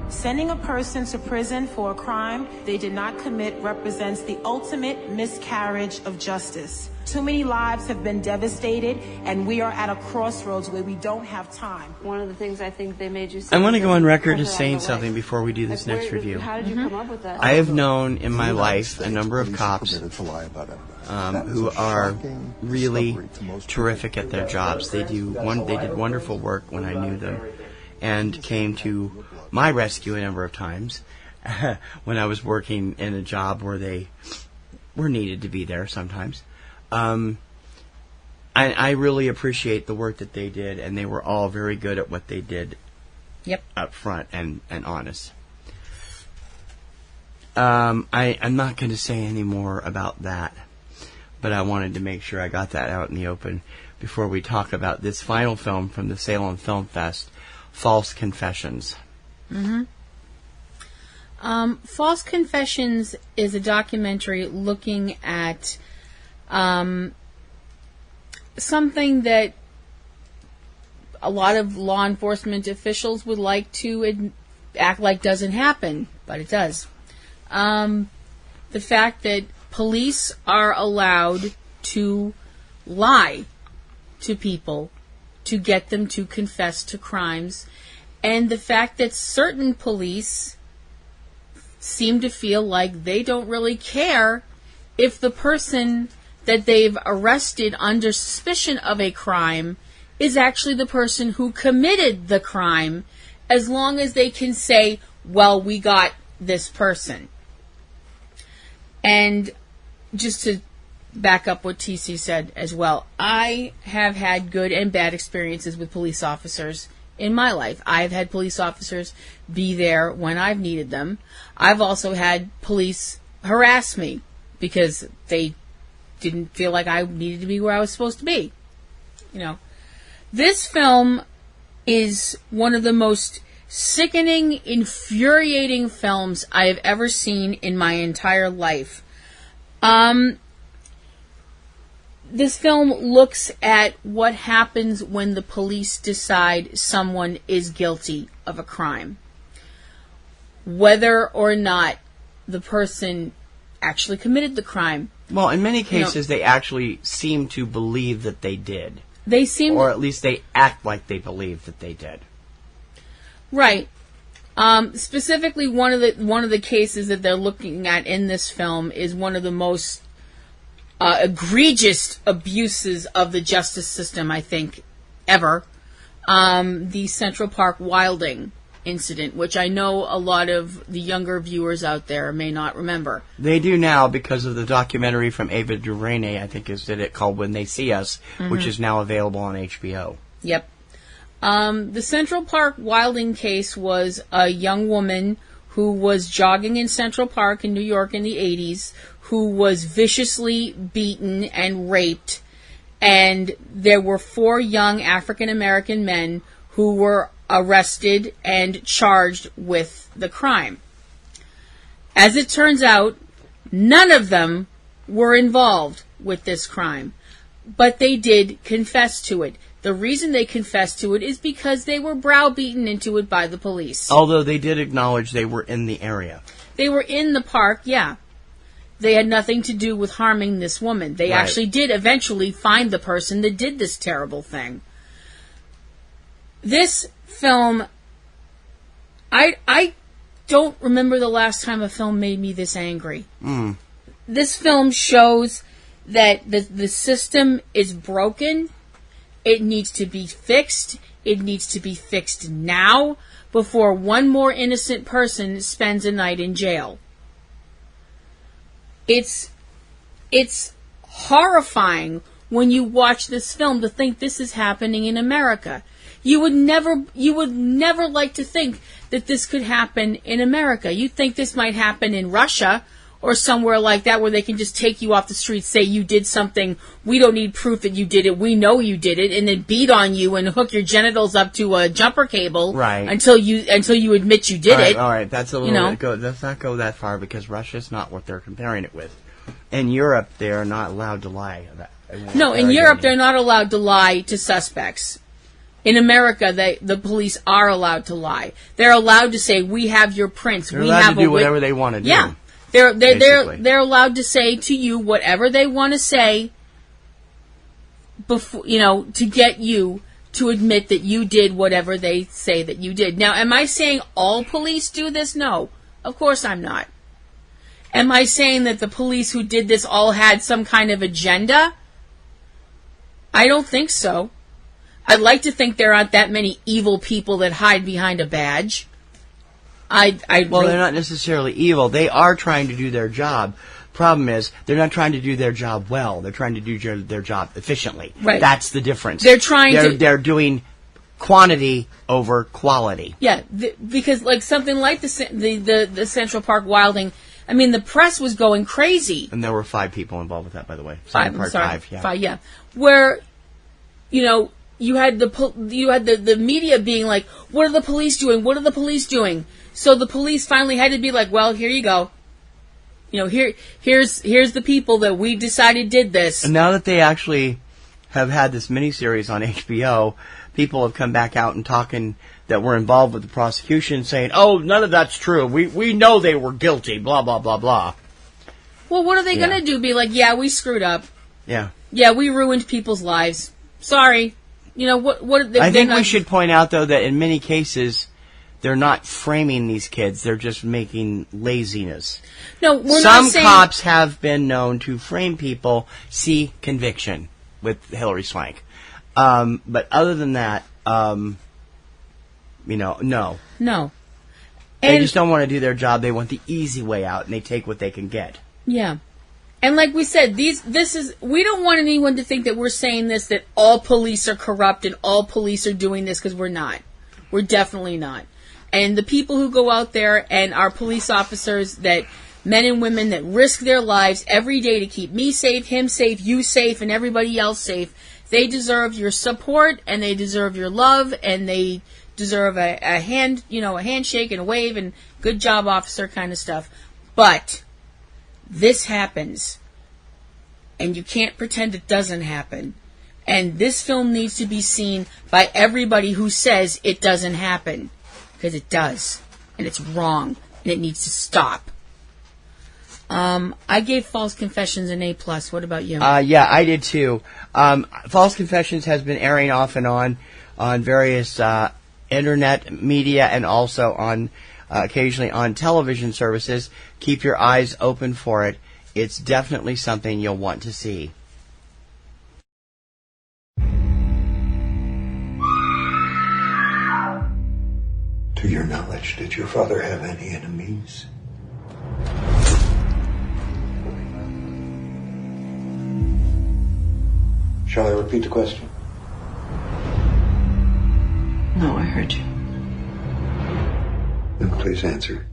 Sending a person to prison for a crime they did not commit represents the ultimate miscarriage of justice. Too many lives have been devastated, and we are at a crossroads where we don't have time. One of the things I think they made you say... I want to go on record as saying something before we do this next review. How did you come up with that? I have known in my life a number of cops who are really terrific at their jobs. They did wonderful work when I knew them, and came to my rescue a number of times when I was working in a job where they were needed to be there sometimes. I really appreciate the work that they did, and they were all very good at what they did. Yep. Up front and honest. I'm not going to say any more about that, but I wanted to make sure I got that out in the open before we talk about this final film from the Salem Film Fest, False Confessions. False Confessions is a documentary looking at something that a lot of law enforcement officials would like to act like doesn't happen, but it does. The fact that police are allowed to lie to people to get them to confess to crimes, and the fact that certain police seem to feel like they don't really care if the person that they've arrested under suspicion of a crime is actually the person who committed the crime, as long as they can say, well, we got this person. And just to back up what TC said as well, I have had good and bad experiences with police officers in my life. I've had police officers be there when I've needed them. I've also had police harass me because they didn't feel like I needed to be where I was supposed to be. You know, this film is one of the most sickening, infuriating films I have ever seen in my entire life. This film looks at what happens when the police decide someone is guilty of a crime. Whether or not the person actually committed the crime. Well, in many cases, they actually seem to believe that they did. They seem... Or at least they act like they believe that they did. Right. Specifically, one of the cases that they're looking at in this film is one of the most egregious abuses of the justice system, I think, ever. The Central Park Wilding incident, which I know a lot of the younger viewers out there may not remember. They do now because of the documentary from Ava DuVernay, I think did it, called When They See Us, which is now available on HBO. Yep. The Central Park Wilding case was a young woman who was jogging in Central Park in New York in the 80s, who was viciously beaten and raped, and there were 4 young African-American men who were arrested and charged with the crime. As it turns out, none of them were involved with this crime, but they did confess to it. The reason they confessed to it is because they were browbeaten into it by the police. Although they did acknowledge they were in the area. They were in the park, yeah. They had nothing to do with harming this woman. They actually did eventually find the person that did this terrible thing. This film, I don't remember the last time a film made me this angry. This film shows that the system is broken. It needs to be fixed. It needs to be fixed now before one more innocent person spends a night in jail. It's horrifying when you watch this film to think this is happening in America. You would never like to think that this could happen in America. You think this might happen in Russia or somewhere like that where they can just take you off the street, say you did something, we don't need proof that you did it, we know you did it, and then beat on you and hook your genitals up to a jumper cable until you admit you did it. All right, that's a little bit. Let's not go that far because Russia's not what they're comparing it with. In Europe, they are not allowed to lie No, in Europe, they're not allowed to lie to suspects. In America, the police are allowed to lie. They're allowed to say, "We have your prints. They're we allowed have to do whatever they want to do." Yeah, they're allowed to say to you whatever they want to say. Before to get you to admit that you did whatever they say that you did. Now, am I saying all police do this? No, of course I'm not. Am I saying that the police who did this all had some kind of agenda? I don't think so. I'd like to think there aren't that many evil people that hide behind a badge. Well, they're not necessarily evil. They are trying to do their job. Problem is, they're not trying to do their job well. They're trying to do their job efficiently. Right. That's the difference. They're doing quantity over quality. Yeah, because like something like the Central Park wilding, I mean, the press was going crazy. And there were 5 people involved with that, by the way. Five. Yeah. Where, you had the media being like, "What are the police doing? What are the police doing?" So the police finally had to be like, "Well, here you go. Here's the people that we decided did this." And now that they actually have had this miniseries on HBO, people have come back out and talking that were involved with the prosecution, saying, "Oh, none of that's true. We know they were guilty. Blah blah blah blah." Well, what are they gonna do? Be like, "Yeah, we screwed up. Yeah. Yeah, we ruined people's lives. Sorry." What? I think we should point out though that in many cases, they're not framing these kids. They're just making laziness. No, we're Some not saying... cops have been known to frame people. See conviction with Hillary Swank. But other than that, no. No. They just don't want to do their job. They want the easy way out, and they take what they can get. Yeah. And like we said, we don't want anyone to think that we're saying this, that all police are corrupt and all police are doing this, because we're not. We're definitely not. And the people who go out there and are police officers, that men and women that risk their lives every day to keep me safe, him safe, you safe, and everybody else safe, they deserve your support, and they deserve your love, and they deserve a handshake and a wave and good job, officer kind of stuff. But this happens, and you can't pretend it doesn't happen. And this film needs to be seen by everybody who says it doesn't happen, because it does, and it's wrong, and it needs to stop. I gave False Confessions an A+. What about you? Yeah, I did too. False Confessions has been airing off and on various internet media, and also on occasionally on television services. Keep your eyes open for it. It's definitely something you'll want to see. To your knowledge, did your father have any enemies? Shall I repeat the question? No, I heard you. Then please answer.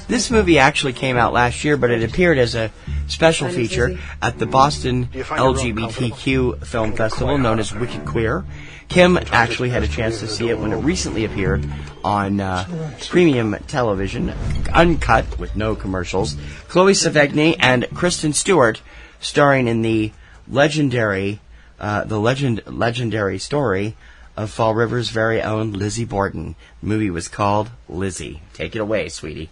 This movie actually came out last year, but it appeared as a special feature at the Boston LGBTQ Film Festival known as Wicked Queer. Kim actually had a chance to see it when it recently appeared on premium television, uncut with no commercials. Chloe Sevigny and Kristen Stewart starring in the legendary story of Fall River's very own Lizzie Borden. The movie was called Lizzie. Take it away, sweetie.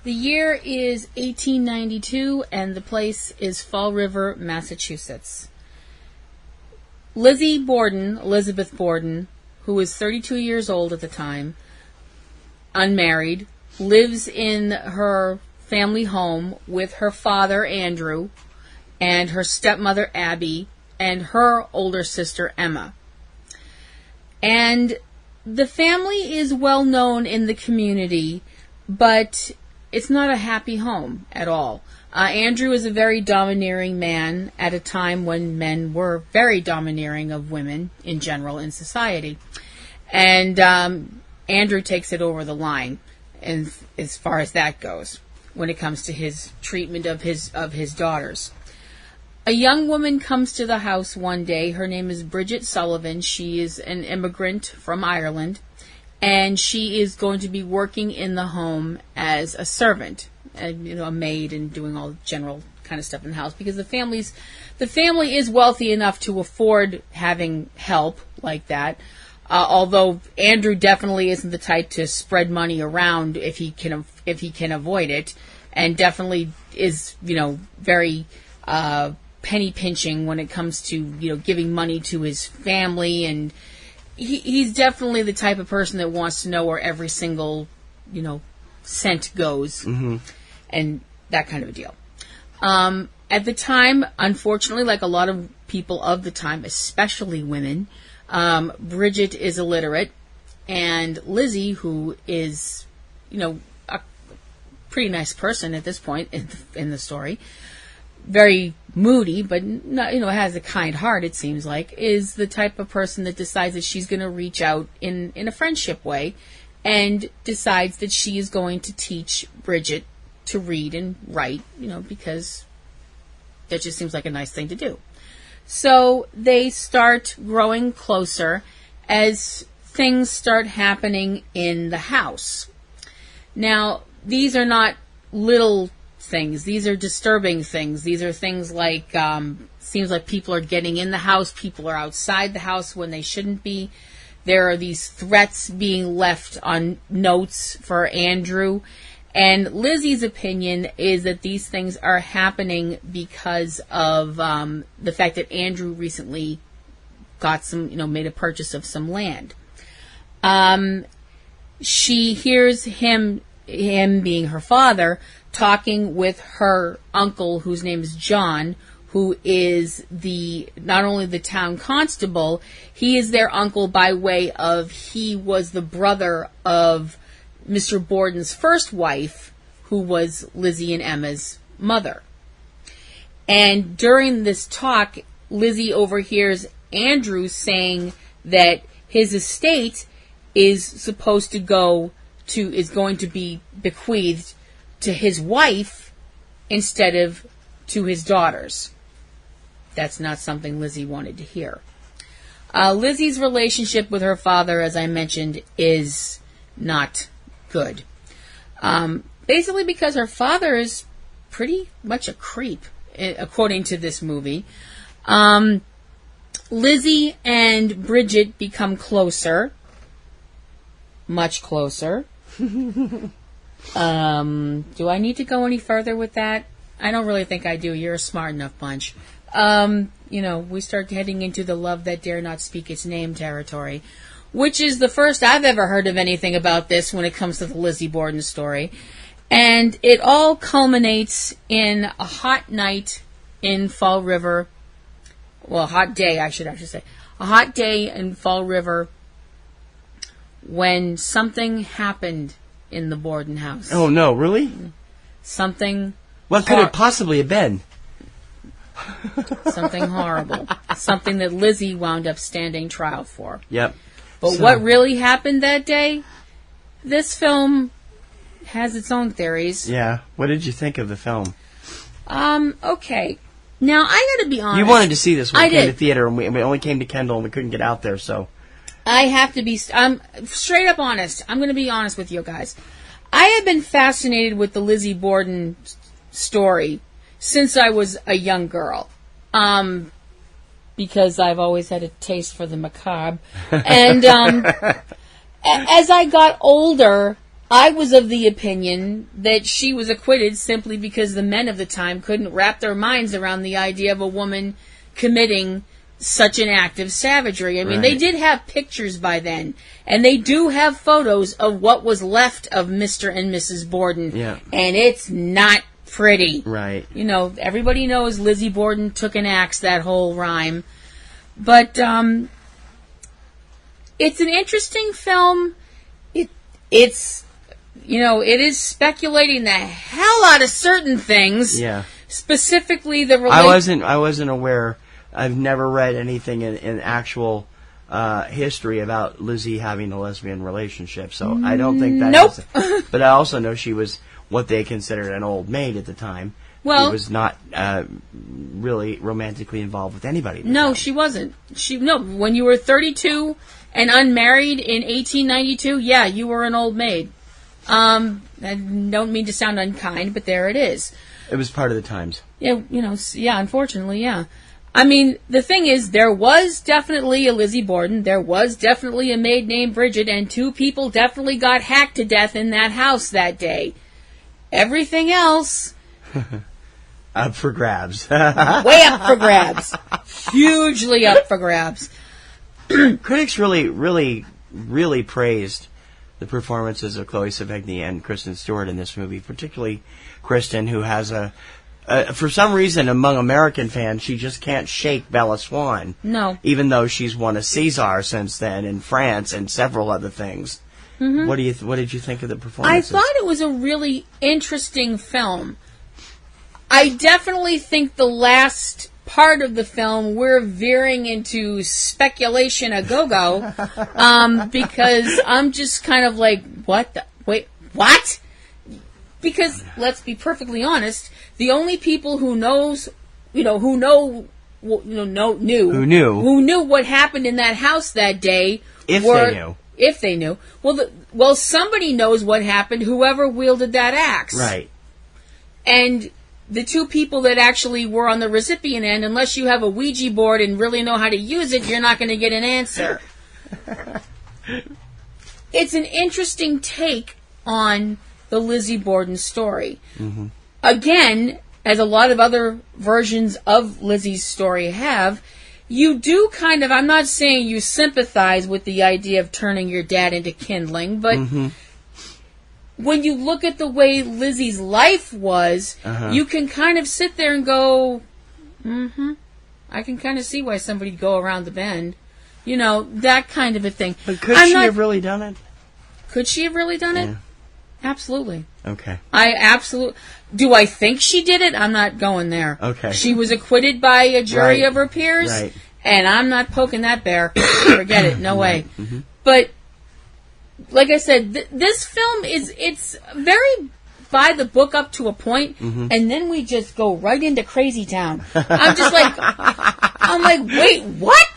The year is 1892, and the place is Fall River, Massachusetts. Lizzie Borden, Elizabeth Borden, who was 32 years old at the time, unmarried, lives in her family home with her father, Andrew, and her stepmother, Abby, and her older sister, Emma. And the family is well known in the community, but it's not a happy home at all. Andrew is a very domineering man at a time when men were very domineering of women in general in society. And Andrew takes it over the line, and as far as that goes, when it comes to his treatment of his daughters. A young woman comes to the house one day. Her name is Bridget Sullivan. She is an immigrant from Ireland, and she is going to be working in the home as a servant. a maid and doing all the general kind of stuff in the house, because the family is wealthy enough to afford having help like that. Although Andrew definitely isn't the type to spread money around if he can avoid it, and definitely is very penny pinching when it comes to giving money to his family, and he's definitely the type of person that wants to know where every single cent goes, and that kind of a deal. At the time, unfortunately, like a lot of people of the time, especially women, Bridget is illiterate, and Lizzie, who is, a pretty nice person at this point in the story, very moody, but not, has a kind heart, it seems like, is the type of person that decides that she's going to reach out in a friendship way, and decides that she is going to teach Bridget to read and write, because that just seems like a nice thing to do. So they start growing closer as things start happening in the house. Now, these are not little things. These are disturbing things. These are things like, seems like people are getting in the house, people are outside the house when they shouldn't be. There are these threats being left on notes for Andrew. And Lizzie's opinion is that these things are happening because of the fact that Andrew recently got made a purchase of some land. She hears him being her father, talking with her uncle, whose name is John, who is not only the town constable, he is their uncle by way of he was the brother of Mr. Borden's first wife, who was Lizzie and Emma's mother. And during this talk, Lizzie overhears Andrew saying that his estate is going to be bequeathed to his wife instead of to his daughters. That's not something Lizzie wanted to hear. Lizzie's relationship with her father, as I mentioned, is not good. Basically because her father is pretty much a creep, according to this movie. Lizzie and Bridget become closer. Much closer. Do I need to go any further with that? I don't really think I do. You're a smart enough bunch. We start heading into the love that dare not speak its name territory, which is the first I've ever heard of anything about this when it comes to the Lizzie Borden story. And it all culminates in a hot night in Fall River. Well, a hot day, I should actually say. A hot day in Fall River when something happened in the Borden house. Oh, no, really? Something... What could it possibly have been? Something horrible. Something that Lizzie wound up standing trial for. Yep. But what really happened that day? This film has its own theories. Yeah. What did you think of the film? Okay. Now, I gotta be honest. You wanted to see this when we came to did. theater, and we only came to Kendall, and we couldn't get out there, so... I have to be... straight up honest. I'm going to be honest with you guys. I have been fascinated with the Lizzie Borden story since I was a young girl. Because I've always had a taste for the macabre. And as I got older, I was of the opinion that she was acquitted simply because the men of the time couldn't wrap their minds around the idea of a woman committing such an act of savagery. I mean, They did have pictures by then, and they do have photos of what was left of Mr. and Mrs. Borden, and it's not pretty. Right. Everybody knows Lizzie Borden took an axe, that whole rhyme. But it's an interesting film. It's it is speculating the hell out of certain things. Yeah. Specifically the I wasn't aware. I've never read anything in actual history about Lizzie having a lesbian relationship, so I don't think that. Nope. But I also know she was what they considered an old maid at the time. Well, she was not really romantically involved with anybody. No, she wasn't. When you were 32 and unmarried in 1892, yeah, you were an old maid. I don't mean to sound unkind, but there it is. It was part of the times. Yeah, unfortunately, yeah. I mean, the thing is, there was definitely a Lizzie Borden, there was definitely a maid named Bridget, and 2 people definitely got hacked to death in that house that day. Everything else... up for grabs. Way up for grabs. Hugely up for grabs. Critics really praised the performances of Chloe Sevigny and Kristen Stewart in this movie, particularly Kristen, who has for some reason among American fans, she just can't shake Bella Swan. No. Even though she's won a César since then in France and several other things. Mm-hmm. What did you think of the performances? I thought it was a really interesting film. I definitely think the last part of the film we're veering into speculation a go-go because I'm just kind of like, what? What? Because let's be perfectly honest, the only people who knew what happened in that house that day if they knew. Well, somebody knows what happened. Whoever wielded that axe, right? And the 2 people that actually were on the recipient end, unless you have a Ouija board and really know how to use it, you're not going to get an answer. It's an interesting take on the Lizzie Borden story. Mm-hmm. Again, as a lot of other versions of Lizzie's story have, you do kind of, I'm not saying you sympathize with the idea of turning your dad into kindling, but when you look at the way Lizzie's life was, you can kind of sit there and go, I can kind of see why somebody'd go around the bend. That kind of a thing. But could she have really done it? Could she have really done it? Absolutely. Okay. Do I think she did it? I'm not going there. Okay. She was acquitted by a jury of her peers, and I'm not poking that bear. Forget it. No way. Mm-hmm. But like I said, this film it's very by the book up to a point, and then we just go right into Crazy Town. I'm like, wait, what?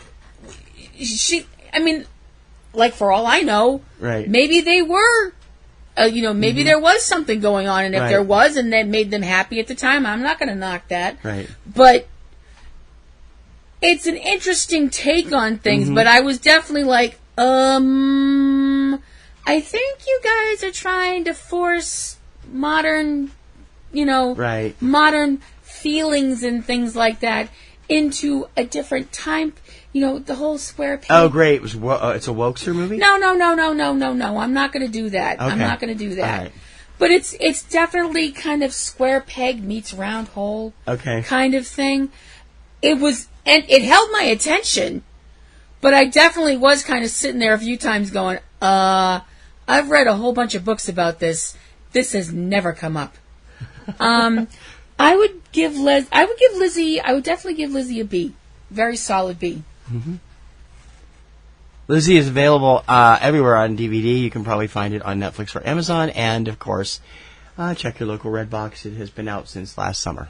For all I know, maybe they were, maybe there was something going on, and if there was, and that made them happy at the time, I'm not going to knock that. Right. But it's an interesting take on things, but I was definitely like, I think you guys are trying to force modern, modern feelings and things like that into a different time. The whole square peg. Oh, great! It's a Wokester movie. No. I'm not going to do that. Okay. I'm not going to do that. Right. But it's definitely kind of square peg meets round hole. Okay. Kind of thing. It was, and it held my attention. But I definitely was kind of sitting there a few times going, I've read a whole bunch of books about this. This has never come up. I would definitely give Lizzie a B. Very solid B. Mm-hmm. Lizzie is available everywhere on DVD. You can probably find it on Netflix or Amazon. And, of course, check your local Redbox. It has been out since last summer.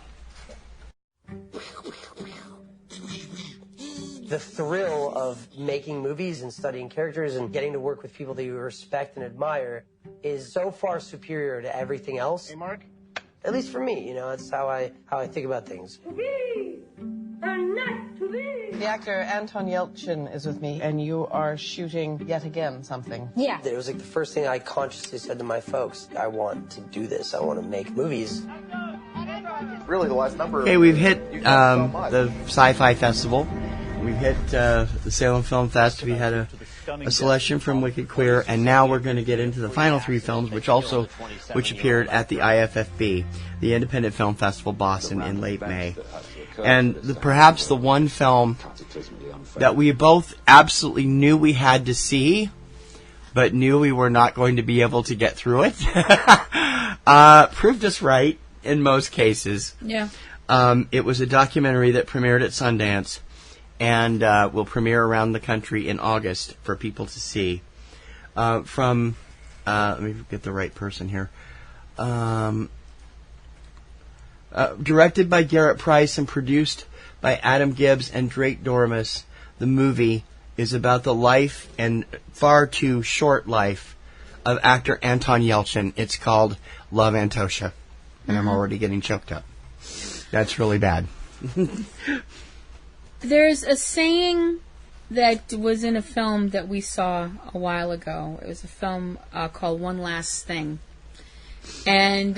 The thrill of making movies and studying characters and getting to work with people that you respect and admire is so far superior to everything else. Hey, Mark? At least for me, that's how I think about things. The actor Anton Yelchin is with me, and you are shooting yet again something. Yeah. It was like the first thing I consciously said to my folks. I want to do this. I want to make movies. Really, the last number. Okay, we've hit the Sci-Fi Festival. We've hit the Salem Film Fest. We had a selection from Wicked Queer, and now we're going to get into the final 3 films, which appeared at the IFFB, the Independent Film Festival Boston, in late May. And perhaps the one film that we both absolutely knew we had to see, but knew we were not going to be able to get through it, proved us right in most cases. Yeah. It was a documentary that premiered at Sundance and will premiere around the country in August for people to see. Let me get the right person here. Directed by Garrett Price and produced by Adam Gibbs and Drake Dormus, the movie is about the life and far too short life of actor Anton Yelchin. It's called Love Antosha. And I'm already getting choked up. That's really bad. There's a saying that was in a film that we saw a while ago. It was a film called One Last Thing. And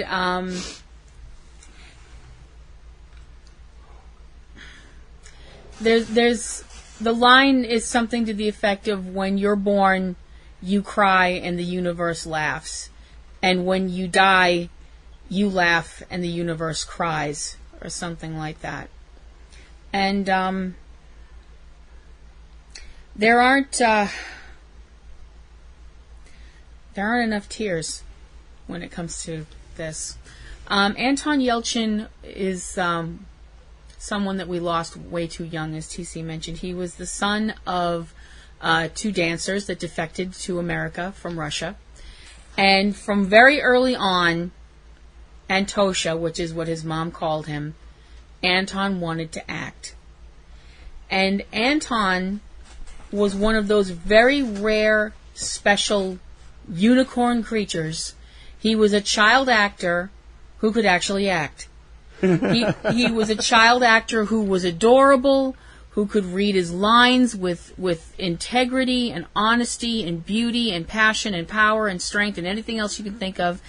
there's the line is something to the effect of, when you're born, you cry and the universe laughs. And when you die, you laugh and the universe cries, or something like that. And there aren't enough tears when it comes to this. Anton Yelchin is someone that we lost way too young, as TC mentioned. He was the son of two dancers that defected to America from Russia. And from very early on, Antosha, which is what his mom called him, Anton wanted to act. And Anton was one of those very rare, special unicorn creatures. He was a child actor who could actually act. He was a child actor who was adorable, who could read his lines with integrity and honesty and beauty and passion and power and strength and anything else you can think of.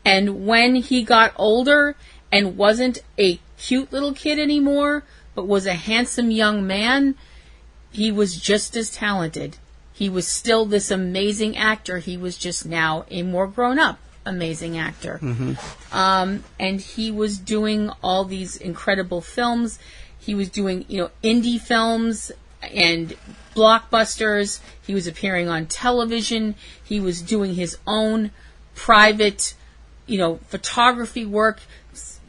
And when he got older and wasn't a cute little kid anymore, but was a handsome young man, he was just as talented. He was still this amazing actor. He was just now a more grown-up amazing actor. Mm-hmm. And he was doing all these incredible films. He was doing, indie films and blockbusters. He was appearing on television. He was doing his own private, photography work,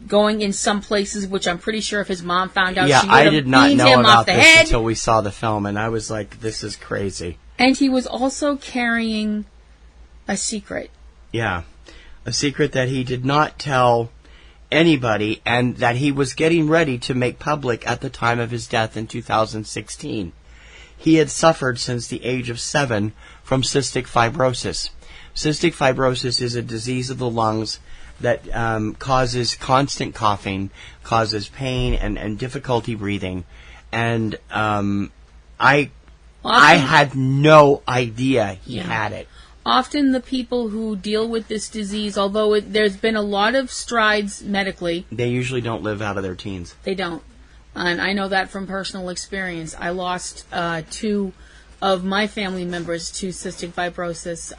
going in some places, which I'm pretty sure if his mom found out, she would have beamed him off the head. Yeah, I did not know about this until we saw the film, and I was like, this is crazy. And he was also carrying a secret. Yeah, a secret that he did not tell anybody, and that he was getting ready to make public at the time of his death in 2016. He had suffered since the age of 7 from cystic fibrosis. Cystic fibrosis is a disease of the lungs that causes constant coughing, causes pain and difficulty breathing. And I had no idea he had it. Often the people who deal with this disease, although there's been a lot of strides medically, they usually don't live out of their teens. They don't. And I know that from personal experience. I lost 2 of my family members to cystic fibrosis.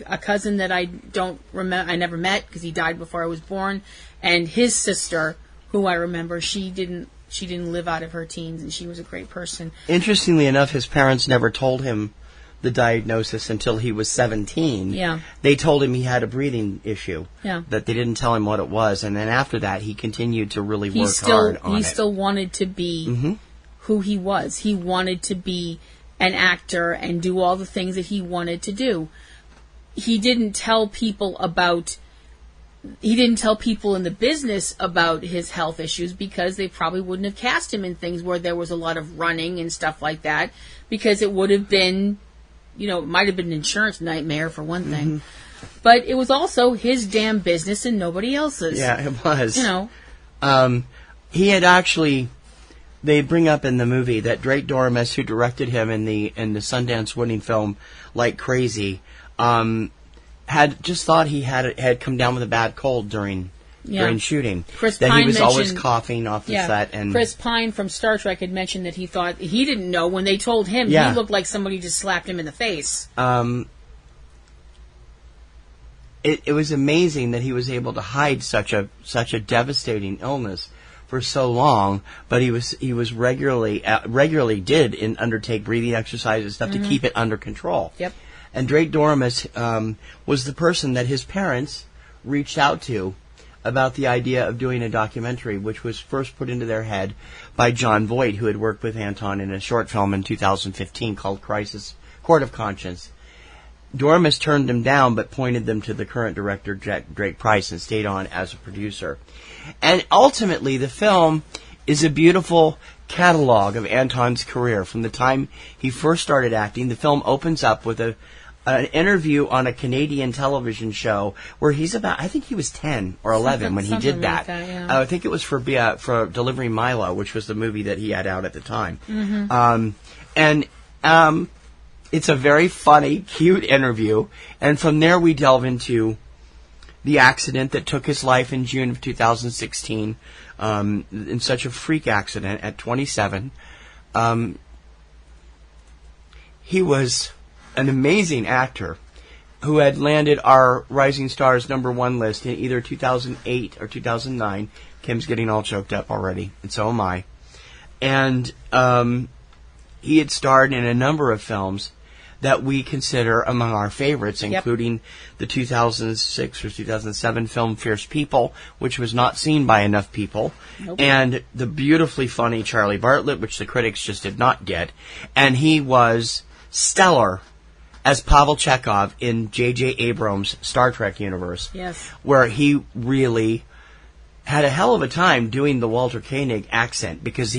A cousin that I don't remember, I never met because he died before I was born, and his sister, who I remember, she didn't live out of her teens, and she was a great person. Interestingly enough, his parents never told him the diagnosis until he was 17. Yeah. They told him he had a breathing issue. Yeah. That they didn't tell him what it was, and then after that, he continued to really work hard on it. He still wanted to be who he was. He wanted to be an actor and do all the things that he wanted to do. He didn't tell people in the business about his health issues because they probably wouldn't have cast him in things where there was a lot of running and stuff like that, because it would have been, it might have been an insurance nightmare for one thing. Mm-hmm. But it was also his damn business and nobody else's. Yeah, it was. He had actually, they bring up in the movie that Drake Doremus, who directed him in the Sundance winning film Like Crazy, had just thought he had come down with a bad cold during shooting. Chris that Pine he was always coughing off the set. And Chris Pine from Star Trek had mentioned that he thought, he didn't know when they told him, he looked like somebody just slapped him in the face. It was amazing that he was able to hide such a devastating illness for so long, but he was regularly did undertake breathing exercises and stuff to keep it under control. Yep. And Drake Doremus was the person that his parents reached out to about the idea of doing a documentary, which was first put into their head by John Voight, who had worked with Anton in a short film in 2015 called Crisis Court of Conscience. Doremus turned them down, but pointed them to the current director, Drake Price, and stayed on as a producer. And ultimately, the film is a beautiful catalog of Anton's career. From the time he first started acting, the film opens up with a an interview on a Canadian television show where he's I think he was 10 or 11 when he did that. Like that, yeah. I think it was for Delivering Milo, which was the movie that he had out at the time. It's a very funny, cute interview. And from there we delve into the accident that took his life in June of 2016, in such a freak accident at 27. He was an amazing actor who had landed our Rising Stars #1 list in either 2008 or 2009. Kim's getting all choked up already, and so am I. And he had starred in a number of films that we consider among our favorites, including the 2006 or 2007 film Fierce People, which was not seen by enough people, and the beautifully funny Charlie Bartlett, which the critics just did not get. And he was stellar as Pavel Chekhov in J.J. Abrams' Star Trek universe, where he really had a hell of a time doing the Walter Koenig accent, because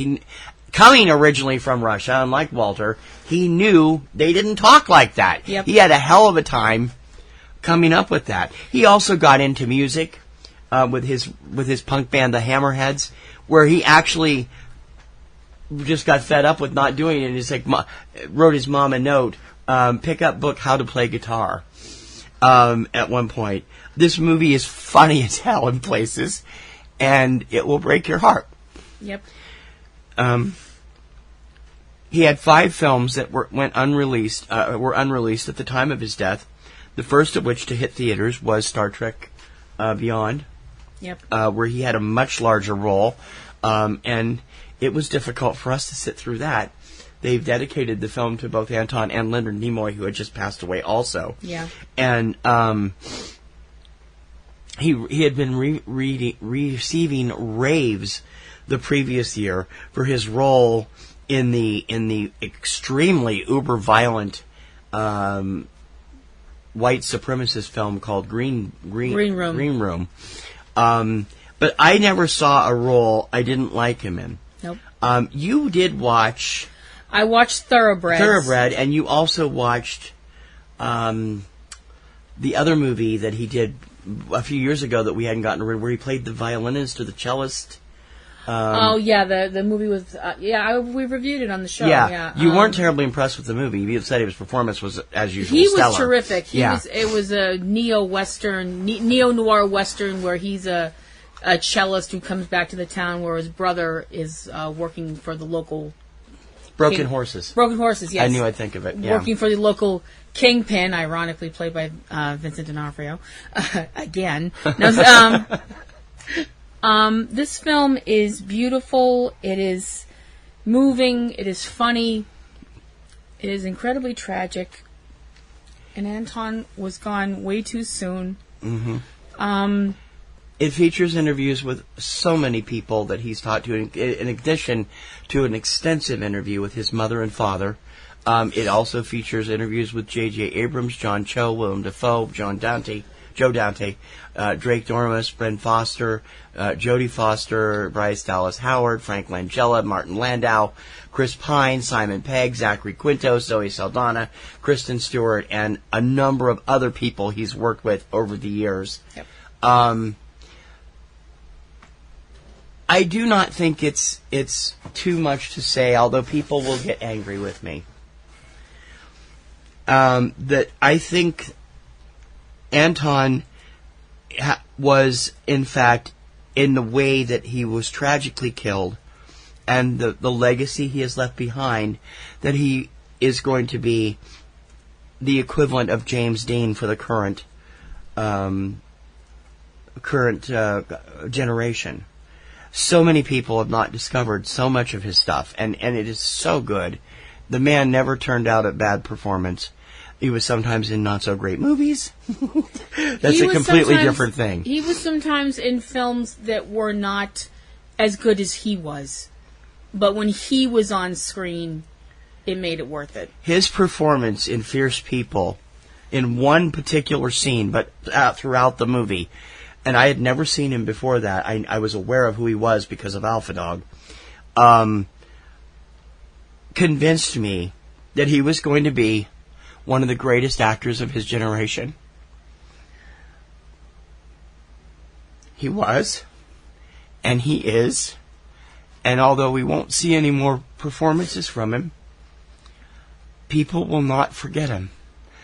coming originally from Russia, unlike Walter, he knew they didn't talk like that. He had a hell of a time coming up with that. He also got into music with his punk band, the Hammerheads, where he actually just got fed up with not doing it, and he's like, wrote his mom a note, pick up book How to Play Guitar, at one point. This movie is funny as hell in places, and it will break your heart. He had 5 films that were unreleased at the time of his death. The first of which to hit theaters was Star Trek Beyond, where he had a much larger role, and it was difficult for us to sit through that. They've dedicated the film to both Anton and Leonard Nimoy, who had just passed away also. And he had been receiving raves the previous year for his role in the extremely uber violent white supremacist film called Green Room. But I never saw a role I didn't like him in. You did watch. I watched Thoroughbred, and you also watched the other movie that he did a few years ago that we hadn't gotten rid of, where he played the violinist or the cellist. The movie with we reviewed it on the show. You weren't terribly impressed with the movie. You said his performance was, as usual, he stellar. was terrific. It was a neo noir western where he's a cellist who comes back to the town where his brother is working for the local Broken Horses. Yes, I knew I'd think of it. Working for the local kingpin, ironically played by Vincent D'Onofrio. Again. This film is beautiful. It is moving. It is funny. It is incredibly tragic. And Anton was gone way too soon. It features interviews with so many people that he's talked to, in addition to an extensive interview with his mother and father. It also features interviews with J.J. Abrams, John Cho, Willem Dafoe, Joe Dante, Drake Dormus, Bren Foster, Jodie Foster, Bryce Dallas Howard, Frank Langella, Martin Landau, Chris Pine, Simon Pegg, Zachary Quinto, Zoe Saldana, Kristen Stewart, and a number of other people he's worked with over the years. I do not think it's too much to say, although people will get angry with me, that I think Anton was, in fact, in the way that he was tragically killed and the legacy he has left behind, that he is going to be the equivalent of James Dean for the current generation. So many people have not discovered so much of his stuff, and it is so good. The man never turned out a bad performance. He was sometimes in not-so-great movies. That's a completely different thing. He was sometimes in films that were not as good as he was. But when he was on screen, it made it worth it. His performance in Fierce People, in one particular scene, but throughout the movie, and I had never seen him before that. I was aware of who he was because of Alpha Dog. Convinced me that he was going to be one of the greatest actors of his generation. He was, and he is, and although we won't see any more performances from him, people will not forget him.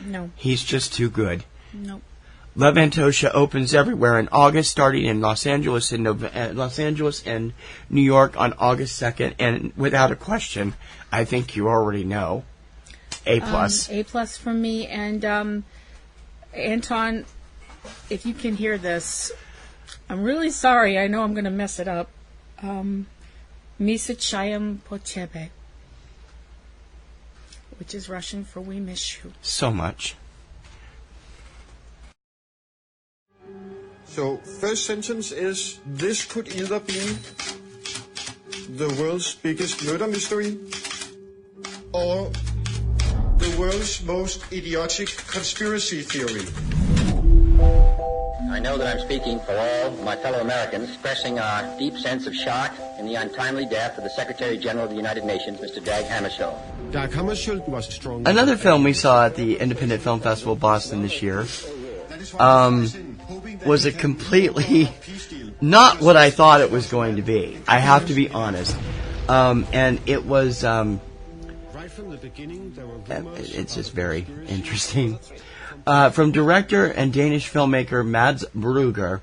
No. He's just too good. Nope. Love Antosha opens everywhere in August, starting in Los Angeles and New York on August 2nd, and without a question, I think you already know, A+. A+ from me, and Anton, if you can hear this, I'm really sorry. I know I'm going to mess it up. Misachayam Pochebe, which is Russian for we miss you. So much. So, first sentence is, this could either be the world's biggest murder mystery or the world's most idiotic conspiracy theory. I know that I'm speaking for all my fellow Americans, expressing our deep sense of shock in the untimely death of the Secretary General of the United Nations, Mr. Dag Hammarskjold. Dag Hammarskjold was strong. Another film we saw at the Independent Film Festival Boston this year was a completely not what I thought it was going to be. I have to be honest. And it was it's just very interesting. From director and Danish filmmaker Mads Brugger,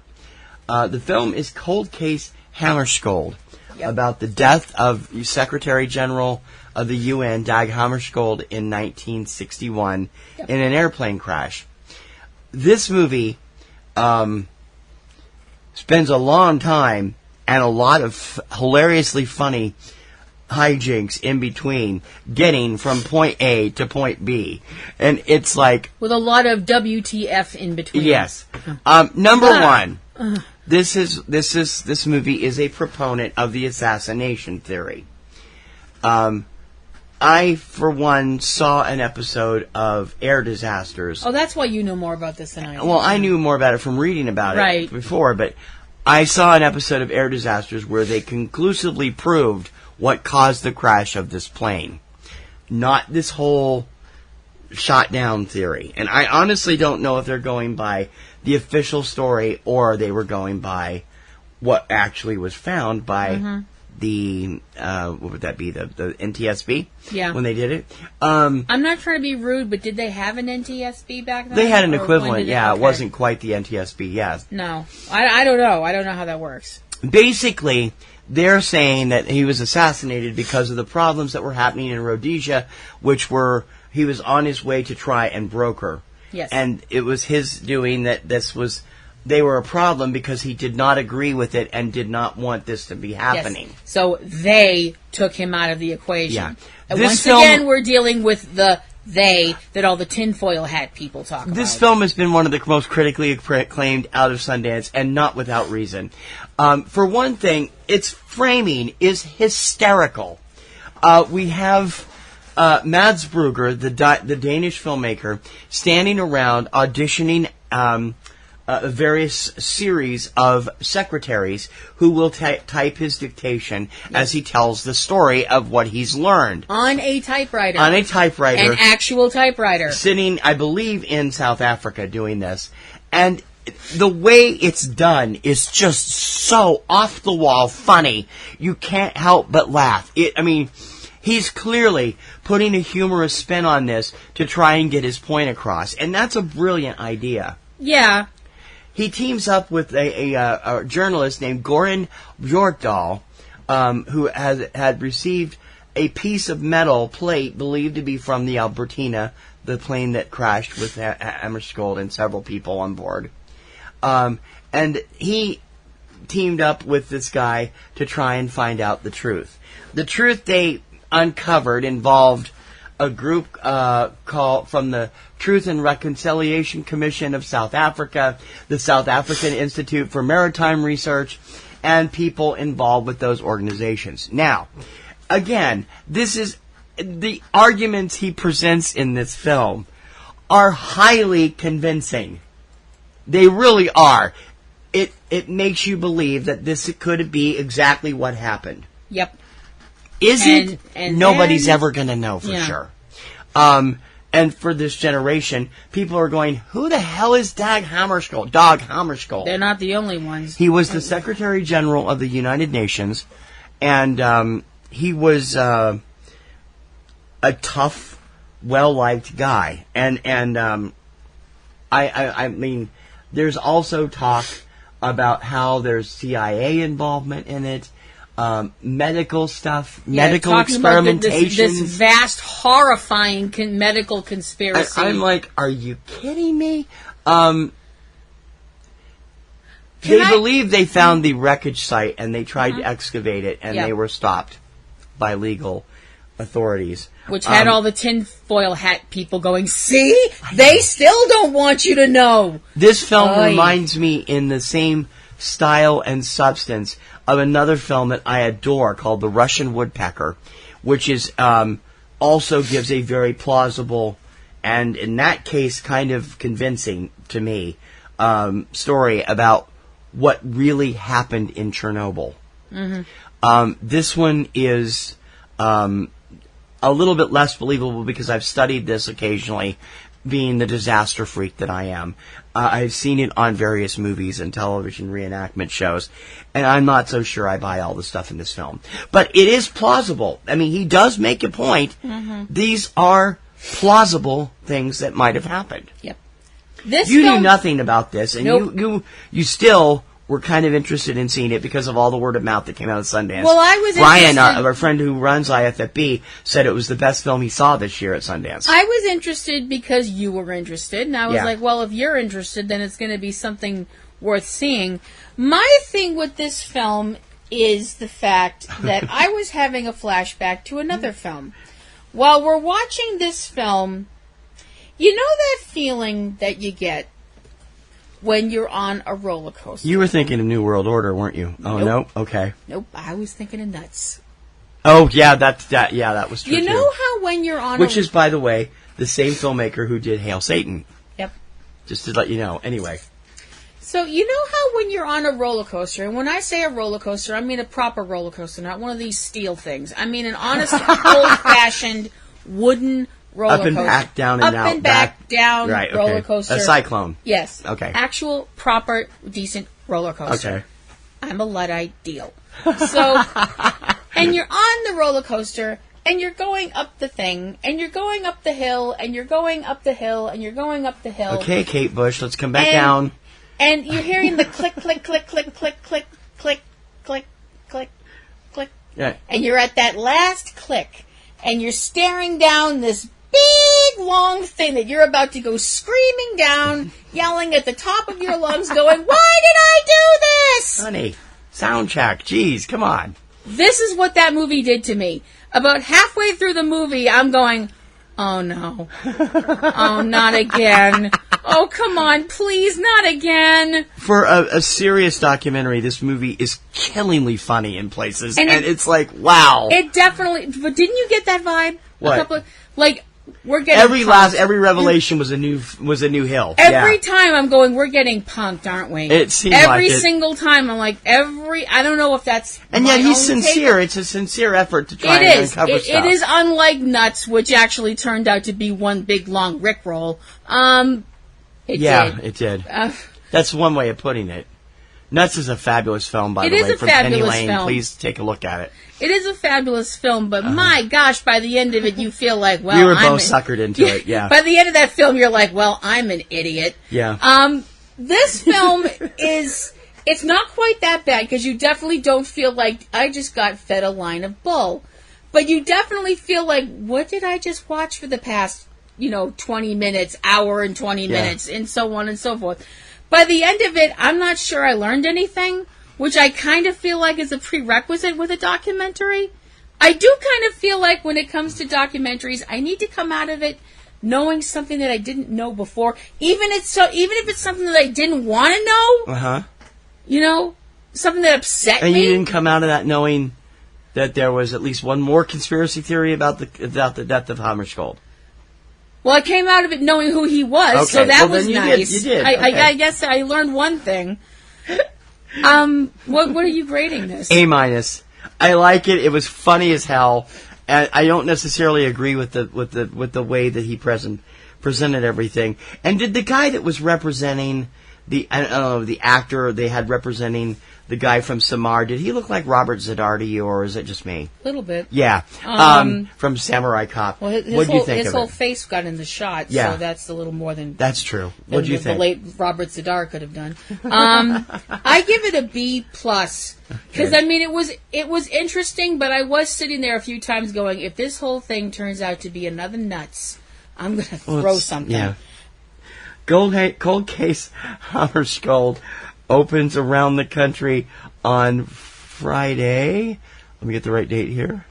the film is Cold Case Hammerskjold, about the death of Secretary General of the UN Dag Hammarskjold in 1961 in an airplane crash. This movie spends a long time and a lot of hilariously funny hijinks in between getting from point A to point B, and it's like with a lot of WTF in between. Yes. Number one, this movie is a proponent of the assassination theory. I, for one, saw an episode of Air Disasters. Oh, that's why you know more about this than I do. Well, I knew more about it from reading about it before, but I saw an episode of Air Disasters where they conclusively proved what caused the crash of this plane. Not this whole shot down theory. And I honestly don't know if they're going by the official story or they were going by what actually was found by the, what would that be, the NTSB? Yeah. When they did it. I'm not trying to be rude, but did they have an NTSB back then? They had an equivalent, yeah. It wasn't quite the NTSB, yeah. No. I don't know. I don't know how that works. Basically, they're saying that he was assassinated because of the problems that were happening in Rhodesia, which were, he was on his way to try and broker. Yes. And it was his doing that they were a problem because he did not agree with it and did not want this to be happening. Yes. So they took him out of the equation. Yeah. And once again, we're dealing with the they that all the tinfoil hat people talk about. This film has been one of the most critically acclaimed out of Sundance, and not without reason. For one thing, its framing is hysterical. We have Mads Brugger, the Danish filmmaker, standing around auditioning a various series of secretaries who will type his dictation as he tells the story of what he's learned. On a typewriter. On a typewriter. An actual typewriter. Sitting, I believe, in South Africa doing this. And the way it's done is just so off-the-wall funny. You can't help but laugh. He's clearly putting a humorous spin on this to try and get his point across. And that's a brilliant idea. Yeah. He teams up with a journalist named Goran Bjorkdahl, who had received a piece of metal plate believed to be from the Albertina, the plane that crashed with Hammerskjold and several people on board. And he teamed up with this guy to try and find out the truth. The truth they uncovered involved a group called from the Truth and Reconciliation Commission of South Africa, the South African Institute for Maritime Research, and people involved with those organizations. Now, again, this is the arguments he presents in this film are highly convincing. They really are. It makes you believe that this could be exactly what happened. Yep. Is it? Nobody's ever going to know for sure. And for this generation, people are going, who the hell is Dag Hammerskjold? Dag Hammerskjold. They're not the only ones. He was the Secretary General of the United Nations, and he was a tough, well-liked guy. And I mean, there's also talk about how there's CIA involvement in it. Medical stuff, medical experimentation. This vast, horrifying medical conspiracy. I'm like, are you kidding me? They believe they found the wreckage site and they tried to excavate it and they were stopped by legal authorities. Which had all the tinfoil hat people going, see? They still don't want you to know. This film reminds me in the same style and substance of another film that I adore called The Russian Woodpecker, which is also gives a very plausible and, in that case, kind of convincing to me story about what really happened in Chernobyl. Mm-hmm. This one is a little bit less believable because I've studied this occasionally, being the disaster freak that I am. I've seen it on various movies and television reenactment shows, and I'm not so sure I buy all the stuff in this film. But it is plausible. I mean, he does make a point. Mm-hmm. These are plausible things that might have happened. Yep. You knew nothing about this, and you still were kind of interested in seeing it because of all the word of mouth that came out of Sundance. Well, I was Ryan, our friend who runs IFFB, said it was the best film he saw this year at Sundance. I was interested because you were interested, and I was like, well, if you're interested, then it's going to be something worth seeing. My thing with this film is the fact that I was having a flashback to another film. While we're watching this film, you know that feeling that you get when you're on a roller coaster? You were thinking of New World Order, weren't you? Oh, nope. No? Okay. Nope, I was thinking of Nuts. Oh, yeah, that was true, You know how when you're on Which is, by the way, the same filmmaker who did Hail Satan. Yep. Just to let you know. Anyway. So, you know how when you're on a roller coaster, and when I say a roller coaster, I mean a proper roller coaster, not one of these steel things. I mean an honest, old-fashioned wooden roller coaster. Up and back, down and out. Up and back, down right, okay. roller coaster. A cyclone. Yes. Okay. Actual, proper, decent roller coaster. Okay. I'm a Luddite deal. So, and you're on the roller coaster, and you're going up the thing, and you're going up the hill, and you're going up the hill, and you're going up the hill. Okay, Kate Bush, let's come back down. And you're hearing the click, click, click, click, click, click, click, click, click, click. Yeah. And you're at that last click, and you're staring down this big, long thing that you're about to go screaming down, yelling at the top of your lungs, going, why did I do this? Honey, sound check. Jeez, come on. This is what that movie did to me. About halfway through the movie, I'm going, oh no. Oh, not again. Oh, come on, please, not again. For a serious documentary, this movie is killingly funny in places, and it's like, wow. It definitely, but didn't you get that vibe? What? We're getting every revelation was a new hill. Every time I'm going, we're getting punked, aren't we? It seems every like it. single time. I'm like, I don't know if that's. And yet he's sincere. It's a sincere effort to try and uncover stuff. It is unlike Nuts, which actually turned out to be one big long Rickroll. It did. That's one way of putting it. Nuts is a fabulous film, by the way, from Penny Lane. Film. Please take a look at it. It is a fabulous film, but my gosh, by the end of it, you feel like, well, we were both suckered into it, yeah. By the end of that film, you're like, well, I'm an idiot. Yeah. This film it's not quite that bad, because you definitely don't feel like I just got fed a line of bull. But you definitely feel like, what did I just watch for the past, 20 minutes, hour and 20 minutes, and so on and so forth. By the end of it, I'm not sure I learned anything, which I kind of feel like is a prerequisite with a documentary. I do kind of feel like when it comes to documentaries, I need to come out of it knowing something that I didn't know before, even if it's something that I didn't want to know. Something that upset me. And you didn't come out of that knowing that there was at least one more conspiracy theory about the death of Hammerskjold. Well, I came out of it knowing who he was, so that was nice. You did. I guess I learned one thing. What are you grading this? A-. I like it. It was funny as hell. And I don't necessarily agree with the way that he presented everything. And did the guy that was representing the actor they had representing the guy from Samar, did he look like Robert Z'Dar to you, or is it just me? A little bit. Yeah. From Samurai Cop. Well, what do you think of it? His whole face got in the shot, so that's a little more than... That's true. What do you think? The late Robert Z'Dar could have done. I give it a B+. Because, I mean, it was interesting, but I was sitting there a few times going, if this whole thing turns out to be another nuts, I'm going to throw something. Yeah. Cold Case Hammerskjold opens around the country on Friday. Let me get the right date here.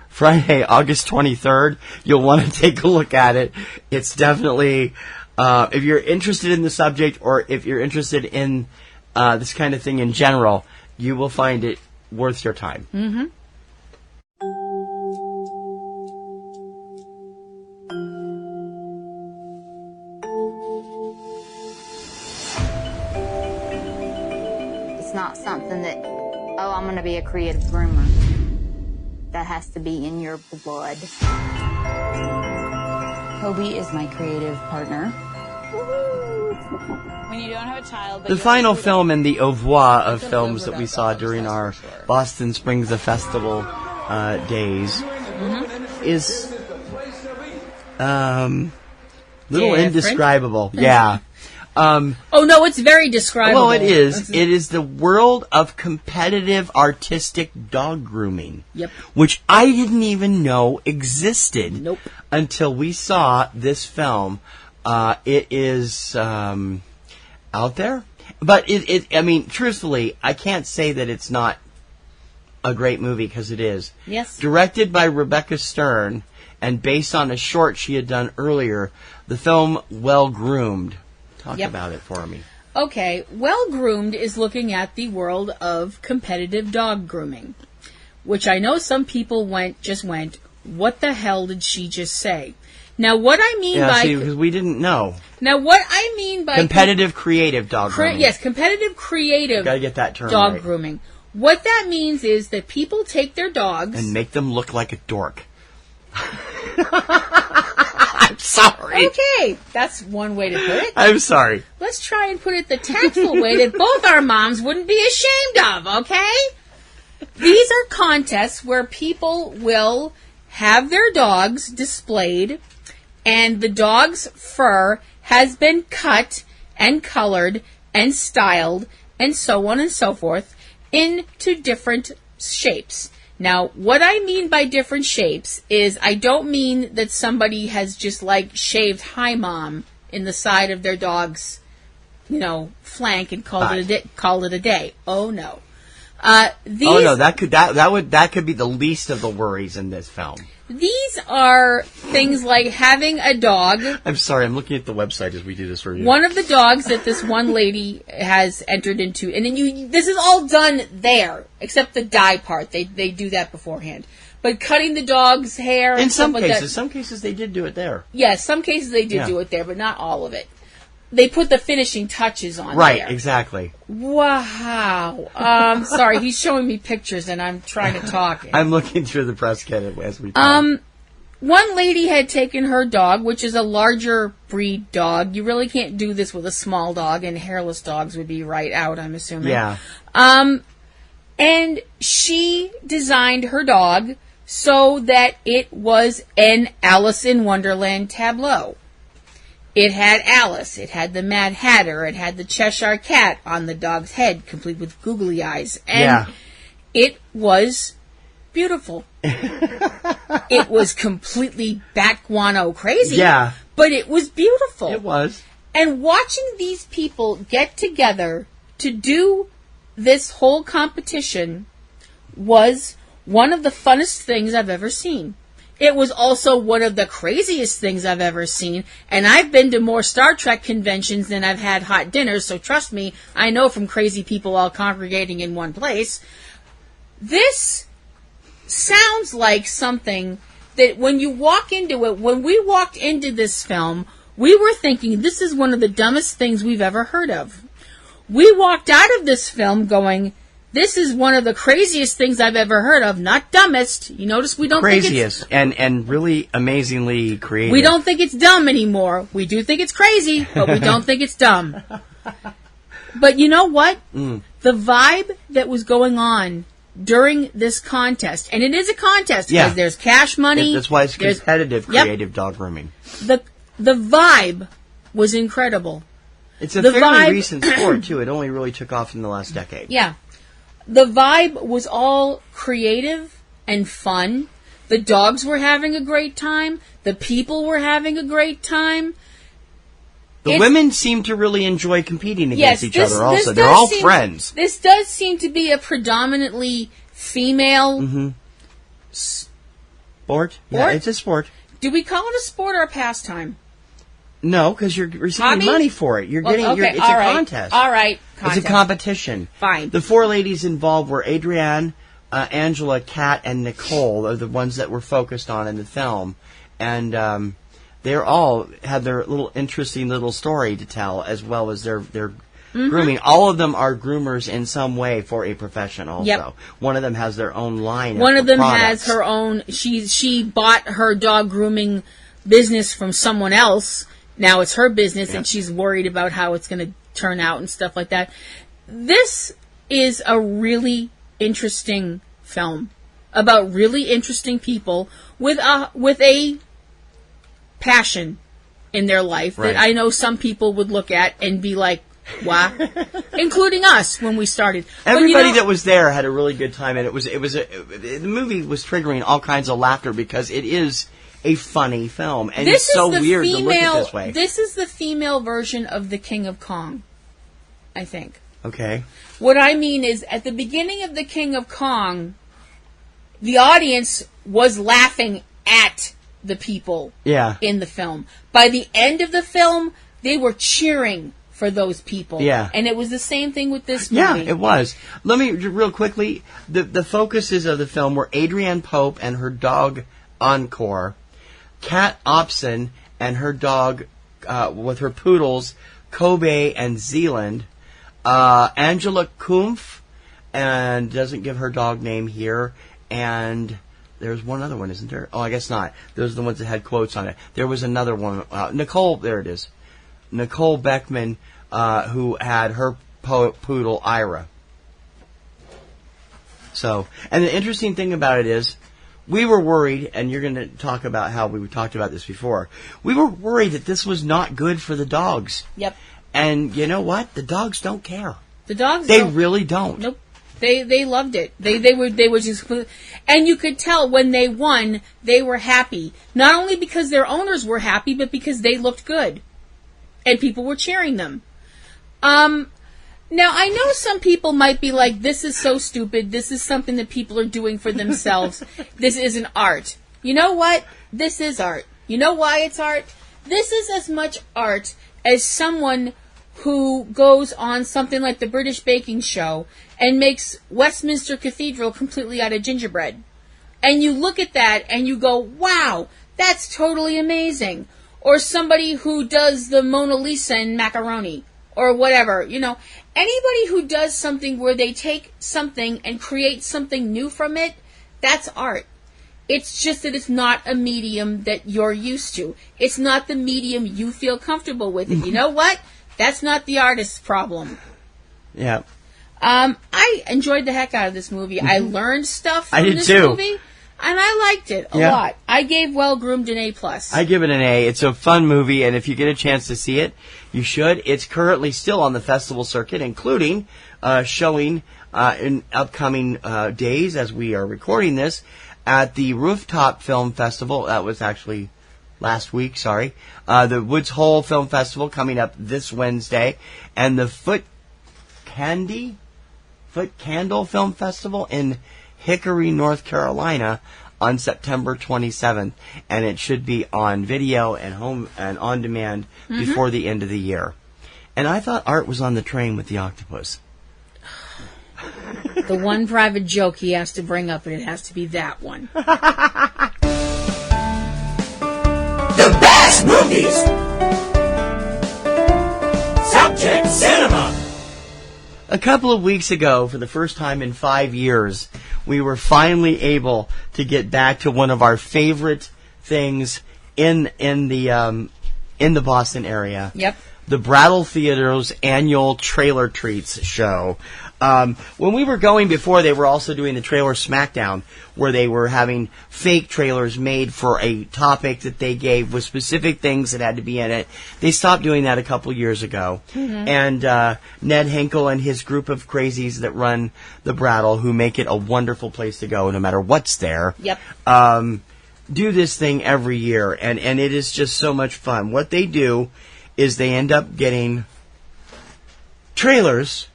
Friday, August 23rd. You'll want to take a look at it. It's definitely, if you're interested in the subject or if you're interested in this kind of thing in general, you will find it worth your time. Mm-hmm. It's not something that, oh, I'm going to be a creative groomer. That has to be in your blood. Kobe is my creative partner. When you don't have a child... The final film in the au revoir of films that we saw during our Boston Springs Festival days is little indescribable. Yeah. Oh no, it's very describable. Well, it is. It is the world of competitive artistic dog grooming. Yep. Which I didn't even know existed. Nope. Until we saw this film. It is out there, but I mean, truthfully, I can't say that it's not a great movie because it is. Yes. Directed by Rebecca Stern and based on a short she had done earlier, the film Well Groomed. Talk about it for me. Okay, Well Groomed is looking at the world of competitive dog grooming, which I know some people went, what the hell did she just say? Now, what I mean by... because we didn't know. Now, what I mean by... Competitive creative dog grooming. Yes, competitive creative gotta get that term dog right. grooming. What that means is that people take their dogs... and make them look like a dork. I'm sorry. Okay, that's one way to put it. I'm sorry. Let's try and put it the tactful way that both our moms wouldn't be ashamed of, okay? These are contests where people will have their dogs displayed, and the dog's fur has been cut and colored and styled and so on and so forth into different shapes. Now, what I mean by different shapes is I don't mean that somebody has just like shaved Hi Mom in the side of their dog's, flank and called it a day. Oh no. That could be the least of the worries in this film. These are things like having a dog. I'm sorry, I'm looking at the website as we do this review. One of the dogs that this one lady has entered into, and then this is all done there, except the dye part. They do that beforehand. But cutting the dog's hair. In and some stuff cases, like that, some cases they did do it there. Yes, some cases they did do it there, but not all of it. They put the finishing touches on right, there. Exactly. Wow. Sorry, he's showing me pictures and I'm trying to talk. I'm looking through the press kit as we talk. One lady had taken her dog, which is a larger breed dog. You really can't do this with a small dog, and hairless dogs would be right out, I'm assuming. Yeah. And she designed her dog so that it was an Alice in Wonderland tableau. It had Alice, it had the Mad Hatter, it had the Cheshire Cat on the dog's head, complete with googly eyes. And it was beautiful. It was completely bat guano crazy. Yeah. But it was beautiful. It was. And watching these people get together to do this whole competition was one of the funnest things I've ever seen. It was also one of the craziest things I've ever seen, and I've been to more Star Trek conventions than I've had hot dinners, so trust me, I know from crazy people all congregating in one place. This sounds like something that when you walk into it, when we walked into this film, we were thinking this is one of the dumbest things we've ever heard of. We walked out of this film going, This is one of the craziest things I've ever heard of. Not dumbest. You notice we don't Craziest and really amazingly creative. We don't think it's dumb anymore. We do think it's crazy, but we don't think it's dumb. But you know what? The vibe that was going on during this contest, and it is a contest because there's cash money. That's why it's competitive, creative dog grooming. The vibe was incredible. It's a fairly recent sport, too. It only really took off in the last decade. Yeah. The vibe was all creative and fun. The dogs were having a great time. The people were having a great time. The women seem to really enjoy competing against each other also. They're all friends. This does seem to be a predominantly female sport. Yeah, it's a sport. Do we call it a sport or a pastime? No, because you're receiving money for it. You're getting. It's a contest. All right. It's a competition. Fine. The 4 ladies involved were Adrienne, Angela, Kat, and Nicole. Are the ones that were focused on in the film, and they're all had their little interesting little story to tell, as well as their grooming. All of them are groomers in some way for a profession. Also, Yep. One of them has their own line. One of them products. has her own. She bought her dog grooming business from someone else. Now it's her business, and she's worried about how it's going to turn out and stuff like that. This is a really interesting film about really interesting people with a passion in their life that I know some people would look at and be like, "Wow," including us when we started. Everybody that was there had a really good time, and the movie was triggering all kinds of laughter because it is a funny film, and it's so weird to look at this way. This is the female version of The King of Kong, I think. Okay. What I mean is, at the beginning of The King of Kong, the audience was laughing at the people in the film. By the end of the film, they were cheering for those people. Yeah. And it was the same thing with this movie. Yeah, it was. Let me, real quickly, the focuses of the film were Adrienne Pope and her dog, Encore, Kat Opson and her dog, with her poodles, Kobe and Zealand, Angela Kumpf, and doesn't give her dog name here, and there's one other one, isn't there? Oh, I guess not. Those are the ones that had quotes on it. There was another one, Nicole, there it is, Nicole Beckman, who had her poodle, Ira. So, and the interesting thing about it is, we were worried, and you're going to talk about how we talked about this before. We were worried that this was not good for the dogs. Yep. And you know what? The dogs don't care. The dogs They really don't. Nope. They loved it. They were just, and you could tell when they won, they were happy. Not only because their owners were happy, but because they looked good. And people were cheering them. Now, I know some people might be like, this is so stupid. This is something that people are doing for themselves. This isn't art. You know what? This is art. You know why it's art? This is as much art as someone who goes on something like the British Baking Show and makes Westminster Cathedral completely out of gingerbread. And you look at that and you go, wow, that's totally amazing. Or somebody who does the Mona Lisa in macaroni. Or whatever, anybody who does something where they take something and create something new from it, that's art. It's just that it's not a medium that you're used to. It's not the medium you feel comfortable with. And you know what? That's not the artist's problem. Yeah. I enjoyed the heck out of this movie. I learned stuff from this too. movie. And I liked it a lot. I gave Well Groomed an A+. I give it an A. It's a fun movie, and if you get a chance to see it, you should. It's currently still on the festival circuit, including showing in upcoming days as we are recording this at the Rooftop Film Festival. That was actually last week, sorry. The Woods Hole Film Festival coming up this Wednesday, and the Foot Candle Film Festival in Hickory, North Carolina on September 27th, and it should be on video and home and on demand before the end of the year. And I thought Art was on the train with the octopus. The one private joke he has to bring up, and it has to be that one. The best movies. Subject Cinema. A couple of weeks ago, for the first time in 5 years, we were finally able to get back to one of our favorite things in the Boston area. Yep. The Brattle Theater's annual Trailer Treats show. When we were going before, they were also doing the Trailer Smackdown, where they were having fake trailers made for a topic that they gave with specific things that had to be in it. They stopped doing that a couple years ago. Mm-hmm. And Ned Hinkle and his group of crazies that run the Brattle, who make it a wonderful place to go no matter what's there, yep. Do this thing every year. And it is just so much fun. What they do is they end up getting trailers,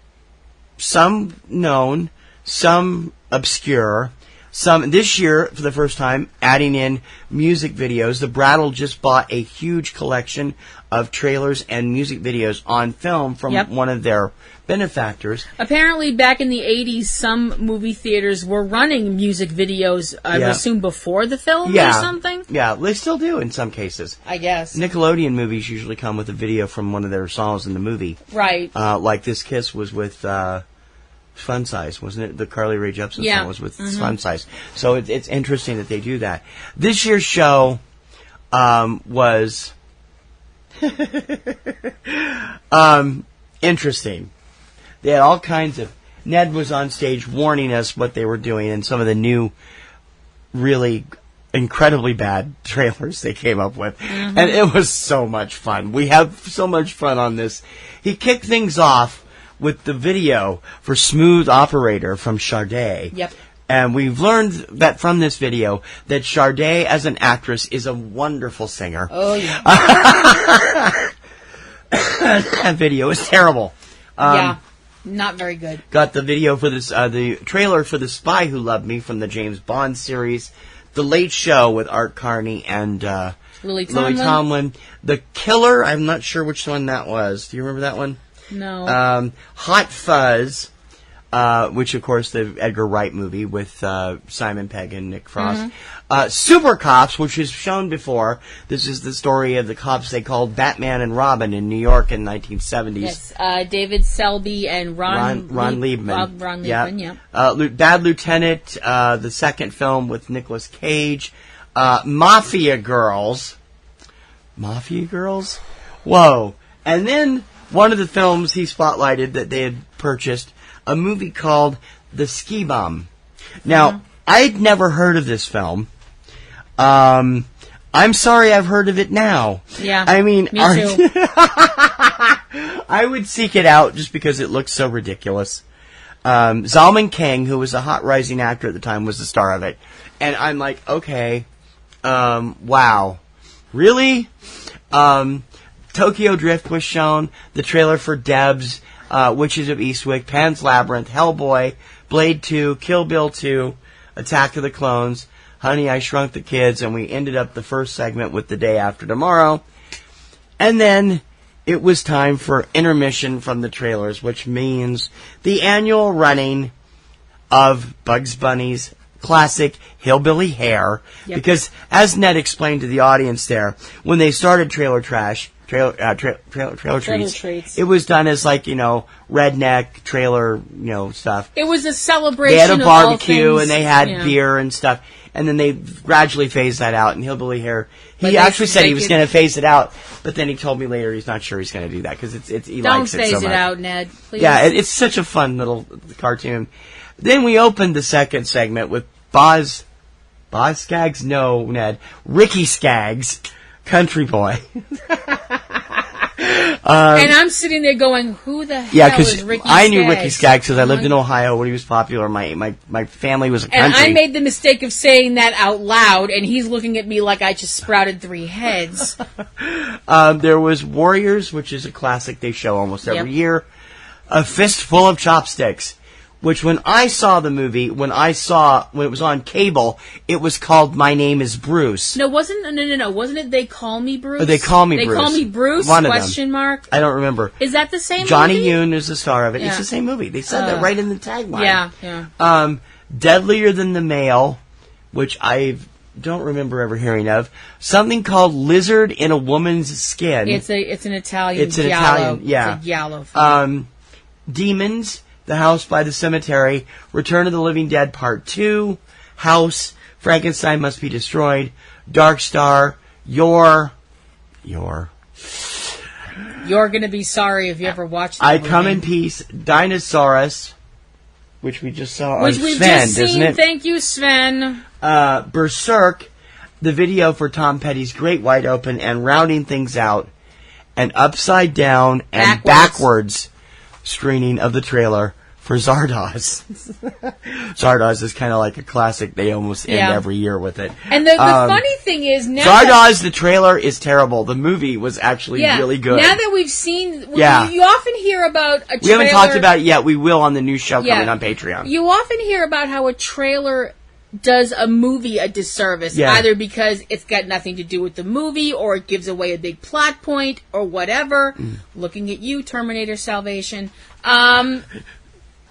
some known, some obscure, some this year for the first time adding in music videos. The Brattle just bought a huge collection of trailers and music videos on film from one of their benefactors. Apparently back in the 80s, some movie theaters were running music videos, I would assume before the film or something? Yeah, they still do in some cases. I guess. Nickelodeon movies usually come with a video from one of their songs in the movie. Right. Like This Kiss was with Fun Size, wasn't it? The Carly Rae Jepsen song was with Fun Size. So it's interesting that they do that. This year's show was interesting. They had all kinds of... Ned was on stage warning us what they were doing and some of the new, really incredibly bad trailers they came up with. Mm-hmm. And it was so much fun. We have so much fun on this. He kicked things off with the video for Smooth Operator from Sade. Yep. And we've learned that from this video that Sade, as an actress, is a wonderful singer. Oh, yeah. That video is terrible. Not very good. Got the video for this, the trailer for The Spy Who Loved Me from the James Bond series. The Late Show with Art Carney and Lily Tomlin. The Killer, I'm not sure which one that was. Do you remember that one? No. Hot Fuzz, which, of course, the Edgar Wright movie with Simon Pegg and Nick Frost. Mm-hmm. Super Cops, which is shown before. This is the story of the cops they called Batman and Robin in New York in the 1970s. Yes, David Selby and Ron Liebman. Ron Liebman, yeah. Bad Lieutenant, the second film with Nicolas Cage. Mafia Girls. Mafia Girls? Whoa. And then one of the films he spotlighted that they had purchased, a movie called The Ski Bum. Now, I'd never heard of this film. I'm sorry I've heard of it now. Yeah, I mean, me too. I would seek it out just because it looks so ridiculous. Zalman King, who was a hot rising actor at the time, was the star of it. And I'm like, okay, wow. Really? Tokyo Drift was shown, the trailer for Debs, Witches of Eastwick, Pan's Labyrinth, Hellboy, Blade 2, Kill Bill 2, Attack of the Clones, Honey, I Shrunk the Kids, and we ended up the first segment with The Day After Tomorrow. And then it was time for intermission from the trailers, which means the annual running of Bugs Bunny's classic Hillbilly Hair. Yep. Because, as Ned explained to the audience there, when they started Trailer Treats, it was done as redneck trailer, stuff. It was a celebration. They had a barbecue of all things, and they had beer and stuff, and then they gradually phased that out. And Hillbilly Hair, he actually said he was going to phase it out, but then he told me later he's not sure he's going to do that because he likes it so much. Don't phase it out, Ned. Please. Yeah, it's such a fun little cartoon. Then we opened the second segment with Boz Skaggs? No, Ned. Ricky Skaggs, Country Boy. And I'm sitting there going, who the hell is Ricky Skaggs? I knew Ricky Skaggs because I lived in Ohio when he was popular. My family was a country. And I made the mistake of saying that out loud, and he's looking at me like I just sprouted 3 heads. There was Warriors, which is a classic they show almost every year. A Fistful of Chopsticks, which when I saw the movie, when it was on cable, it was called My Name is Bruce. No, wasn't it They Call Me Bruce? Oh, They Call Me Bruce. They Call Me Bruce? One of question them. Mark. I don't remember. Is that the same Johnny movie? Yoon is the star of it. Yeah. It's the same movie. They said that right in the tagline. Yeah. Deadlier Than the Male, which I don't remember ever hearing of. Something called Lizard in a Woman's Skin. It's an Italian. It's an Italian, yeah. It's a giallo film. Demons, The House by the Cemetery, Return of the Living Dead Part 2, House, Frankenstein Must Be Destroyed, Dark Star, You're gonna be sorry if you ever watched I Come in Peace, Dinosaurus, which we just saw on we've Sven, just seen. isn't it? Thank you, Sven. Berserk, the video for Tom Petty's Great Wide Open, and rounding things out, an upside down and backwards screening of the trailer for Zardoz. Zardoz is kind of like a classic. They almost end every year with it. And the funny thing is, now Zardoz, the trailer is terrible. The movie was actually really good. Now that we've seen, you often hear about a trailer. We haven't talked about it yet. We will on the new show coming on Patreon. You often hear about how a trailer does a movie a disservice, either because it's got nothing to do with the movie, or it gives away a big plot point, or whatever. Looking at you, Terminator Salvation.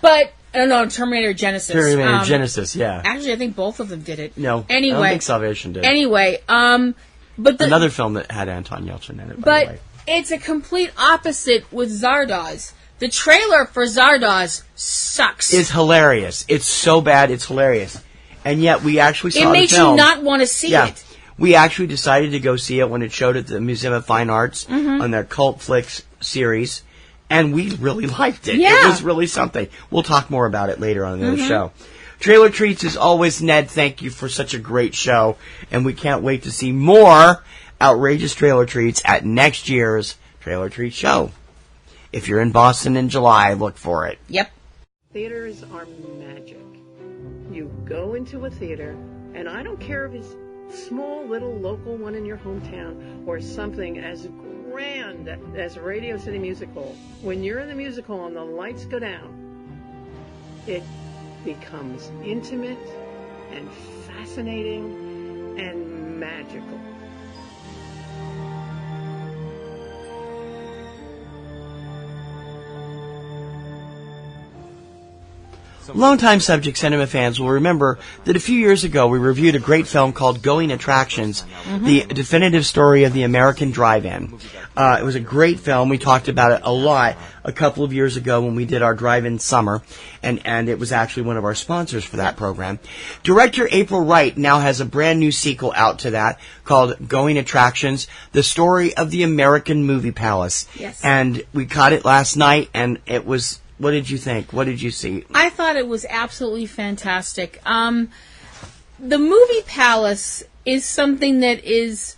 But, I don't know, Terminator Genesis. Terminator Genesis, yeah. Actually, I think both of them did it. No, anyway, I don't think Salvation did. Anyway, but another film that had Anton Yelchin in it, by the way. It's a complete opposite with Zardoz. The trailer for Zardoz sucks. It's hilarious. It's so bad, it's hilarious. And yet, we actually saw the film. It makes you not want to see it. We actually decided to go see it when it showed at the Museum of Fine Arts on their Cult Flicks series. And we really liked it. Yeah. It was really something. We'll talk more about it later on in the show. Trailer Treats is always Ned. Thank you for such a great show. And we can't wait to see more outrageous Trailer Treats at next year's Trailer Treat show. If you're in Boston in July, look for it. Yep. Theaters are magic. You go into a theater, and I don't care if it's small little local one in your hometown or something as grand as Radio City Music Hall. When you're in the music hall and the lights go down, it becomes intimate and fascinating and magical. Longtime Subject Cinema fans will remember that a few years ago we reviewed a great film called Going Attractions, the definitive story of the American drive-in. It was a great film. We talked about it a lot a couple of years ago when we did our drive-in summer, and it was actually one of our sponsors for that program. Director April Wright now has a brand new sequel out to that called Going Attractions, the story of the American movie palace. Yes. And we caught it last night, and it was... What did you think? What did you see? I thought it was absolutely fantastic. The movie palace is something that is...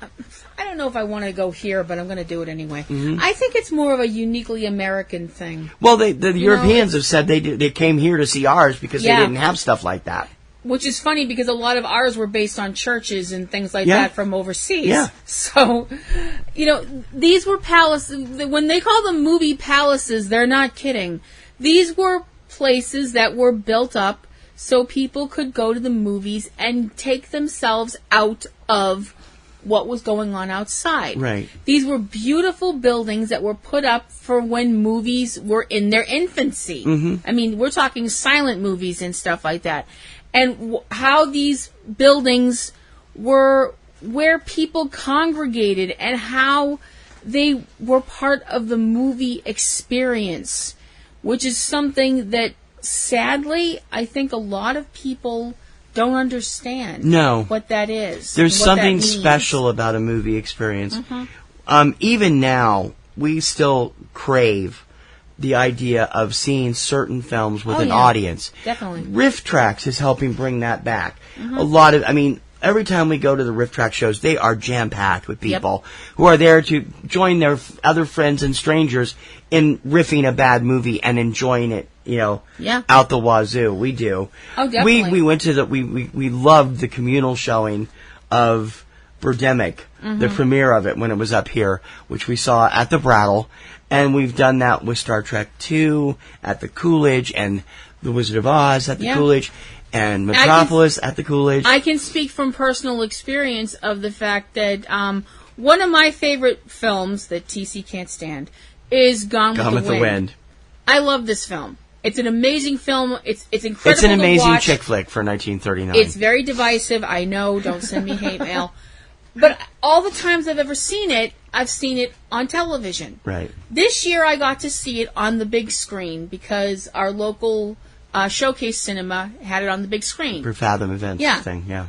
I don't know if I want to go here, but I'm going to do it anyway. I think it's more of a uniquely American thing. Well, the Europeans have said they came here to see ours because they didn't have stuff like that. Which is funny because a lot of ours were based on churches and things like that from overseas. Yeah. So, these were palaces. When they call them movie palaces, they're not kidding. These were places that were built up so people could go to the movies and take themselves out of what was going on outside. Right. These were beautiful buildings that were put up for when movies were in their infancy. I mean, we're talking silent movies and stuff like that. And how these buildings were where people congregated and how they were part of the movie experience, which is something that, sadly, I think a lot of people don't understand what that is. There's something special about a movie experience. Even now, we still crave the idea of seeing certain films with an audience. Definitely. Riff Tracks is helping bring that back. A lot of, every time we go to the Riff Track shows, they are jam-packed with people who are there to join their other friends and strangers in riffing a bad movie and enjoying it, out the wazoo. We do. Oh, definitely. We went to we loved the communal showing of Birdemic, the premiere of it when it was up here, which we saw at the Brattle. And we've done that with Star Trek II at the Coolidge and The Wizard of Oz at the Coolidge and Metropolis at the Coolidge. I can speak from personal experience of the fact that one of my favorite films that TC can't stand is Gone with the Wind. I love this film. It's an amazing film. It's incredible. It's an amazing to watch. chick flick for 1939. It's very divisive. I know. Don't send me hate mail. But all the times I've ever seen it, I've seen it on television. Right. This year I got to see it on the big screen because our local Showcase Cinema had it on the big screen. For Fathom Events thing, yeah.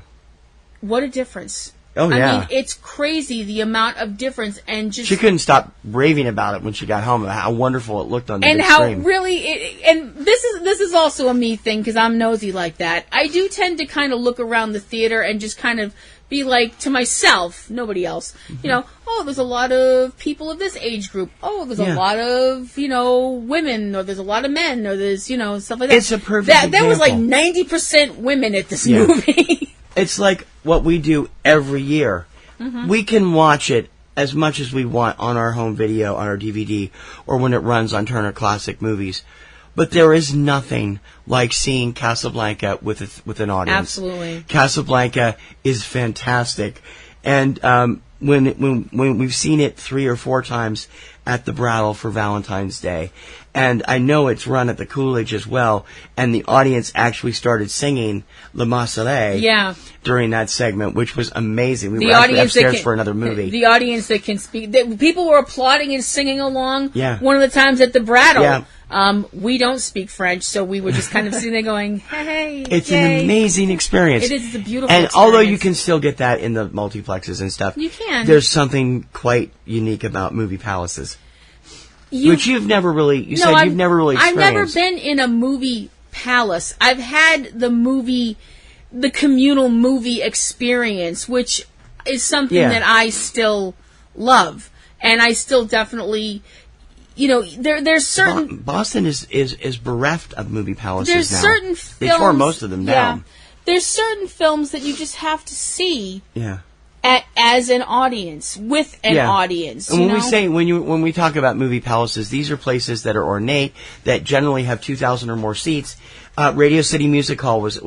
What a difference. Oh, yeah. I mean, it's crazy the amount of difference and just... She couldn't stop raving about it when she got home, how wonderful it looked on the big screen. And how really... and this is also a me thing, because I'm nosy like that. I do tend to kind of look around the theater and just kind of be like, to myself, nobody else, there's a lot of people of this age group. Oh, there's a lot of, women, or there's a lot of men, or there's, stuff like that. It's a perfect example. There was like 90% women at this movie. It's like what we do every year. Mm-hmm. We can watch it as much as we want on our home video, on our DVD, or when it runs on Turner Classic Movies. But there is nothing like seeing Casablanca with an audience. Absolutely. Casablanca is fantastic. And when we've seen it 3 or 4 times at the Brattle for Valentine's Day, and I know it's run at the Coolidge as well, and the audience actually started singing Le Marseillaise during that segment, which was amazing. We were actually upstairs for another movie. The audience that can speak... people were applauding and singing along. Yeah. One of the times at the Brattle. Yeah. We don't speak French, so we were just kind of sitting there going, hey, it's yay. an amazing experience. It is a beautiful and experience. Although you can still get that in the multiplexes and stuff, you can. There's something quite unique about movie palaces, which you've never really experienced. I've never been in a movie palace. I've had the communal movie experience, which is something that I still love, and I still definitely... there's certain... Boston is bereft of movie palaces there's now. Certain films... They tore most of them down. There's certain films that you just have to see... Yeah. As an audience, with an audience. And when we talk about movie palaces, these are places that are ornate, that generally have 2,000 or more seats. Radio City Music Hall was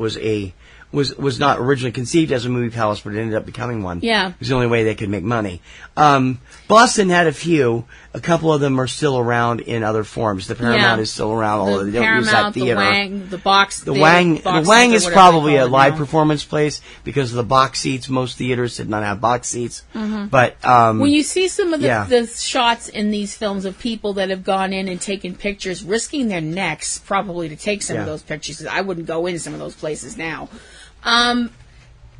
not originally conceived as a movie palace, but it ended up becoming one. Yeah. It was the only way they could make money. Boston had a few. A couple of them are still around in other forms. The Paramount is still around, although they don't use that theater. The Wang, the Box. The Wang is probably a live performance place because of the box seats. Most theaters did not have box seats. Mm-hmm. But when you see some of the shots in these films of people that have gone in and taken pictures, risking their necks probably to take some of those pictures. I wouldn't go into some of those places now.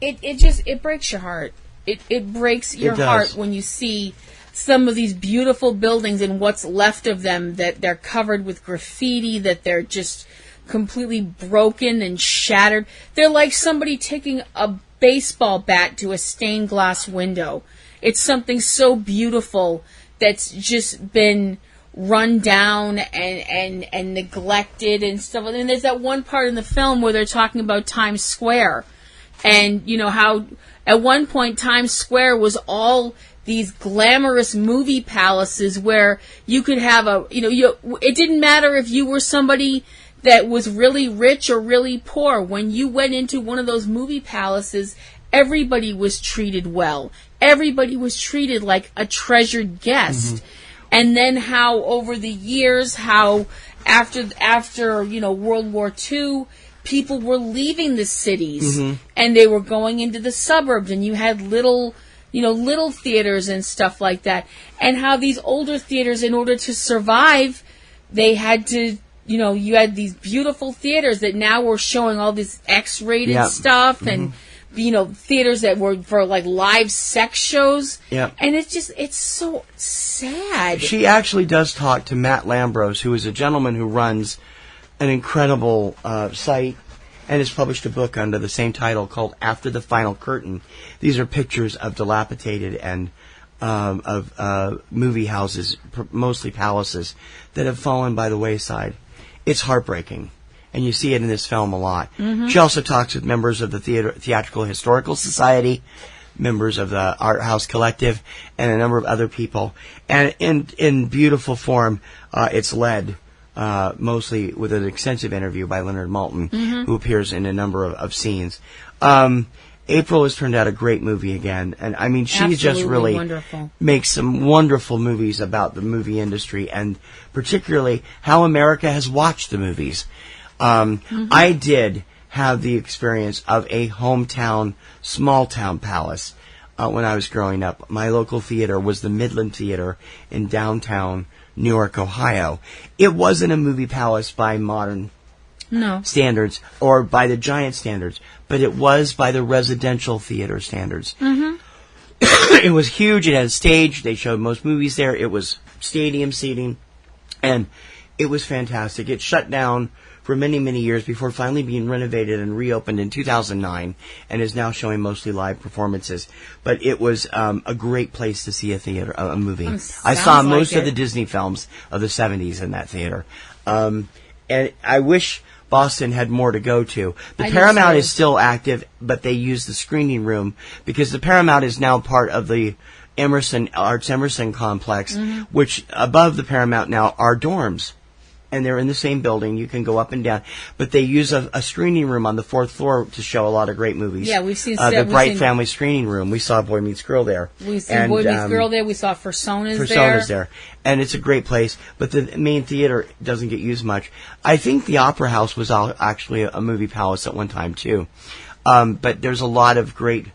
It breaks your heart. It breaks your heart when you see some of these beautiful buildings and what's left of them, that they're covered with graffiti, that they're just completely broken and shattered. They're like somebody taking a baseball bat to a stained glass window. It's something so beautiful that's just been run down and neglected and stuff. And there's that one part in the film where they're talking about Times Square, and how at one point Times Square was all these glamorous movie palaces where you could have it didn't matter if you were somebody that was really rich or really poor. When you went into one of those movie palaces, everybody was treated well. Everybody was treated like a treasured guest. Mm-hmm. And then how over the years, how after World War II, people were leaving the cities and they were going into the suburbs, and you had little theaters and stuff like that. And how these older theaters, in order to survive, they had to, you had these beautiful theaters that now were showing all this X-rated stuff and, theaters that were for like live sex shows. Yeah. And it's so sad. She actually does talk to Matt Lambrose, who is a gentleman who runs an incredible site and has published a book under the same title called After the Final Curtain. These are pictures of dilapidated and of movie houses, mostly palaces, that have fallen by the wayside. It's heartbreaking, and you see it in this film a lot. Mm-hmm. She also talks with members of the Theatrical Historical Society, members of the Art House Collective, and a number of other people. And in beautiful form, it's led mostly with an extensive interview by Leonard Maltin, who appears in a number of scenes. April has turned out a great movie again, and I mean, she just really makes some wonderful movies about the movie industry, and particularly how America has watched the movies. I did have the experience of a hometown, small town palace. when I was growing up. My local theater was the Midland Theater in downtown Newark, Ohio. It wasn't a movie palace by modern standards or by the giant standards, but it was by the residential theater standards. Mm-hmm. It was huge. It had a stage. They showed most movies there. It was stadium seating, and it was fantastic. It shut down for many, many years before finally being renovated and reopened in 2009, and is now showing mostly live performances. But it was a great place to see a movie. I saw most of the Disney films of the 70s in that theater. And I wish Boston had more to go to. The Paramount is still active, but they use the screening room because the Paramount is now part of the Arts Emerson complex, which above the Paramount now are dorms. And they're in the same building. You can go up and down. But they use a screening room on the 4th floor to show a lot of great movies. Yeah, we've seen the Bright Family screening room. We saw Boy Meets Girl there. We've seen Boy Meets Girl there. We saw Personas there. And it's a great place. But the main theater doesn't get used much. I think the Opera House was actually a movie palace at one time, too. But there's a lot of great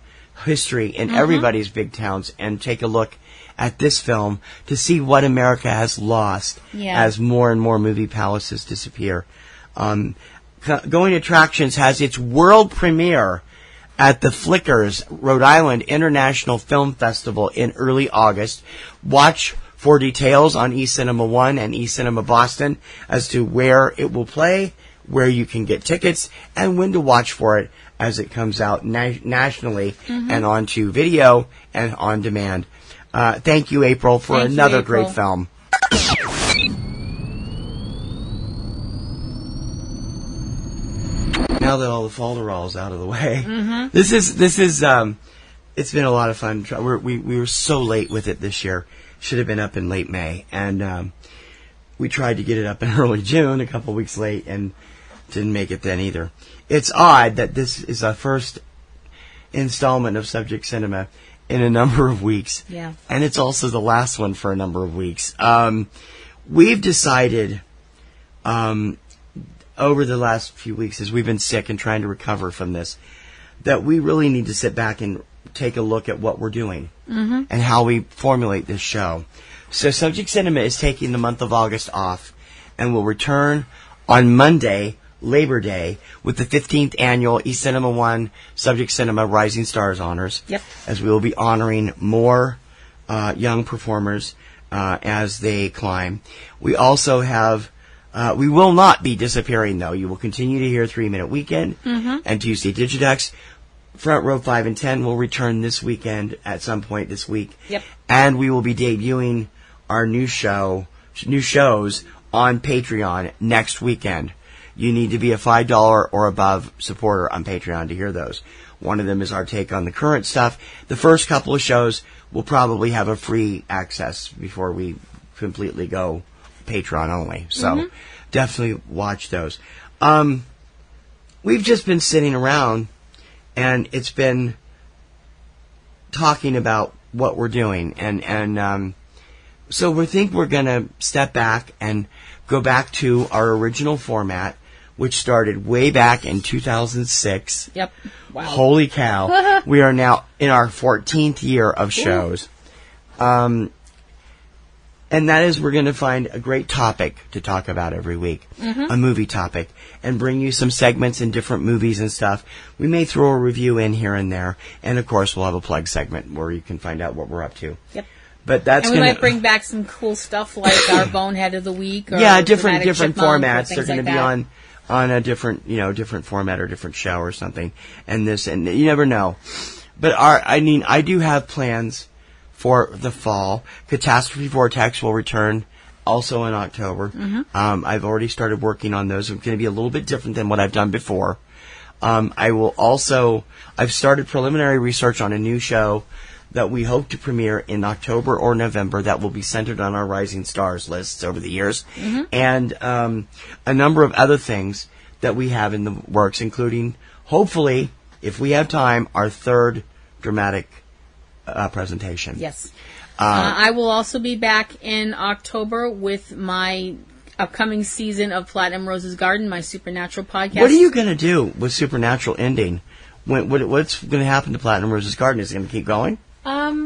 history in everybody's big towns. And take a look at this film to see what America has lost as more and more movie palaces disappear. Going Attractions has its world premiere at the Flickers Rhode Island International Film Festival in early August. Watch for details on eCinema 1 and eCinema Boston as to where it will play, where you can get tickets, and when to watch for it as it comes out nationally and onto video and on demand. Thank you, April, for another great film. Now that all the falderall's out of the way, this is it's been a lot of fun. We were so late with it this year. Should have been up in late May, and we tried to get it up in early June, a couple weeks late, and didn't make it then either. It's odd that this is our first installment of Subject Cinema in a number of weeks. Yeah. And it's also the last one for a number of weeks. We've decided over the last few weeks, as we've been sick and trying to recover from this, that we really need to sit back and take a look at what we're doing and how we formulate this show. So Subject Cinema is taking the month of August off and will return on Monday, Labor Day, with the 15th annual eCinema 1 Subject Cinema Rising Stars Honors. Yep. As we will be honoring more young performers as they climb. We also have, we will not be disappearing though. You will continue to hear 3 Minute Weekend and Tuesday Digidex. Front Row 5 and 10 will return this weekend at some point this week. Yep. And we will be debuting our new shows on Patreon next weekend. You need to be a $5 or above supporter on Patreon to hear those. One of them is our take on the current stuff. The first couple of shows will probably have a free access before we completely go Patreon only. So definitely watch those. We've just been sitting around and it's been talking about what we're doing. And so we think we're going to step back and go back to our original format, which started way back in 2006. Yep. Wow. Holy cow. We are now in our 14th year of shows. And that is, we're going to find a great topic to talk about every week. A movie topic. And bring you some segments in different movies and stuff. We may throw a review in here and there. And, of course, we'll have a plug segment where you can find out what we're up to. Yep. But that's and we might bring back some cool stuff like our Bonehead of the Week. Or different formats. They're going to be on a different format or different show or something. And you never know. But I do have plans for the fall. Catastrophe Vortex will return also in October. I've already started working on those. It's going to be a little bit different than what I've done before. I've started preliminary research on a new show that we hope to premiere in October or November that will be centered on our Rising Stars lists over the years. And a number of other things that we have in the works, including, hopefully, if we have time, our third dramatic presentation. Yes. I will also be back in October with my upcoming season of Platinum Rose's Garden, my Supernatural podcast. What are you going to do with Supernatural ending? What's going to happen to Platinum Rose's Garden? Is it going to keep going?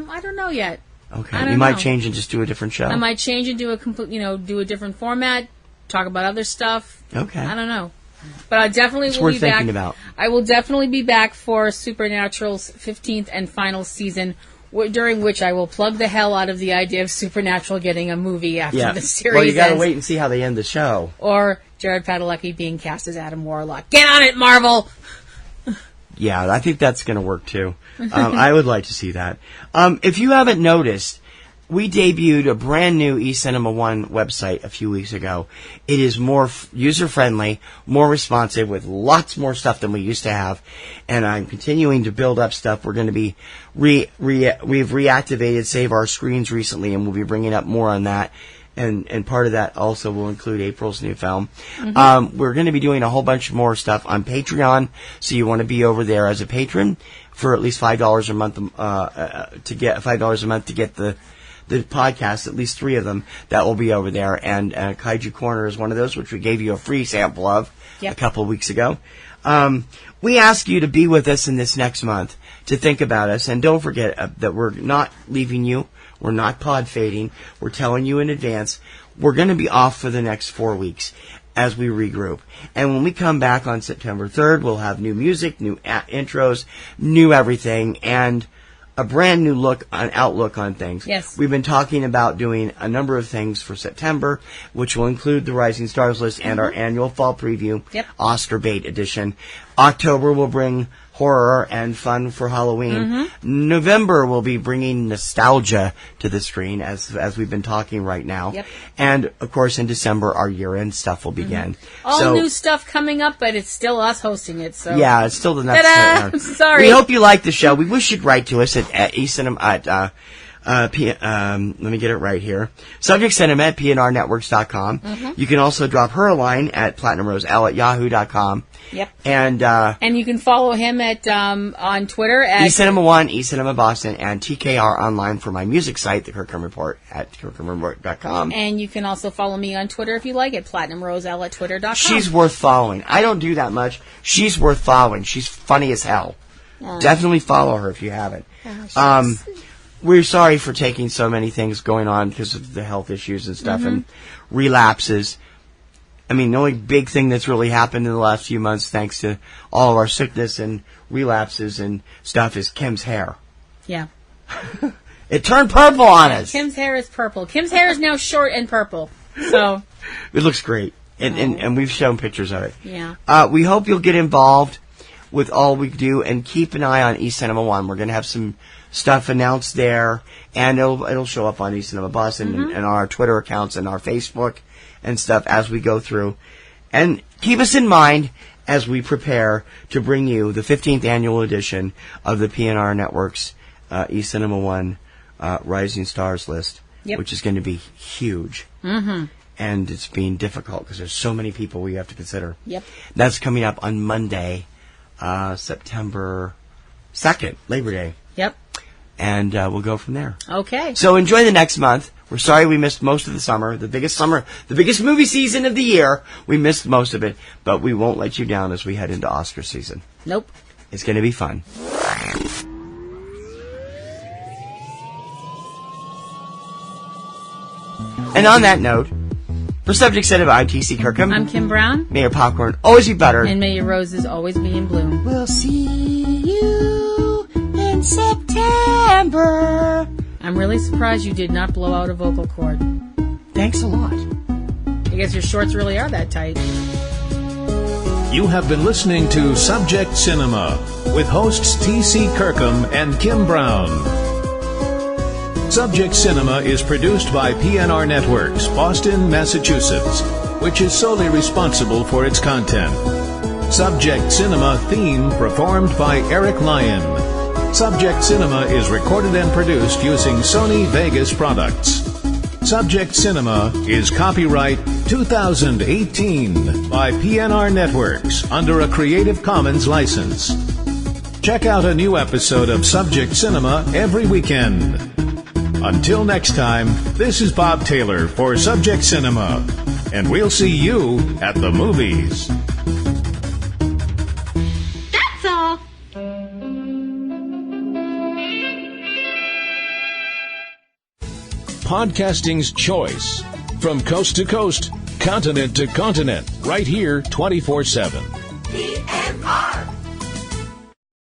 I don't know yet. Okay, you might change and just do a different show. I might change and do a complete, do a different format, talk about other stuff. Okay. I don't know. But I definitely it's will worth be back. Thinking about. I will definitely be back for Supernatural's 15th and final season, during which I will plug the hell out of the idea of Supernatural getting a movie after the series Well, you got to ends. wait and see how they end the show. Or Jared Padalecki being cast as Adam Warlock. Get on it, Marvel! Yeah, I think that's going to work too. I would like to see that. If you haven't noticed, we debuted a brand new eCinema One website a few weeks ago. It is more user-friendly, more responsive, with lots more stuff than we used to have. And I'm continuing to build up stuff. We're going to be we've reactivated Save Our Screens recently, and we'll be bringing up more on that. And part of that also will include April's new film. Mm-hmm. We're going to be doing a whole bunch more stuff on Patreon, so you want to be over there as a patron for at least $5 a month to get $5 a month to get the podcasts, at least 3 of them, that will be over there. And Kaiju Corner is one of those, which we gave you a free sample of a couple of weeks ago. We ask you to be with us in this next month, to think about us, and don't forget that we're not leaving you. We're not pod fading. We're telling you in advance. We're going to be off for the next 4 weeks as we regroup. And when we come back on September 3rd, we'll have new music, new intros, new everything, and a brand new outlook on things. Yes. We've been talking about doing a number of things for September, which will include the Rising Stars list and our annual fall preview, Oscar bait edition. October will bring horror and fun for Halloween. November will be bringing nostalgia to the screen, as we've been talking right now. And, of course, in December, our year-end stuff will begin. All new stuff coming up, but it's still us hosting it. So yeah, it's still the next. Sorry. We hope you like the show. We wish you'd write to us at eCinema let me get it right here. SubjectCinema at PNRNetworks.com. You can also drop her a line at PlatinumRoseL@Yahoo.com. And you can follow him at on Twitter at eCinema1, eCinema Boston, and TKR online for my music site, the Kirkham Report, at KirkhamReport.com. And you can also follow me on Twitter if you like it, PlatinumRoseL at Twitter.com. She's worth following. I don't do that much. She's worth following. She's funny as hell. Definitely follow her if you haven't. We're sorry for taking so many things going on because of the health issues and stuff and relapses. I mean, the only big thing that's really happened in the last few months, thanks to all of our sickness and relapses and stuff, is Kim's hair. Yeah. It turned purple on us. Kim's hair is purple. Kim's hair is now short and purple. So it looks great. And we've shown pictures of it. Yeah. We hope you'll get involved with all we do and keep an eye on eCinema One. We're going to have some stuff announced there, and it'll show up on eCinema Boston and our Twitter accounts and our Facebook and stuff as we go through. And keep us in mind as we prepare to bring you the 15th annual edition of the PNRNetworks eCinema One Rising Stars list, which is going to be huge. And it's being difficult because there's so many people we have to consider. That's coming up on Monday, September 2nd, Labor Day. And we'll go from there. Okay. So enjoy the next month. We're sorry we missed most of the summer, the biggest movie season of the year. We missed most of it, but we won't let you down as we head into Oscar season. Nope. It's going to be fun. And on that note, for Subject Cinema, I'm T.C. Kirkham. I'm Kim Brown. May your popcorn always be butter. And may your roses always be in bloom. We'll see you in September. I'm really surprised you did not blow out a vocal cord. Thanks a lot. I guess your shorts really are that tight. You have been listening to Subject Cinema with hosts T.C. Kirkham and Kim Brown. Subject Cinema is produced by PNRNetworks, Boston, Massachusetts, which is solely responsible for its content. Subject Cinema theme performed by Eric Lyon. Subject Cinema is recorded and produced using Sony Vegas products. Subject Cinema is copyright 2018 by PNRNetworks under a Creative Commons license. Check out a new episode of Subject Cinema every weekend. Until next time, this is Bob Taylor for Subject Cinema, and we'll see you at the movies. That's all. podcasting's choice. From coast to coast, continent to continent, right here 24/7.